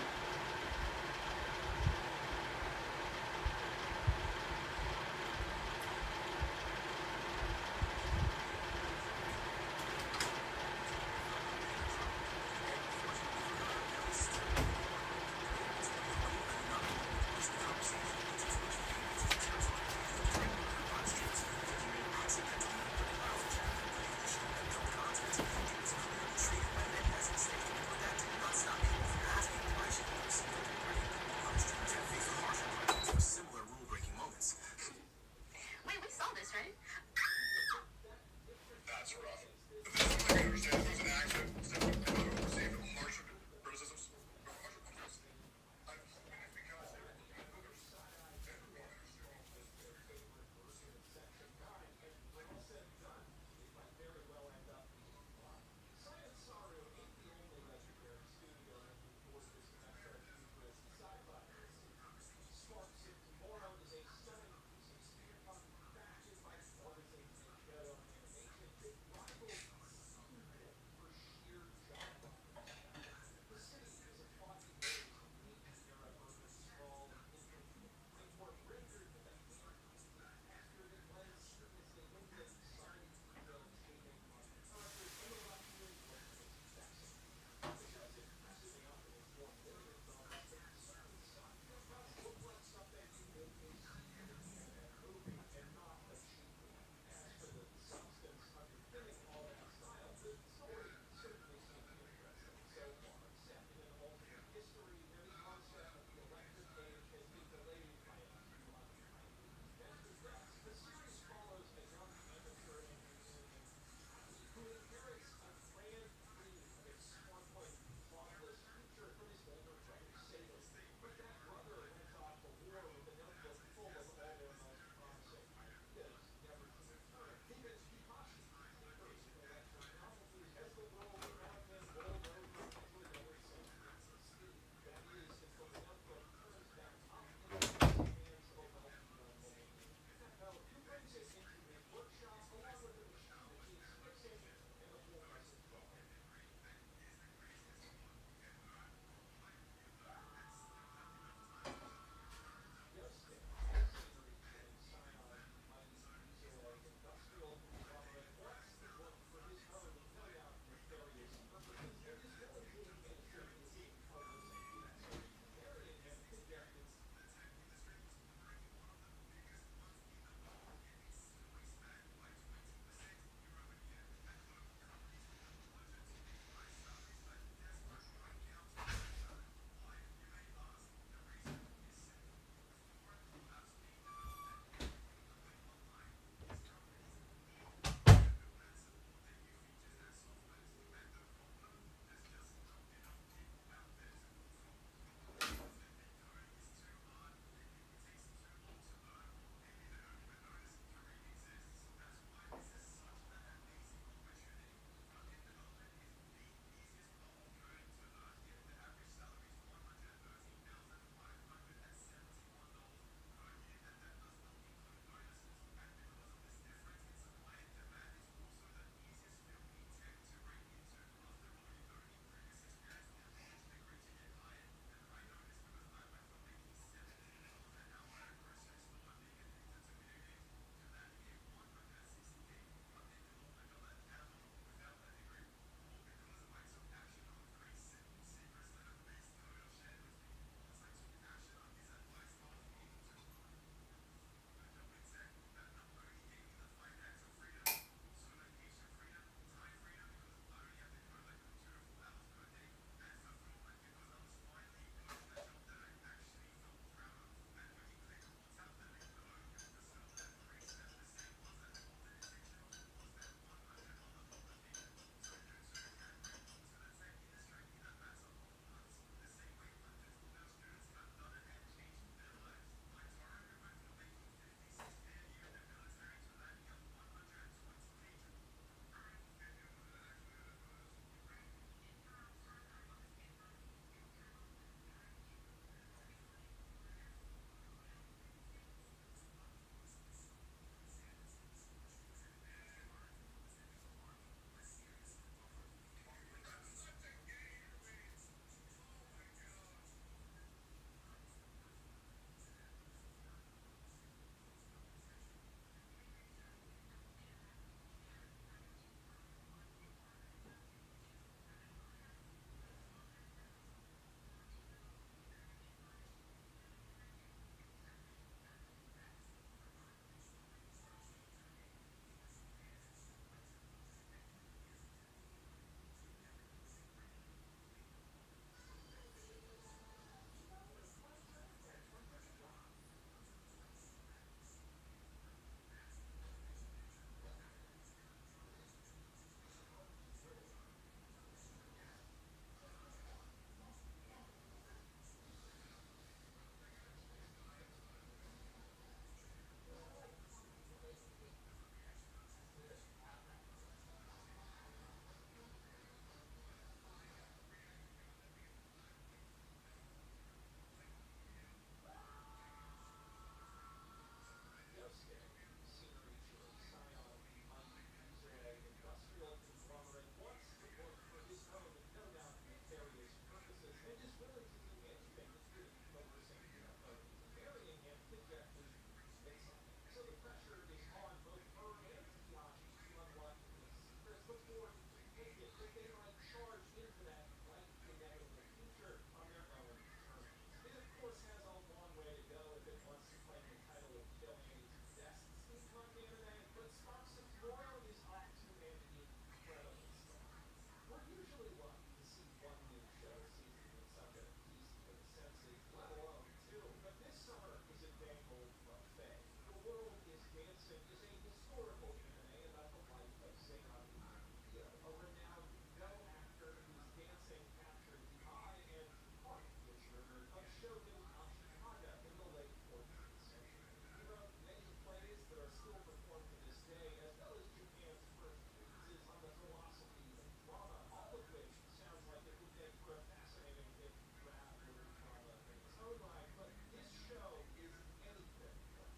S2: forth to take it, but they might charge into that light inevitable future on their own terms. It, of course, has a long way to go if it wants to claim the title of Kyoani's best steampunk anime, but Sparks of Tomorrow is off to an incredible start. We're usually lucky to see one new show season with such a feast for the senses, let alone two, but this summer is a dang old buffet. The World is Dancing is a historical anime about the life of Seiyari Akio, a renowned Go actor whose dancing captured the eye and heart, it's rumored, of Shogun Ashikaga in the late 14th century. He wrote many plays that are still performed to this day, as well as Japan's first treatises on the philosophy of drama, all of which sounds like it would make for a fascinating if rap were drama in its own right, but this show is anything but.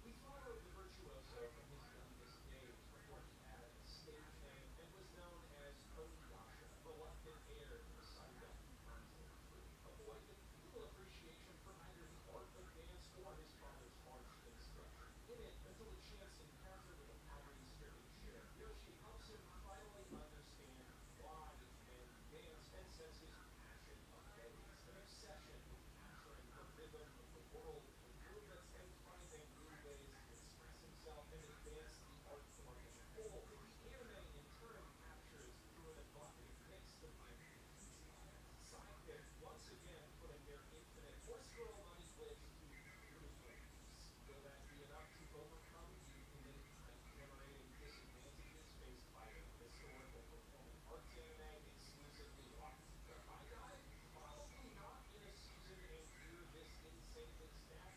S2: We followed the virtuoso from his youngest days before he had a stage name and was known as Oniyasha, reluctant heir to the Saigon Council tree. A boy with little appreciation for either the art of dance or his father's harsh instruction. In it, until a chance encounter with a poverty-stricken sheriff, Yoshi helps him finally understand why men dance and sets his passion ablaze. An obsession with capturing the rhythm of the world with movements and finding new ways to express himself and advance the art form as a whole, the anime in turn captures through an evocative mix of different styles. Sidekick once again putting their infinite horse girl money glitch to beautiful use. Will that be enough to overcome the innate hype-generating disadvantages faced by a historical performing arts anime exclusively locked to Haikai? Probably not in a season and year this insanely stacked.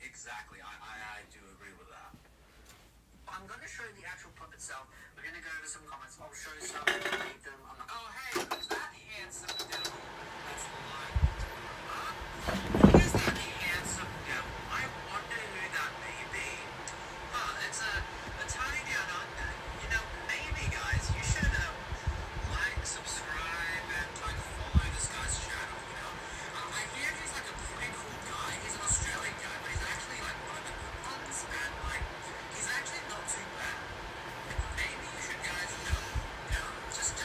S13: Exactly. I do agree with that. I'm going to show you the actual clip itself. We're going to go over some comments. I'll show you some. Read them. Oh, hey, who's that handsome devil? That's the line. Huh? Who is that handsome devil? I wonder who that may be. Huh, it's a tiny down under. You know, maybe, guys, you should like, subscribe, and like follow this guy's channel, you know? I hear he's like a pretty cool guy. He's an Australian guy, but he's actually like one of the good ones, and like he's actually not too bad. Maybe you should guys just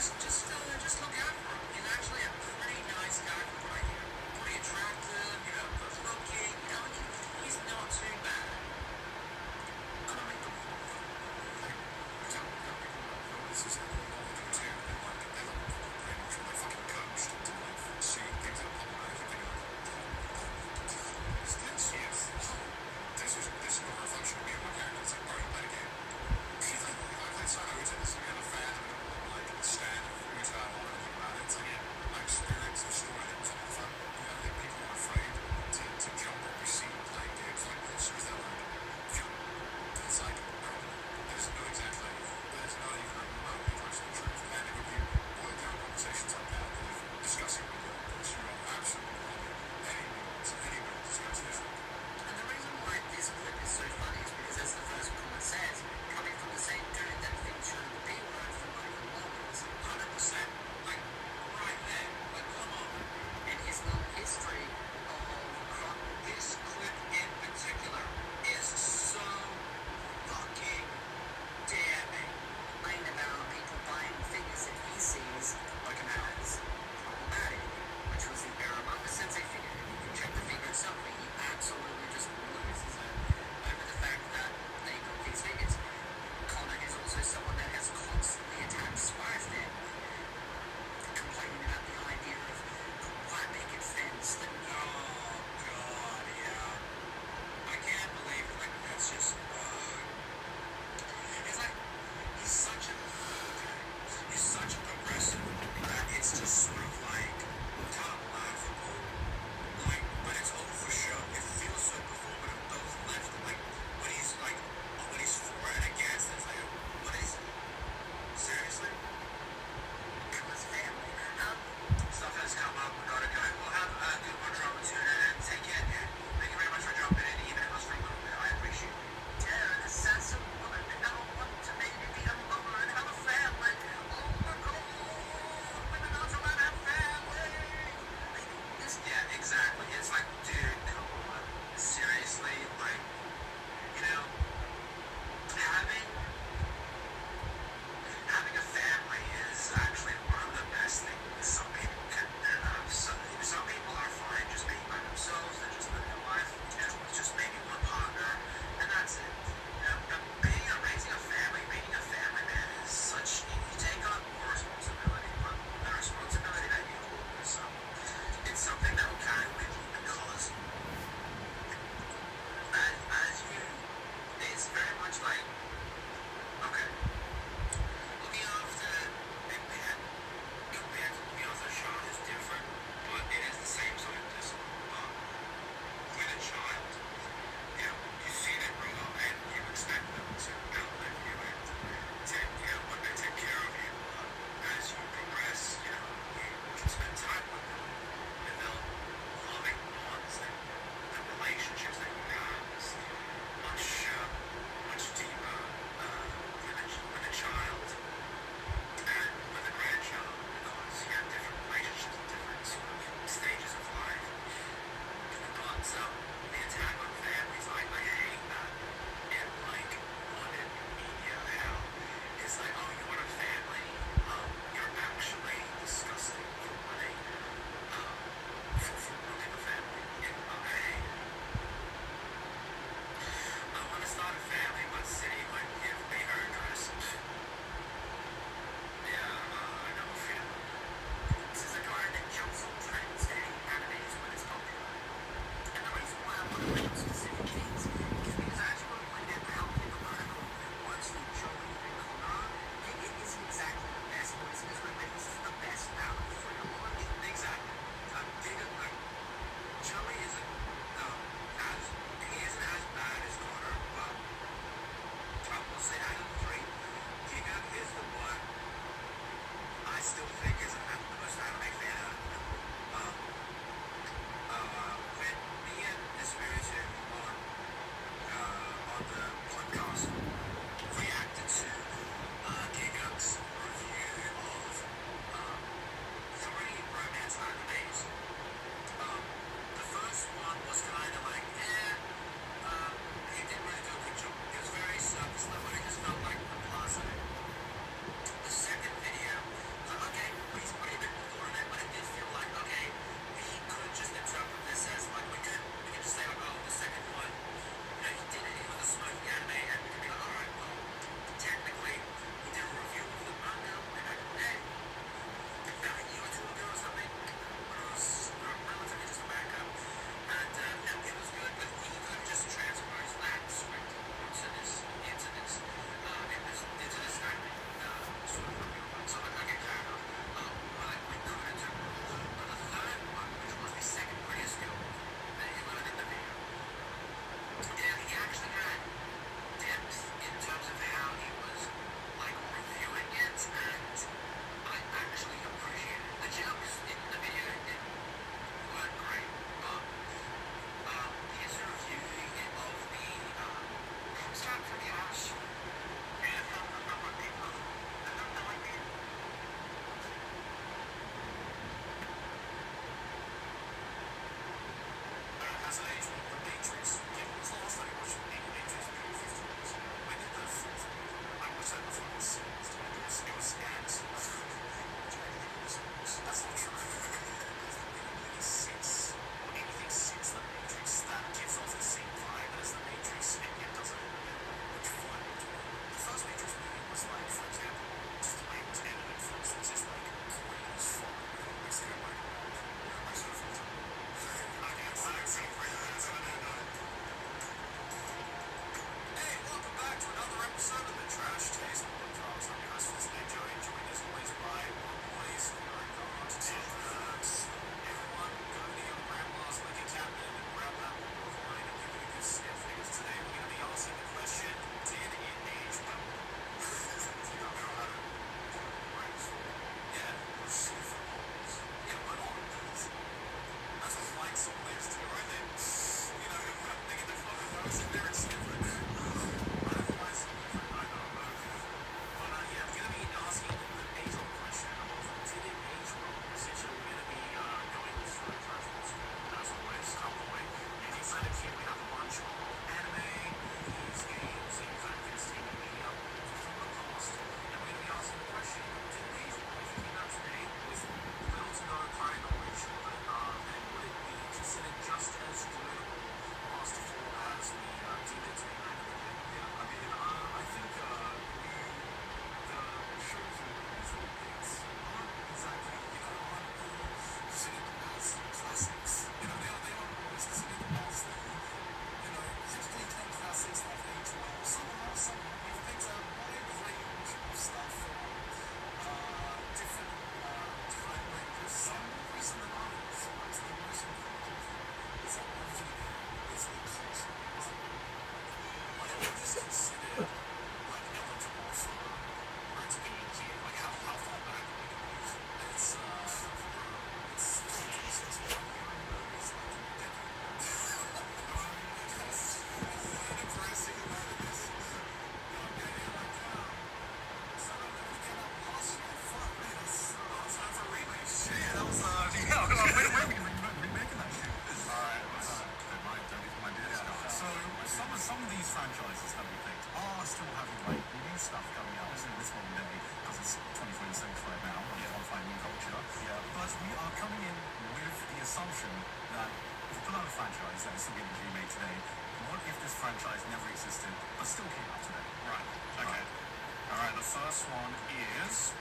S2: assumption that if you put out a franchise that is still getting remade today, what if this franchise never existed but still came out today?
S14: Right. Okay. All right. The first one is.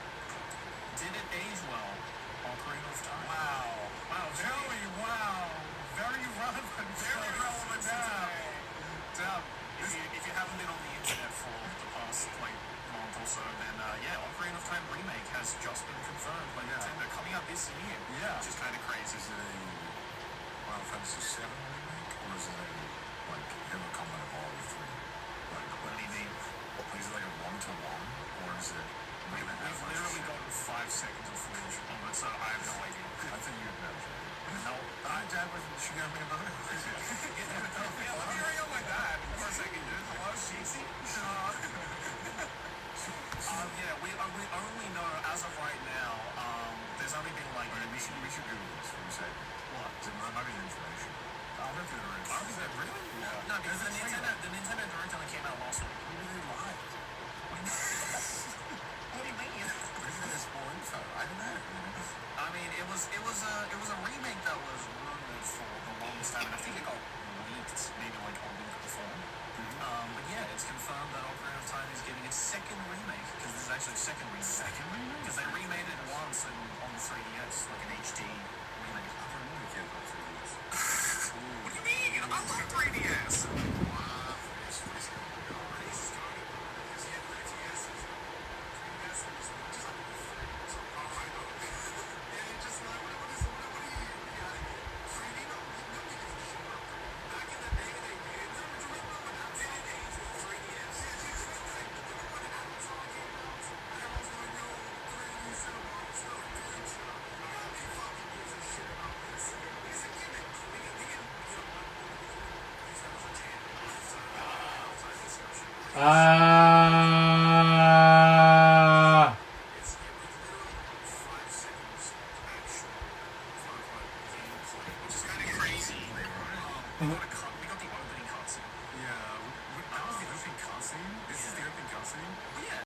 S14: Did it age well? Ocarina of Time. Wow. Wow, Joey. Wow. Very relevant. Very relevant today. Damn. If you haven't been on the internet for the past month or so, then yeah, Ocarina of Time remake has just been confirmed by Nintendo, coming out this year. Yeah. Which is kind of crazy.
S2: Is it a Final Fantasy VII remake, or is it a Hero Combat Evolved 3?
S14: What do you mean?
S2: Is it like a 1-to-1, or is it?
S14: We've literally gotten 5 seconds of footage on it, so I have no idea.
S2: I think you'd mention it.
S14: No, Dad was Shigeru Miyamoto. Yeah, let me hurry up with that for a second, dude. Hello, Shitzy? Yeah, we only know, as of right now, there's only been
S2: We should Google this for a second.
S14: What?
S2: There might be information. I don't think there is.
S14: I don't think that really?
S2: Yeah.
S14: No, because the Nintendo Direct only came out last week.
S2: Maybe they lied.
S14: What do you mean?
S2: Maybe there's more info. I don't know.
S14: I mean, it was a remake that was rumored for the longest time, and I think it got leaked maybe a week before. But yeah, it's confirmed that Ocarina of Time is getting its second remake, because this is actually a second remake. Second remake? Because they remade it once on the 3DS, like an HD remake.
S2: I don't know if you have 3DS.
S14: What do you mean? I love 3DS!
S2: Wow.
S14: Which is kind of crazy. They want to cut